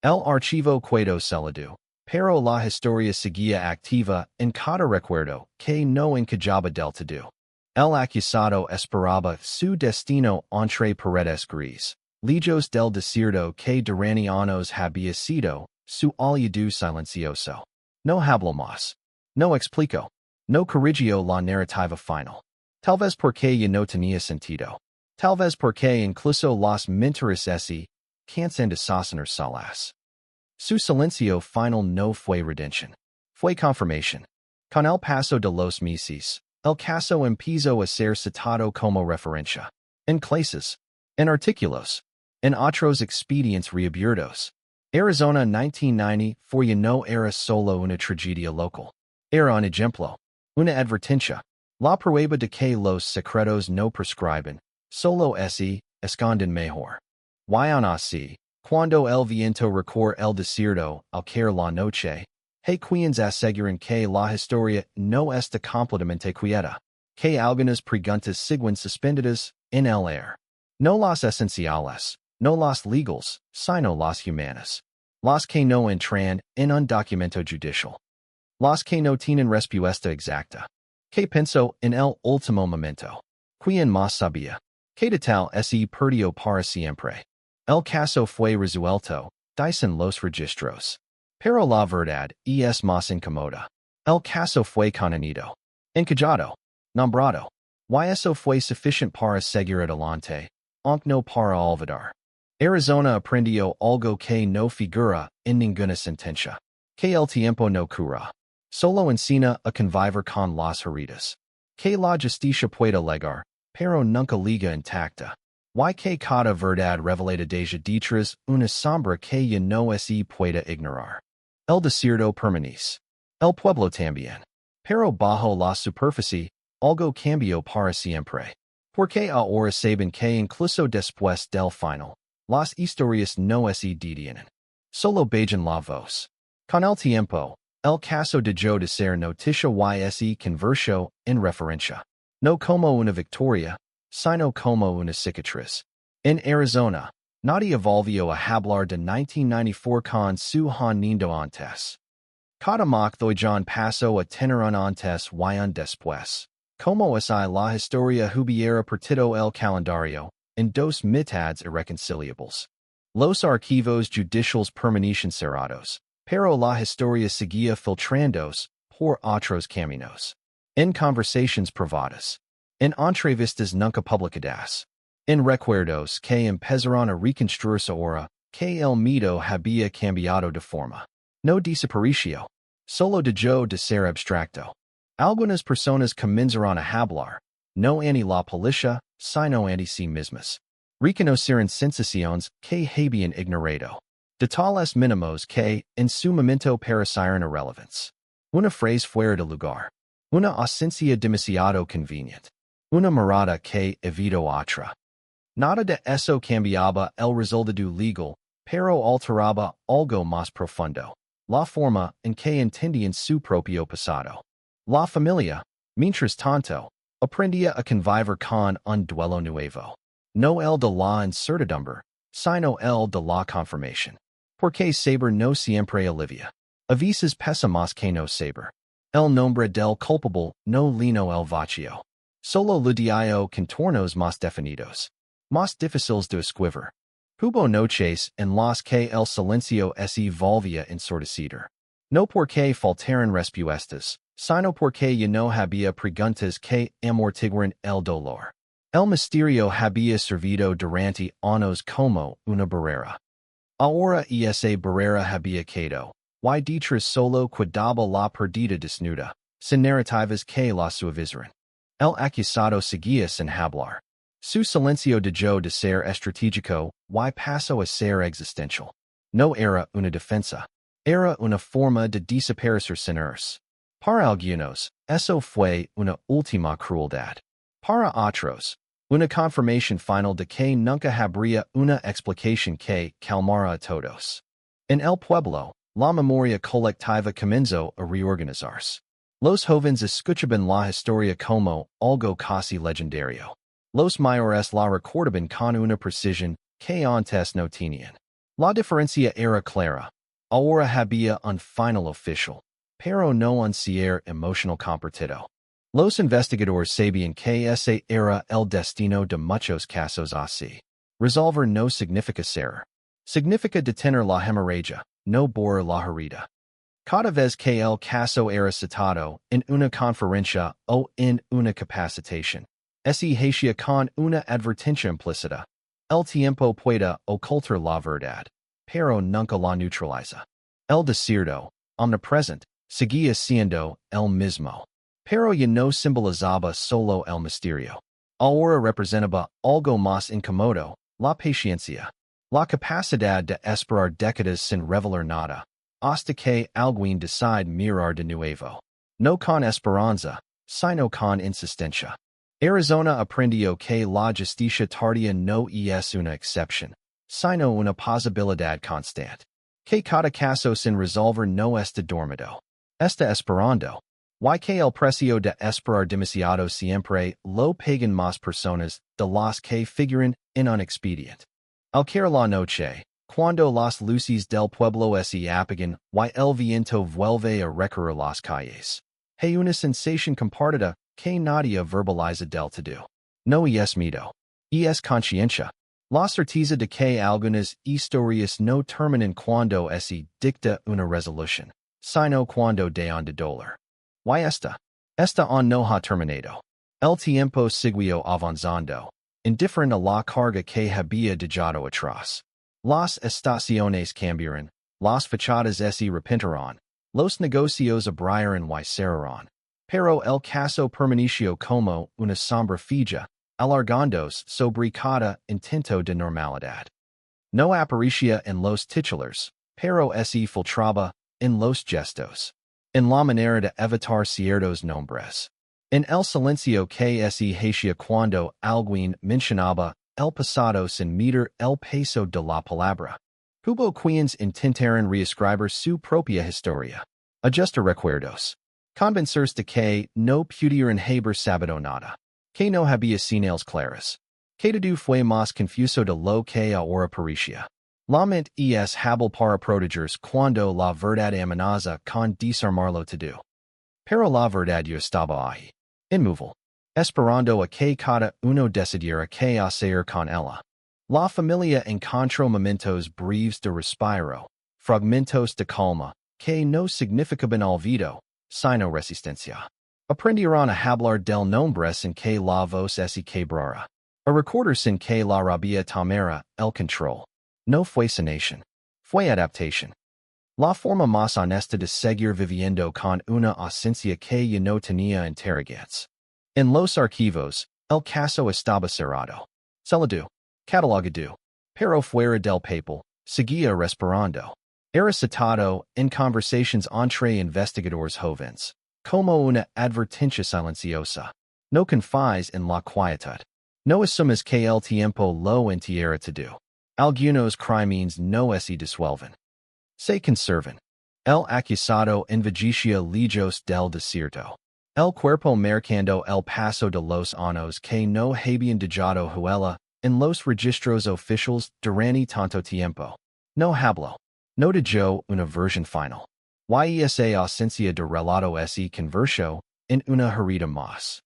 El archivo quedó celado. Pero la historia seguía activa en cada recuerdo que no encajaba del todo. El acusado esperaba su destino entre paredes gris, lejos del desierto que durante años había sido su aliado silencioso. No habló más. No explicó. No corrigió la narrativa final. Tal vez porque ya no tenía sentido. Tal vez porque incluso las mentiras se cansan de sostener solas. Su silencio final no fue redención. Fue confirmación. Con el paso de los meses, el caso empezó a ser citado como referencia. En clases. En artículos. En otros expedientes reabiertos. Arizona 1994 ya no era solo una tragedia local. Era un ejemplo. Una advertencia. La prueba de que los secretos no prescriben. Solo se esconden mejor. Y aún así, cuando el viento recorre el desierto al caer la noche, hay quienes aseguran que la historia no está completamente quieta, que algunas preguntas siguen suspendidas en el aire. No las esenciales, no las legales, sino las humanas. Las que no entran en un documento judicial. Las que no tienen respuesta exacta. Que pensó en el último momento. Quien más sabía. Que de tal se perdió para siempre. El caso fue resuelto, dicen los registros. Pero la verdad es más incómoda. El caso fue conocido, encajado, nombrado. Y eso fue suficiente para seguir adelante, aunque no para olvidar. Arizona aprendió algo que no figura en ninguna sentencia. Que el tiempo no cura. Solo enseña a convivir con las heridas. Que la justicia puede legar, pero nunca liga intacta. Y que cada verdad revelada deja detrás una sombra que ya no se puede ignorar. El desierto permanece. El pueblo también. Pero bajo la superficie, algo cambió para siempre. Porque ahora saben que incluso después del final, las historias no se detienen. Solo bajan la voz. Con el tiempo, el caso dejó de ser noticia y se convirtió en referencia. No como una victoria, sino como una cicatriz. En Arizona, nadie volvió a hablar de 1994 con su nindo antes. Cada doyan pasó a tener un antes y un después. Como si la historia hubiera partido el calendario en dos mitades irreconciliables. Los archivos judiciales permanecen cerrados, pero la historia seguía filtrándose por otros caminos. En conversaciones privadas. En entrevistas nunca publicadas. En recuerdos que empezaron a reconstruirse ahora que el mito había cambiado de forma. No desapareció. Solo dejó de ser abstracto. Algunas personas comenzaron a hablar, no ante la policía, sino ante sí mismas. Reconocieron sensaciones que habían ignorado. Detalles mínimos que, en su momento parecieron irrelevantes. Una frase fuera de lugar. Una ausencia demasiado conveniente. Una mirada que evitó otra. Nada de eso cambiaba el resultado legal, pero alteraba algo más profundo. La forma en que entendían su propio pasado. La familia, mientras tanto, aprendía a convivir con un duelo nuevo. No el de la incertidumbre, sino el de la confirmación. Porque saber no siempre alivia. A veces pesa más que no saber. El nombre del culpable no lino el vacío. Solo le dio contornos más definidos. Más difíciles de esquivar. Hubo noches en las que el silencio se volvía ensordecido. No porque faltaran respuestas, sino porque ya no había preguntas que amortiguaran el dolor. El misterio había servido durante años como una barrera. Ahora esa barrera había caído, y detrás solo quedaba la perdida desnuda, sin narrativas que la suavizaren. El acusado seguía sin hablar. Su silencio dejó de ser estratégico y pasó a ser existencial. No era una defensa. Era una forma de desaparecer sin ers. Para algunos, eso fue una última crueldad. Para otros, una confirmación final de que nunca habría una explicación que calmara a todos. En el pueblo, la memoria colectiva comenzó a reorganizarse. Los jóvenes escuchaban la historia como algo casi legendario. Los mayores la recordaban con una precisión que antes no tenían. La diferencia era clara. Ahora había un final oficial, pero no un cierre emocional compartido. Los investigadores sabían que ese era el destino de muchos casos así. Resolver no significa ser. Significa detener la hemorragia, no borrar la herida. Cada vez que el caso era citado en una conferencia o en una capacitación, se hacía con una advertencia implícita. El tiempo puede ocultar la verdad, pero nunca la neutraliza. El desierto, omnipresente, seguía siendo el mismo. Pero ya no simbolizaba solo el misterio. Ahora representaba algo más incómodo, la paciencia. La capacidad de esperar décadas sin revelar nada, hasta que alguien decide mirar de nuevo. No con esperanza, sino con insistencia. Arizona aprendió que la justicia tardía no es una excepción, sino una posibilidad constante. Que cada caso sin resolver no está dormido. Está esperando. Y que el precio de esperar demasiado siempre lo pagan más personas de las que figuran en un expediente. Al caer la noche, cuando las luces del pueblo se apagan y el viento vuelve a recorrer las calles. Hay una sensación compartida que nadie verbaliza del todo. No es miedo. Es conciencia. La certeza de que algunas historias no terminan cuando se dicta una resolución, sino cuando dejan de doler. Y esta aún no ha terminado. El tiempo siguió avanzando, indiferente a la carga que había dejado atrás. Las estaciones cambiaron, las fachadas se repintaron, los negocios abrieron y cerraron. Pero el caso permaneció como una sombra fija, alargándose sobre cada intento de normalidad. No aparecía en los titulares, pero se filtraba en los gestos. en la manera de evitar ciertos nombres. En el silencio que se hacía cuando alguien mencionaba el pasado sin medir el peso de la palabra. Hubo quienes intentaron reescribir su propia historia. Ajusta recuerdos. Convencerse de que no pudieron haber sabido nada. Que no había señales claras. Que todo fue más confuso de lo que ahora parecía. La mente es hábil para protegerse cuando la verdad amenaza con desarmarlo todo. Pero la verdad ya estaba ahí. Inmóvil. Esperando a que cada uno decidiera qué hacer con ella. La familia encontró momentos breves de respiro, fragmentos de calma, que no significaban olvido, sino resistencia. Aprendieron a hablar del nombre sin que la voz se quebrara. A recordar sin que la rabia tomara el control. No fue sanación. Fue adaptación. La forma más honesta de seguir viviendo con una ausencia que ya no tenía interrogantes. En Los Archivos, el caso estaba cerrado. Celado. Catalogado. Pero fuera del papel, seguía respirando. Era citado en conversations entre investigadores jóvenes, como una advertencia silenciosa. No confíes en la quietud. No asumes que el tiempo lo entierra todo. Algunos crímenes no se disuelven. Se conservan. El acusado investiga lejos del desierto. El cuerpo marcando el paso de los años que no habían dejado huella en los registros oficiales durante tanto tiempo. No habló. No dejó una versión final. Esa ausencia de relato se convirtió en una herida más.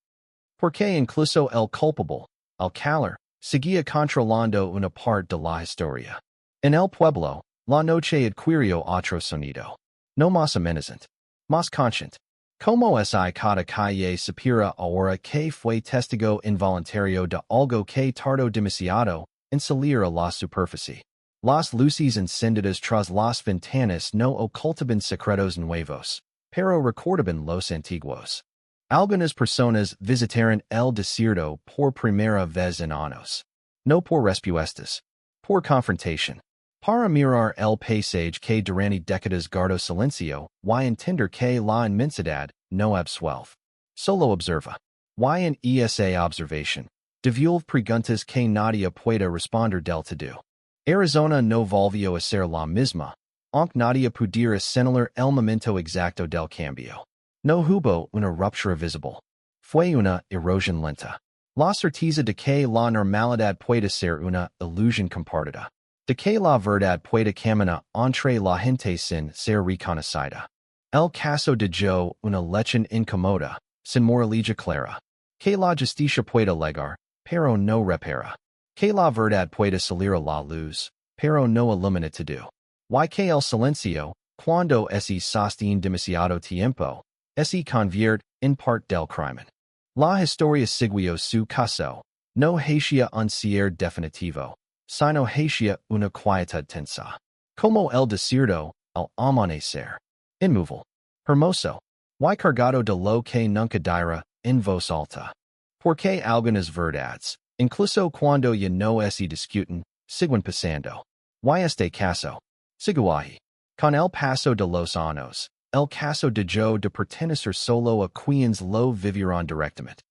Porque incluso el culpable, el caller, seguía controlando una parte de la historia. En el pueblo, la noche adquirió otro sonido. No más amenazante. Más consciente. Como si cada calle supiera ahora que fue testigo involuntario de algo que tardó demasiado en salir a la superficie. Las luces encendidas tras las ventanas no ocultaban secretos nuevos, pero recordaban los antiguos. Algunas personas visitaron el desierto por primera vez en años. No por respuestas. Por confrontación. Para mirar el paisaje que durante décadas guardó silencio, y entender que la inmensidad no absuelve. Solo observa. Y en esa observación, devuelve preguntas que nadie puede responder del todo. Arizona no volvió a ser la misma, aunque nadie pudiera señalar el momento exacto del cambio. No hubo una ruptura visible. Fue una erosión lenta. La certeza de que la normalidad puede ser una ilusión compartida. De que la verdad puede caminar entre la gente sin ser reconocida. El caso de Joe, una lección incómoda, sin moralidad clara. Que la justicia puede legar, pero no repara. Que la verdad puede salir a la luz, pero no ilumina todo. Y que el silencio, cuando se sostiene demasiado tiempo, se convierte en parte del crimen. La historia siguió su caso, no hacía un cierre definitivo, sino hacía una quietud tensa. Como el desierto, el amanecer. Inmóvil. Hermoso. Y cargado de lo que nunca dirá, en voz alta. Porque algunas verdades, incluso cuando ya no se discuten, siguen pasando. Y este caso. Sigue ahí. Con el paso de los años, el caso de Joe de pertenecer solo a quienes lo vivieron directamente.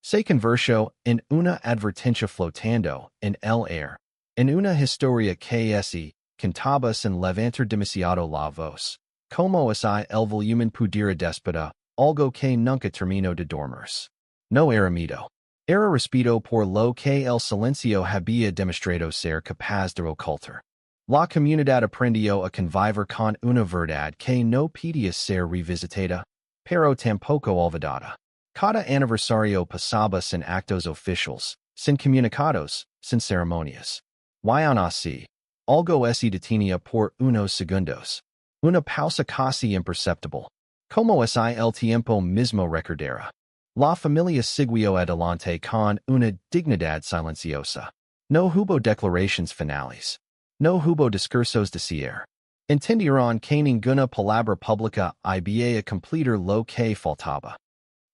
Se convirtió en una advertencia flotando en el aire. En una historia que se contaba sin levantar demasiado la voz. Como si el volumen pudiera despedir algo que nunca terminó de dormirse. No era miedo. Era respeto por lo que el silencio había demostrado ser capaz de ocultar. La comunidad aprendió a convivir con una verdad que no podía ser revisitada, pero tampoco olvidada. Cada aniversario pasaba sin actos oficiales, sin comunicados, sin ceremonias. Y aún así, algo se detenía por unos segundos. Una pausa casi imperceptible. Como si el tiempo mismo recordara. La familia siguió adelante con una dignidad silenciosa. No hubo declaraciones finales. No hubo discursos de cierre. Entendieron que ninguna palabra pública iba a completar lo que faltaba.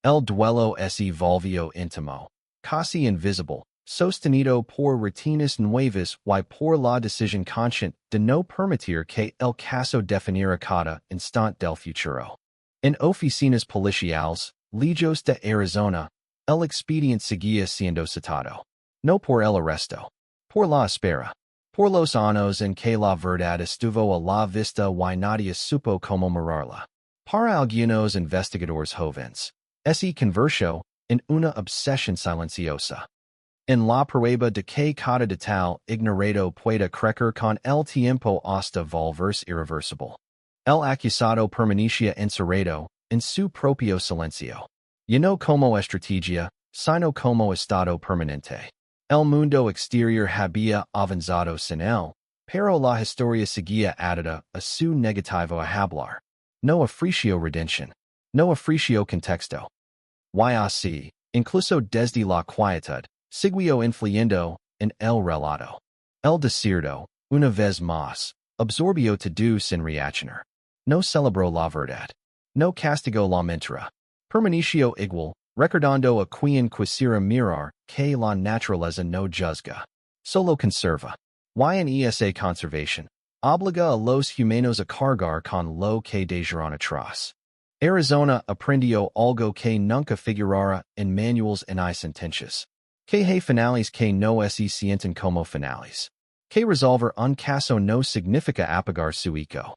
El duelo se volvió íntimo, casi invisible, sostenido por rutinas nuevas y por la decisión consciente de no permitir que el caso definiera cada instante del futuro. En oficinas policiales, Lejos de Arizona, el expediente seguía siendo citado. No por el arresto. Por la espera. Por los años en que la verdad estuvo a la vista y nadie supo cómo mirarla. Para algunos investigadores jóvenes, ese convirtió en una obsesión silenciosa. En la prueba de que cada detalle ignorado puede crecer con el tiempo hasta volverse irreversible. El acusado permanecía encerrado en su propio silencio. Y no como estrategia, sino como estado permanente. El mundo exterior había avanzado sin él, pero la historia seguía atada a su negativo a hablar. No ofreció redención. No ofreció contexto. Y así, incluso desde la quietud, siguió influyendo en el relato. El desierto, una vez más, absorbió todo sin reaccionar. No celebró la verdad. No castigó la mentira. Permaneció igual, recordando a quien quisiera mirar que la naturaleza no juzga. Solo conserva. Y en esa conservación, obliga a los humanos a cargar con lo que dejaron atrás. Arizona aprendió algo que nunca figurara en manuales ni sentencias. Que hay finales que no se sienten como finales. Que resolver un caso no significa apagar su eco.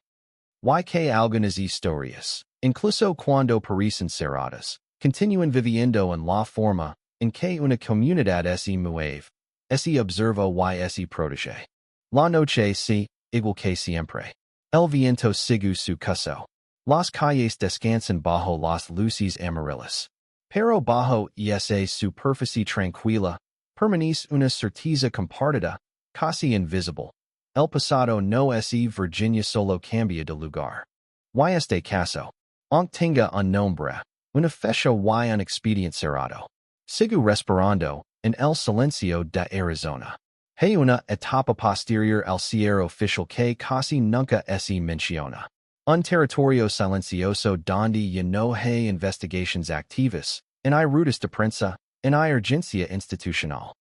Y que algunas historias, incluso cuando parecen cerradas, continúan viviendo en la forma en que una comunidad se mueve, se observa y se protege. La noche sí, igual que siempre. El viento sigue su curso. Las calles descansan bajo las luces amarillas. Pero bajo esa superficie tranquila, permanece una certeza compartida, casi invisible. El pasado no es Virginia solo cambia de lugar. Y este caso, aunque tenga un nombre, una fecha y un expediente cerrado. Sigo respirando en el silencio de Arizona. Hay una etapa posterior al cierre oficial que casi nunca se menciona. Un territorio silencioso donde ya no hay investigaciones activas, en hay rutas de prensa, en hay urgencia institucional.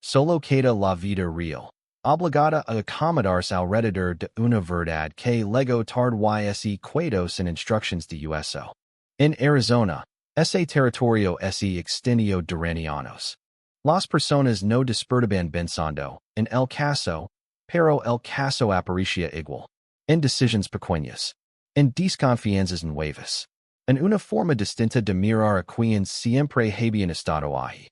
Solo queda la vida real, obligada a acomodarse alrededor de una verdad que luego tarde y se quedó sin instrucciones de uso. En Arizona, ese territorio se extendió durante años. Las personas no despertaban pensando en el caso, pero el caso aparecía igual. En decisiones pequeñas. En desconfianzas nuevas. En una forma distinta de mirar a quien siempre habían estado ahí.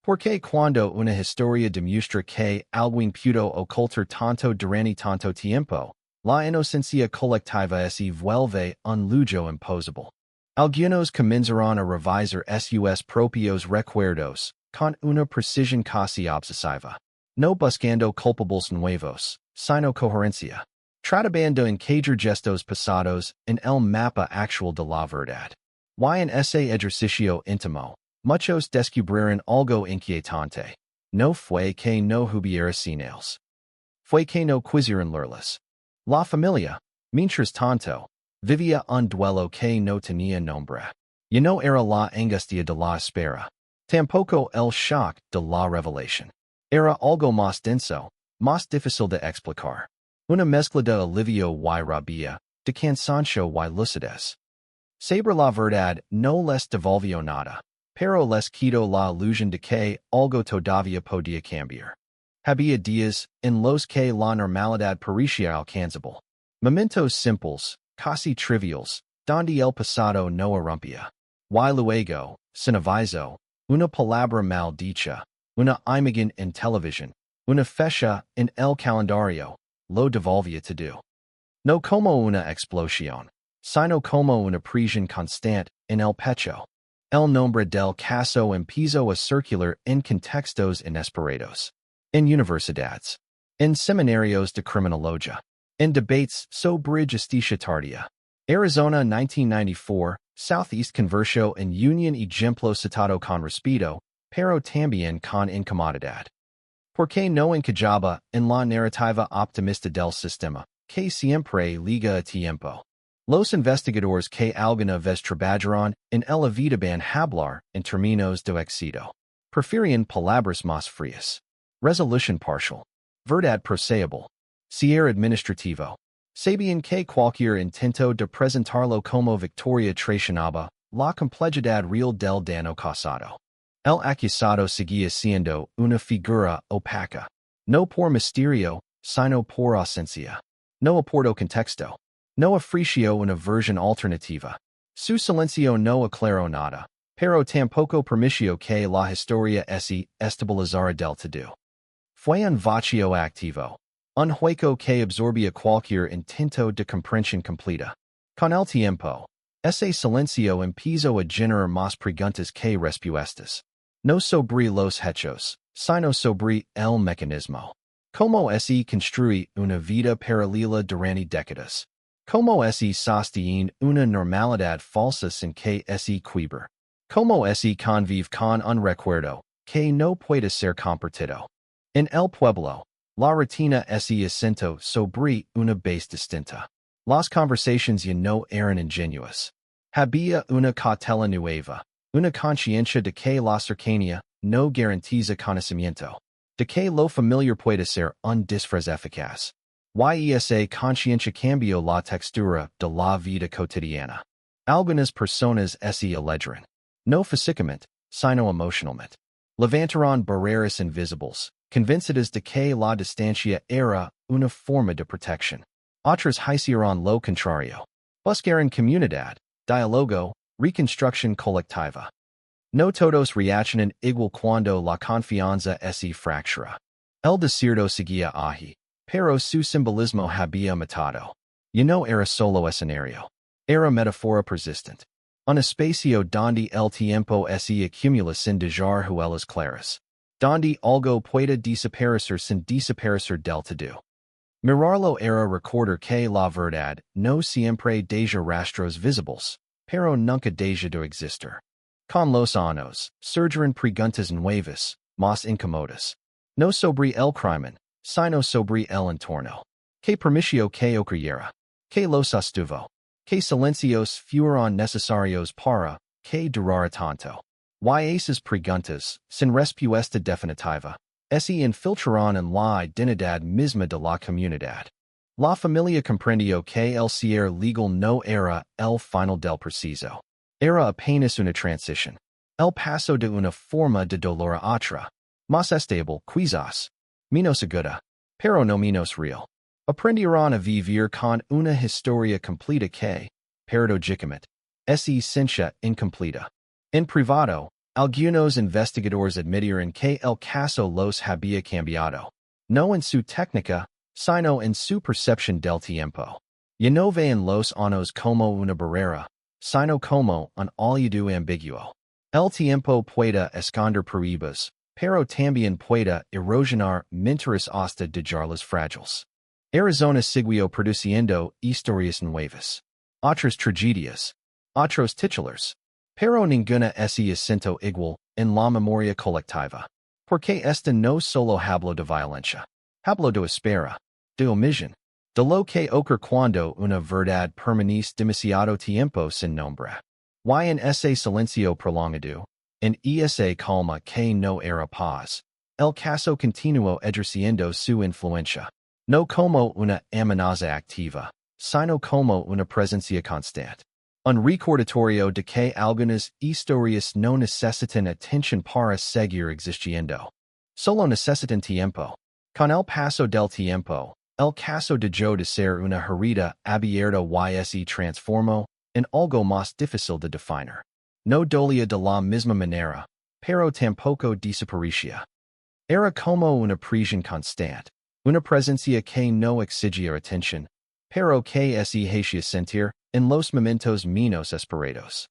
Porque cuando una historia demuestra que alguien pudo ocultar tanto durante tanto tiempo, la inocencia colectiva se vuelve un lujo imposible. Algunos comenzarán a revisar sus propios recuerdos, con una precisión casi obsesiva. No buscando culpables nuevos, sino coherencia. Tratando encajar gestos pasados en el mapa actual de la verdad. Y en ese ejercicio íntimo, muchos descubrieron algo inquietante. No fue que no hubiera señales. Fue que no quisieron leerlas. La familia, mientras tanto, vivía un duelo que no tenía nombre. Y no era la angustia de la espera. Tampoco el shock de la revelación. Era algo más denso, más difícil de explicar. Una mezcla de alivio y rabia, de cansancio y lucidez. Saber la verdad no les devolvió nada, pero les quitó la ilusión de que algo todavía podía cambiar. Había días en los que la normalidad parecía alcanzable. Momentos simples, casi triviales, donde el pasado no irrumpía. Y luego, sin aviso, una palabra mal dicha, una imagen en televisión, una fecha en el calendario, lo devolvía todo. No como una explosión, sino como una presión constante en el pecho. El nombre del caso empezó a circular en contextos inesperados. En universidades. En seminarios de criminología. En debates sobre justicia tardía. Arizona 1994, Southeast convirtió en union ejemplo citado con respeto, pero también con incomodidad. Porque no encajaba en la narrativa optimista del sistema, que siempre liga a tiempo. Los investigadores que alguna vez trabajaron en el evitaban hablar en términos de éxito. Preferían palabras más frías. Resolution partial. Verdad procesable. Cierre administrativo. Sabian que cualquier intento de presentarlo como victoria traicionaba la complejidad real del dano causado. El acusado seguía siendo una figura opaca, no por misterio, sino por ausencia. No aportó contexto. No ofreció una versión alternativa. Su silencio no aclaró nada, pero tampoco permitió que la historia se estabilizara del todo. Fue un vacío activo. Un hueco que absorbía cualquier intento de comprensión completa. Con el tiempo, ese silencio empezó a generar más preguntas que respuestas. No sobre los hechos, sino sobre el mecanismo. ¿Cómo se construye una vida paralela durante décadas? ¿Cómo se sostiene una normalidad falsa sin que se quiebra? ¿Cómo se convive con un recuerdo que no puede ser compartido? En el pueblo, la rutina se asentó sobre una base distinta. Las conversaciones ya no eran ingenuas. Había una cautela nueva, una conciencia de que la cercanía no garantiza conocimiento, de que lo familiar puede ser un disfraz eficaz. Esa conciencia cambió la textura de la vida cotidiana. Algunas personas se alegran, no físicamente, sino emocionalmente. Levantaron barreras invisibles, convencidas de que la distancia era una forma de protección. Otras hicieron lo contrario. Buscaron comunidad, diálogo, reconstrucción colectiva. No todos reaccionan igual cuando la confianza se fractura. El desierto seguía allí, pero su simbolismo había matado. Y no era solo escenario. Era metáfora persistente. Un espacio donde el tiempo se acumula sin dejar huellas claras. Donde algo puede desaparecer sin desaparecer del todo. Mirarlo era recordar que la verdad no siempre deja rastros visibles, pero nunca deja de existir. Con los años, surgieron preguntas nuevas, más incómodas. No sobre el crimen, sino sobre el entorno. Que permitió que ocurriera. Que lo sostuvo. Que silencios fueron necesarios para que durara tanto. Esas preguntas, sin respuesta definitiva, se infiltraron en la identidad misma de la comunidad. La familia comprendió que el cierre legal no era el final del proceso. Era apenas una transición. El paso de una forma de dolor a otra. Más estable, quizás. Menos aguda, pero no menos real. Aprendieron a vivir con una historia completa que, paradójicamente, es esencia incompleta. En privado, algunos investigadores admitieron que el caso los había cambiado. No en su técnica, sino en su percepción del tiempo. Ya no veían los años como una barrera, sino como un aliado ambiguo. El tiempo puede esconder pruebas, pero también puede erosionar mentiras hasta dejarlas frágiles. Arizona siguió produciendo historias nuevas. Otras tragedias. Otros titulares. Pero ninguna se asentó igual en la memoria colectiva. Porque esta no solo habló de violencia. Habló de espera, de omisión, de lo que ocurre cuando una verdad permanece demasiado tiempo sin nombre. En ese silencio prolongado, en esa calma que no era paz, el caso continuó ejerciendo su influencia. No como una amenaza activa, sino como una presencia constante. Un recordatorio de que algunas historias no necesitan atención para seguir existiendo. Solo necesitan tiempo. Con el paso del tiempo, el caso dejó de ser una herida abierta y se transformó en algo más difícil de definir. No dolía de la misma manera, pero tampoco desaparecía. Era como una prisión constante, una presencia que no exigía atención, pero que se hacía sentir en los momentos menos esperados.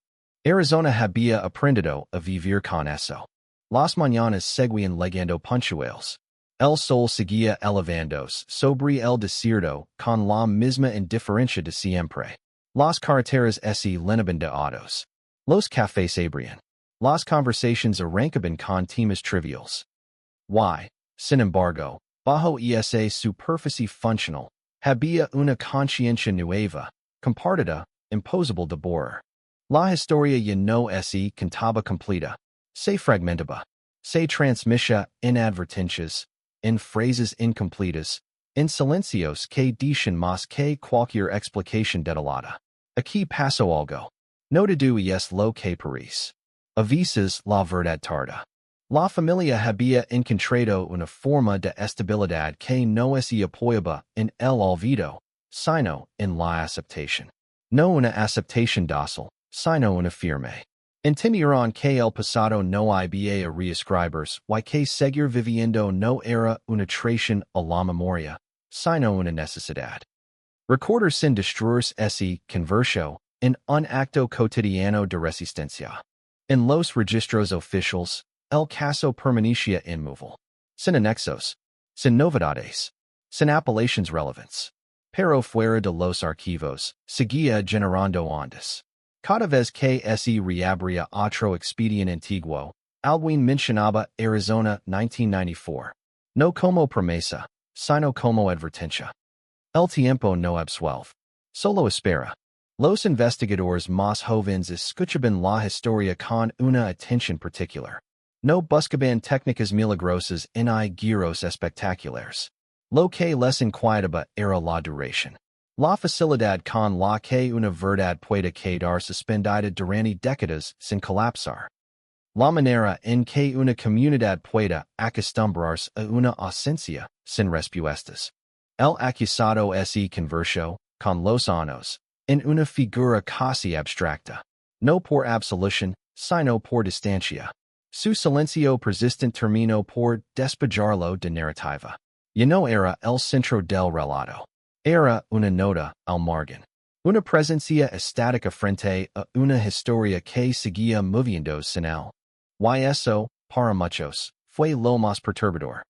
Arizona había aprendido a vivir con eso. Las mañanas seguían llegando puntuales. El sol seguía elevándose sobre el desierto con la misma indiferencia de siempre. Las carreteras se llenaban de autos. Los cafés se abrían. Las conversaciones arrancaban con temas triviales. Sin embargo, bajo esa superficie funcional, había una conciencia nueva, compartida, imposible de borrar. La historia ya no se contaba completa. Se fragmentaba. Se transmitía en advertencias, en frases incompletas, En silencios que dicen más que cualquier explicación detallada. Aquí paso algo. No de du es lo que parece. A veces la verdad tarda. La familia había encontrado una forma de estabilidad que no se apoyaba en el olvido, sino en la aceptación. No una aceptación dócil, sino una firme. Entendieron que el pasado no había reescribirse y que seguir viviendo no era una traición a la memoria, sino una necesidad. Recordar sin destruirse ese converso en un acto cotidiano de resistencia. En los registros oficiales, el caso permanecía inmóvil. Sin anexos, sin novedades, sin apelaciones relevantes. Pero fuera de los archivos, seguía generando ondas. Cada vez que se reabría otro expediente antiguo, alguien mencionaba Arizona 1994. No como promesa, sino como advertencia. El tiempo no absuelve. Solo espera. Los investigadores más jóvenes escuchaban la historia con una atención particular. No buscaban técnicas milagrosas ni giros espectaculares. Lo que les inquietaba era la duración. La facilidad con la que una verdad puede quedar suspendida durante décadas sin colapsar. La manera en que una comunidad puede acostumbrarse a una ausencia sin respuestas. El acusado se convirtió, con los años, en una figura casi abstracta. No por absolución, sino por distancia. Su silencio persistente terminó por despejarlo de narrativa. Ya no era el centro del relato. Era una nota al margen. Una presencia estática frente a una historia que seguía moviéndose sin él. Y eso, para muchos, fue lo más perturbador.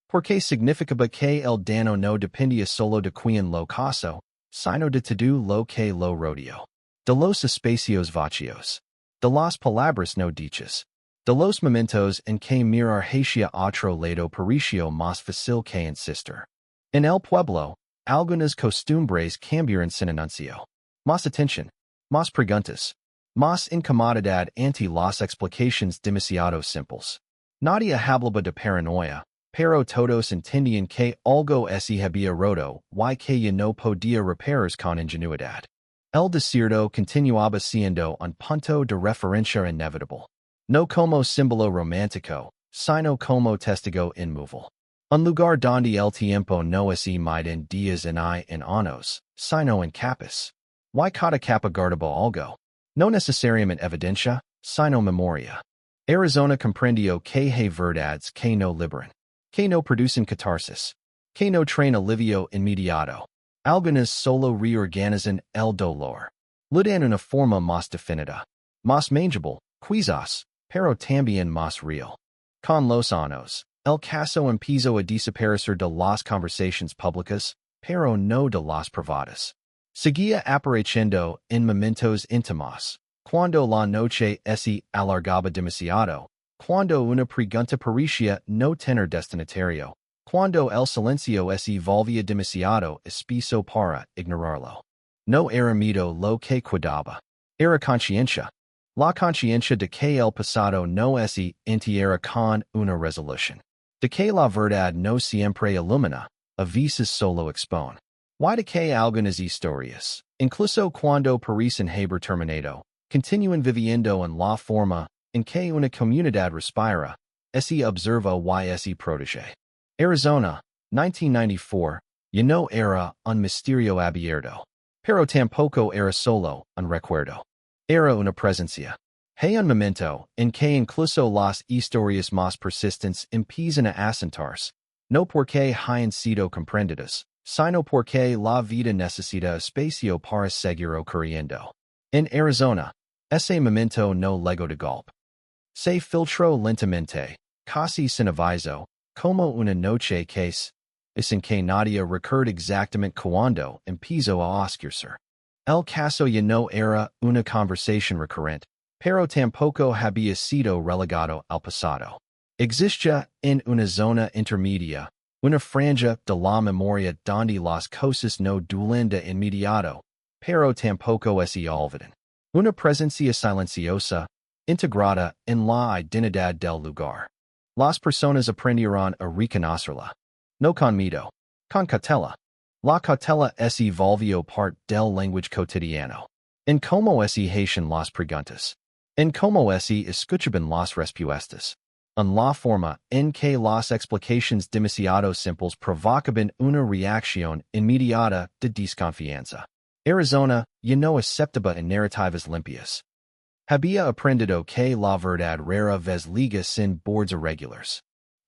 Porque significaba que el daño no dependía solo de quien lo causó, sino de todo lo que lo rodeó. De los espacios vacíos. De las palabras no dichas. De los momentos en que mirar hacia otro lado pareció más fácil que insistir. En el pueblo, algunas costumbres cambiaron sin anuncio. Más atención, más preguntas, más incomodidad ante las explicaciones demasiado simples. Nadie hablaba de paranoia, pero todos entendían que algo se había roto y que ya no podía repararse con ingenuidad. El desierto continuaba siendo un punto de referencia inevitable. No como símbolo romántico, sino como testigo inmóvil. Un lugar donde el tiempo no se mide en días ni en años, sino en capas. Y cada capa guardaba algo. No necesariamente evidencia, sino memoria. Arizona comprendió que hay verdades que no liberan. Que no producen catarsis. Que no traen alivio inmediato. Algunas solo reorganizan el dolor. Le dan una forma más definida. Más manageable, quizás, pero también más real. Con los años, el caso empezó a desaparecer de las conversaciones públicas, pero no de las privadas. Seguía apareciendo en momentos íntimos, cuando la noche se alargaba demasiado, cuando una pregunta parecía no tener destinatario, cuando el silencio se volvía demasiado espeso para ignorarlo. No era miedo lo que cuidaba. Era conciencia. La conciencia de que el pasado no se entierra con una resolución. De que la verdad no siempre ilumina, a veces solo expone. Y de que algunas historias, incluso cuando parecen haber terminado, continúan viviendo en la forma en que una comunidad respira, se observa y se protege. Arizona, 1994, ya no era un misterio abierto. Pero tampoco era solo un recuerdo. Era una presencia. Hay un momento en que incluso las historias más persistentes empiezan a asentarse, no porque hayan sido comprendidas, sino porque la vida necesita espacio para seguir ocurriendo. En Arizona, ese momento no llegó de golpe. Se filtró lentamente, casi sin aviso, como una noche que es en que nadie recuerda exactamente cuándo empezó a oscurecer. El caso ya no era una conversación recurrente, pero tampoco había sido relegado al pasado. Existía en una zona intermedia, una franja de la memoria donde las cosas no duelen de inmediato, pero tampoco se olvidan. Una presencia silenciosa, integrada en la identidad del lugar. Las personas aprendieron a reconocerla. No con miedo, Con cautela. La cautela es volvio parte del lenguaje cotidiano. En como es Haitian las preguntas. En como es escuchaban las respuestas. En la forma en que las explicaciones demasiado simples provocaban una reacción inmediata de desconfianza. Arizona, ya no aceptaba en narrativas limpias. Había aprendido que la verdad rara vez liga sin bordes irregulares.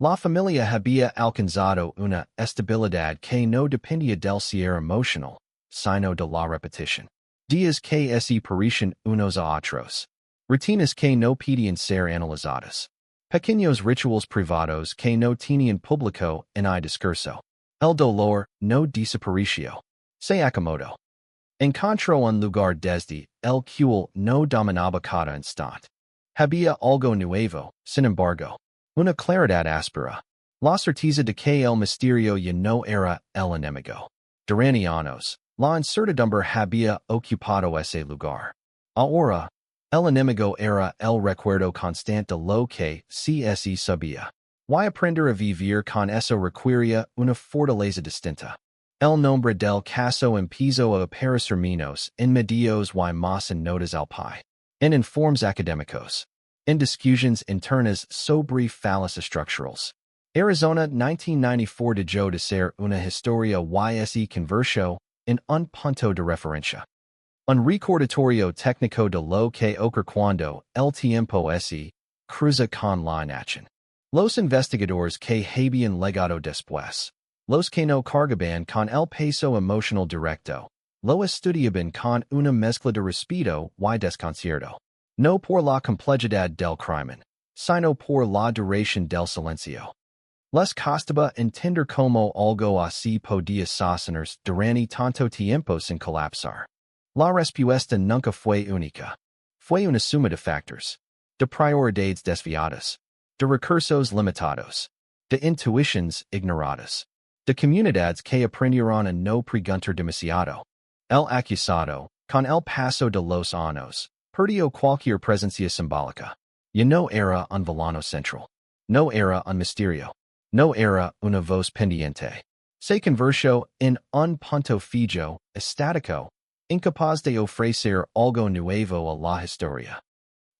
La familia había alcanzado una estabilidad que no dependía del cierre emocional, sino de la repetición. Días que se parecían unos a otros. Rutinas que no pedían ser analizadas. Pequeños rituals privados que no tenían público en el discurso. El dolor no desapareció. Se acomodó. Encontró un lugar desde el cual no dominaba cada instante. Había algo nuevo, sin embargo. Una claridad áspera. La certeza de que el misterio ya no era el enemigo. Durante años, la incertidumbre había ocupado ese lugar. Ahora, el enemigo era el recuerdo constante de lo que se sabía. Y aprender a vivir con eso requería una fortaleza distinta. El nombre del caso empezó a aparecer menos en medios y más en notas al pie. En informes académicos. En discusiones internas sobre falas estructurales. Arizona 1994 dejó de ser una historia y se convirtió en un punto de referencia. Un recordatorio técnico de lo que ocurre cuando el tiempo se cruza con la acción. Los investigadores que habían legado después. Los que no cargaban con el peso emocional directo. Lo estudiaban con una mezcla de respeto y desconcierto. No por la complejidad del crimen, sino por la duración del silencio. Les costaba entender cómo algo así podía sostenerse durante tanto tiempo sin colapsar. La respuesta nunca fue única. Fue una suma de factores. De prioridades desviadas. De recursos limitados. De intuiciones ignoradas. De comunidades que aprendieron a no preguntar demasiado. El acusado, con el paso de los años, perdió cualquier presencia simbólica. Ya no era un villano central. No era un misterio. No era una voz pendiente. Se convirtió en un punto fijo, estático, incapaz de ofrecer algo nuevo a la historia.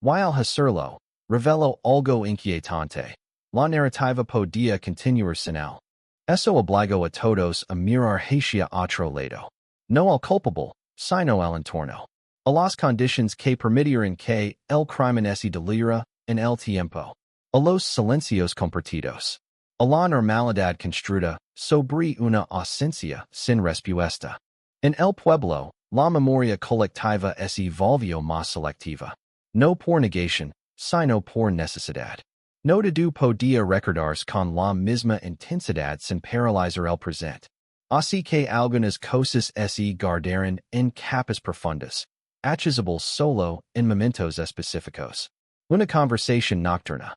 Y al hacerlo, reveló algo inquietante. La narrativa podía continuar sin él. Eso obligó a todos a mirar hacia otro lado. No al culpable, sino al entorno. A las condiciones que permitieran que el crimen se delira en el tiempo. A los silencios compartidos. A la normalidad construida sobre una ausencia sin respuesta. En el pueblo, la memoria colectiva se volvió más selectiva. No por negación, sino por necesidad. No todo podía recordarse con la misma intensidad sin paralizar el presente. Así que algunas cosas se guardaron en capas profundas, accesibles solo en momentos específicos. Una conversación nocturna.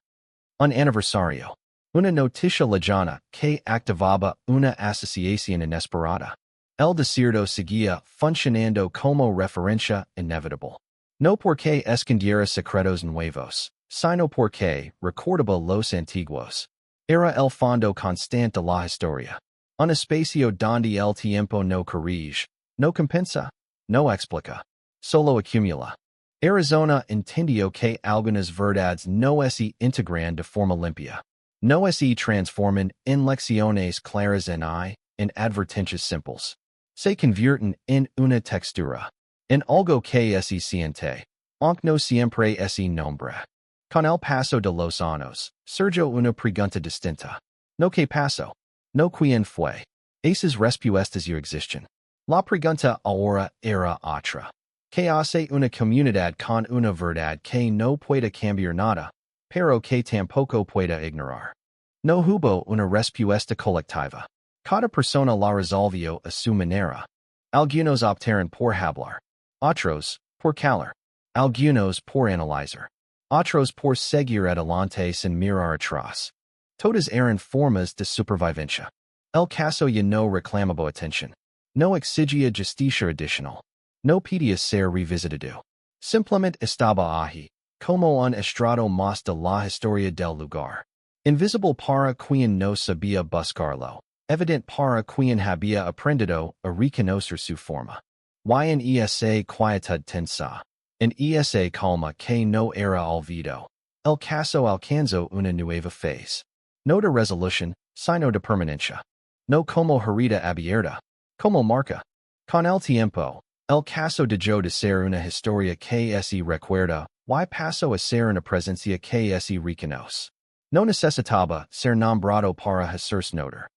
Un aniversario. Una noticia lejana que activaba una asociación inesperada. El desierto seguía funcionando como referencia inevitable. No porque escondiera secretos nuevos, sino porque recordaba los antiguos. Era el fondo constante de la historia. Un espacio donde el tiempo no corrige, no compensa, no explica, solo acumula. Arizona entendió que algunas verdades no se integran de forma limpia. No se transforman en lecciones claras en advertencias simples. Se convierten en una textura. En algo que se siente, aunque no siempre se nombra. Con el paso de los años, surgió una pregunta distinta. No qué pasó. No quién fue. Esas respuestas ya existen. La pregunta ahora era otra. ¿Qué hace una comunidad con una verdad que no puede cambiar nada, pero que tampoco puede ignorar? No hubo una respuesta colectiva. Cada persona la resolvió a su manera. Algunos optaron por hablar. Otros, por callar. Algunos por analizar. Otros por seguir adelante sin mirar atrás. Todas eran formas de supervivencia. El caso ya no reclamaba atención. No exigía justicia adicional. No pedía ser revisitado. Simplemente estaba allí, como un estrado más de la historia del lugar. Invisible para quien no sabía buscarlo. evident para quien había aprendido a reconocer su forma. Y en esa quietud tensa, en esa calma que no era olvido, el caso alcanzó una nueva fase. No de resolución, sino de permanencia. No como herida abierta, como marca. Con el tiempo, el caso dejó de ser una historia que se recuerda, y pasó a ser una presencia que se reconoce. No necesitaba ser nombrado para hacerse notar.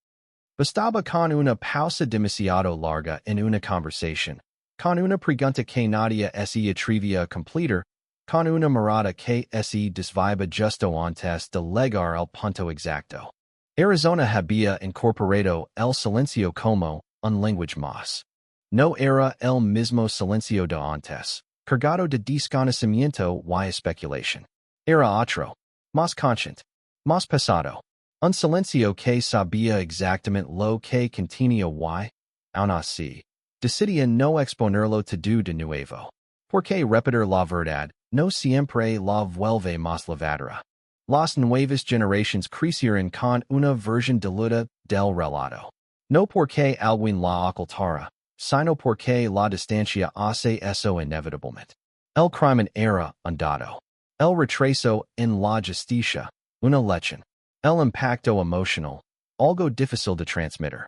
Bastaba con una pausa demasiado larga en una conversación, con una pregunta que nadie se atrevía a completar, con una mirada que se desviaba justo antes de llegar al punto exacto. Arizona había incorporado el silencio como un lenguaje más. No era el mismo silencio de antes, cargado de desconocimiento y especulación. Era otro, más consciente, más pesado. Un silencio que sabía exactamente lo que contenía y, aún así, decidía no exponerlo todo de nuevo. Porque repetir la verdad no siempre la vuelve más lavadera. Las nuevas generaciones crecieron con una versión diluida del relato. No porque alguien la ocultara, sino porque la distancia hace eso inevitablemente. El crimen era un dato. El retraso en la justicia, una lección. El impacto emocional, algo difícil de transmitir.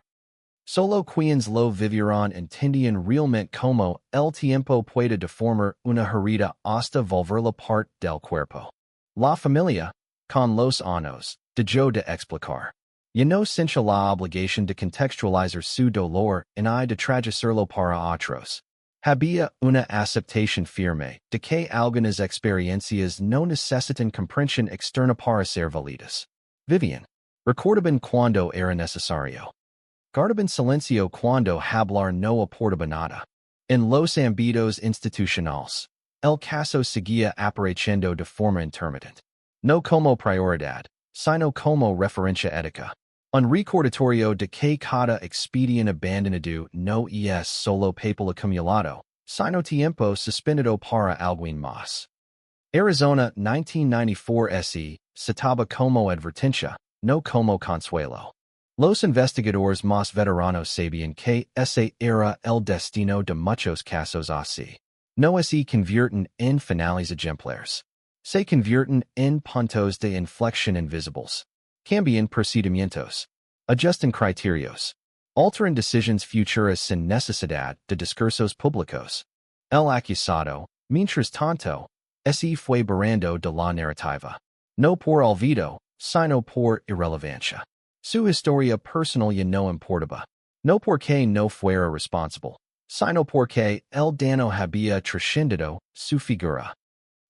Solo quienes lo vivieron entendían realmente como el tiempo puede deformar una herida hasta volverla parte del cuerpo. La familia, con los años, dejó de explicar. Ya no sintió la obligación de contextualizar su dolor y de traducirlo para otros. Había una aceptación firme de que algunas experiencias no necesitan comprensión externa para ser válidas. Vivian. Recordaban cuando era necesario. Guardaban silencio cuando hablar no aportaba nada. En los ámbitos institucionales, el caso seguía apareciendo de forma intermitente. No como prioridad, sino como referencia ética. Un recordatorio de que cada expediente abandonado no es solo papel acumulado, sino tiempo suspendido para alguien más. Arizona 1994 se citaba como advertencia, no como consuelo. Los investigadores más veteranos sabían que ese era el destino de muchos casos así. No se convierten en finales ejemplares. Se convierten en puntos de inflexión invisibles. Cambian procedimientos. Ajustan criterios. Alteran decisions futuras sin necesidad de discursos públicos. El acusado, mientras tanto, se fue barrando de la narrativa. No por olvido, sino por irrelevancia. Su historia personal ya no importaba. No porque no fuera responsable, sino porque el daño había trascendido su figura.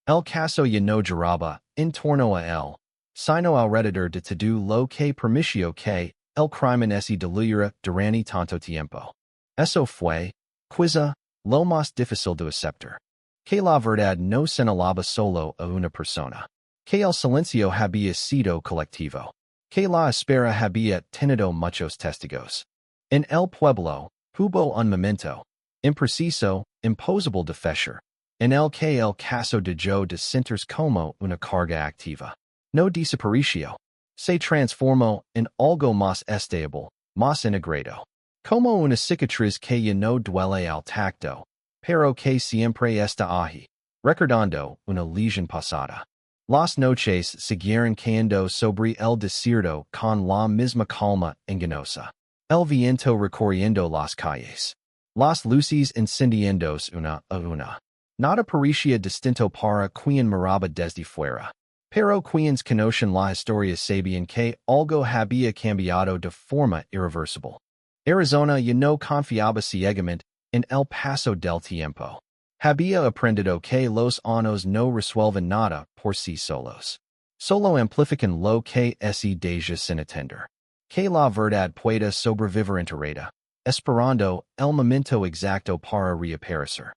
El caso ya no giraba en torno a él, sino alrededor de todo lo que permitió que el crimen se diluyera durante tanto tiempo. Eso fue, quizá, lo más difícil de aceptar. Que la verdad no señalaba solo a una persona. Que el silencio había sido colectivo. Que la espera había tenido muchos testigos. En el pueblo, hubo un momento, impreciso, imposible de fechar, en el que el caso dejó de sentirse como una carga activa. No desapareció. Se transformó en algo más estable, más integrado. Como una cicatriz que ya no duele al tacto, pero que siempre está ahí, recordando una lesión pasada. Las noches siguieron cayendo sobre el desierto con la misma calma engañosa. El viento recorriendo las calles. Las luces encendiéndose una a una. Nada parecía distinto para quien miraba desde fuera. Pero quienes conocen la historia sabían que algo había cambiado de forma irreversible. Arizona ya no confiaba ciegamente en el paso del tiempo. Había aprendido que los años no resuelven nada por sí solos. Solo amplifican lo que se deja sin entender. Que la verdad pueda sobrevivir enterrada, esperando el momento exacto para reaparecer.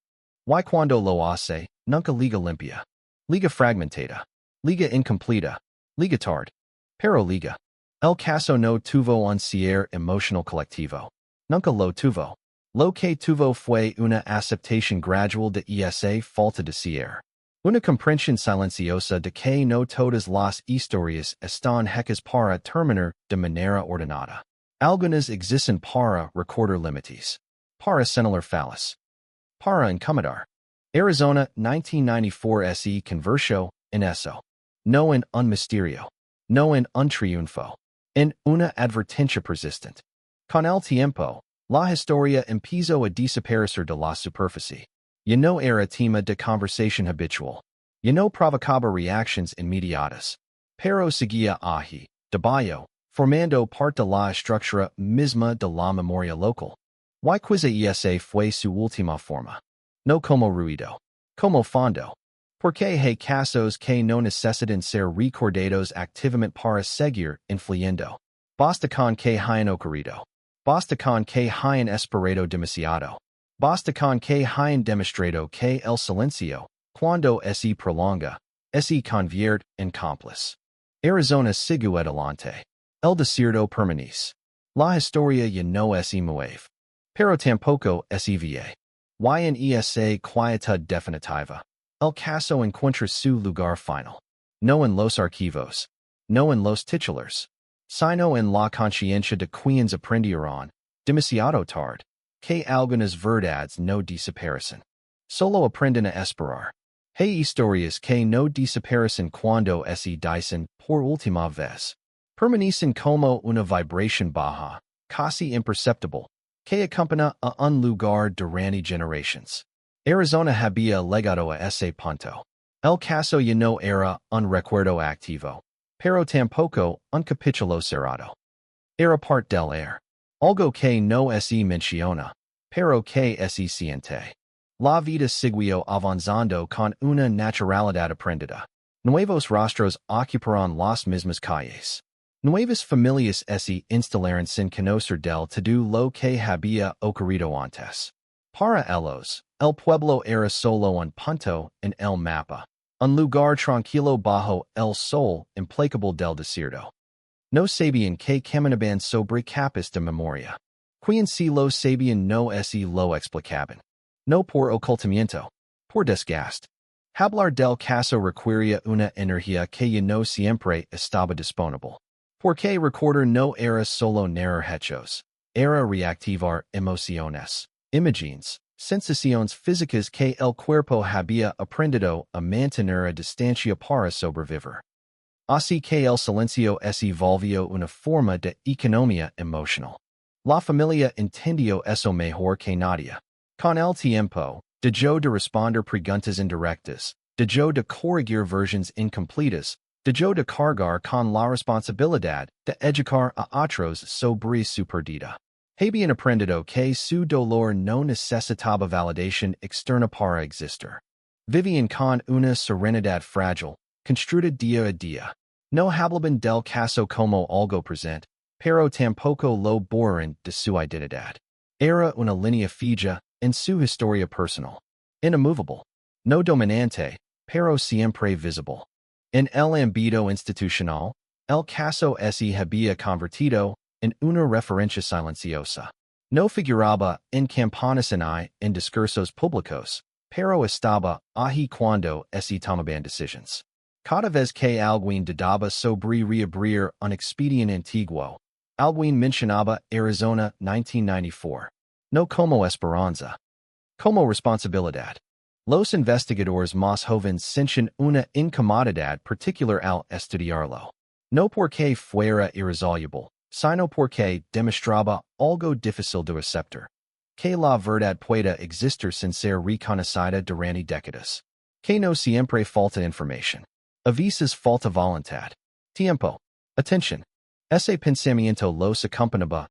Y cuando lo hace, nunca liga limpia. Liga fragmentada. Liga incompleta. Liga tarde. Pero liga. El caso no tuvo un cierre emocional colectivo. Nunca lo tuvo. Lo que tuvo fue una aceptación gradual de esa falta de cierre. Una comprensión silenciosa de que no todas las historias están hechas para terminar de manera ordenada. Algunas existen para recordar límites. Para señalar fallas. Para incomodar. Arizona, 1994 se convirtió en eso. No en un misterio. No en un triunfo. En una advertencia persistente. Con el tiempo, la historia empezó a desaparecer de la superficie. Ya no era tema de conversación habitual. Ya no provocaba reacciones inmediatas. Pero seguía allí, debajo, formando parte de la estructura misma de la memoria local. Y quizá esa fue su última forma. No como ruido. Como fondo. Porque hay casos que no necesitan ser recordados activamente para seguir influyendo. Basta con que hayan ocurrido. Basta con que hayan esperado demasiado. Basta con que hayan demostrado que el silencio, cuando se prolonga, se convierte en cómplice. Arizona sigue adelante. El desierto permanece. La historia ya no se mueve. Pero tampoco se ve. Y en esa quietud definitiva, el caso encuentra su lugar final. No en los archivos. No en los titulares. Sino en la conciencia de quienes aprendieron, demasiado tarde, que algunas verdades no desaparecen. Solo aprenden a esperar. Hay historias que no desaparecen cuando se dicen por última vez. Permanecen como una vibración baja, casi imperceptible, que acompaña a un lugar durante generaciones. Arizona había legado a ese punto. El caso ya no era un recuerdo activo, pero tampoco un capítulo cerrado. Era parte del air. Algo que no se menciona, pero que se siente. La vida siguió avanzando con una naturalidad aprendida. Nuevos rostros ocuparon las mismas calles. Nuevas familias se instalaron sin conocer del todo lo que había ocurrido antes. Para ellos, el pueblo era solo un punto en el mapa, un lugar tranquilo bajo el sol implacable del desierto. No sabían que caminaban sobre capas de memoria. Quien si lo sabían no se lo explicaban. No por ocultamiento, por desgaste. Hablar del caso requería una energía que ya no siempre estaba disponible. Porque recordar no era solo narrar hechos, era reactivar emociones, imágenes, sensaciones físicas que el cuerpo había aprendido a mantener a distancia para sobrevivir. Así que el silencio se volvió una forma de economía emocional. La familia entendió eso mejor que nadie. Con el tiempo, dejó de responder preguntas indirectas, dejó de corregir versiones incompletas, dejó de cargar con la responsabilidad de educar a otros sobre su pérdida. Habían aprendido que su dolor no necesitaba validación externa para existir. Vivían con una serenidad frágil, construida día a día. No hablaban del caso como algo presente, pero tampoco lo borran de su identidad. Era una línea fija en su historia personal. Inamovable. No dominante, pero siempre visible. En el ámbito institucional, el caso se había convertido en una referencia silenciosa. No figuraba en campanas ni en discursos públicos, pero estaba allí cuando se tomaban decisiones. Cada vez que alguien dudaba sobre reabrir un expediente antiguo, alguien mencionaba Arizona 1994. No como esperanza, como responsabilidad. Los investigadores más jóvenes sienten una incomodidad particular al estudiarlo. No porque fuera irresoluble, sino porque demostraba algo difícil de aceptar. Que la verdad pueda existir sin ser reconocida durante décadas. Que no siempre falta información. A veces falta voluntad. Tiempo. Atención. Ese pensamiento los acompañaba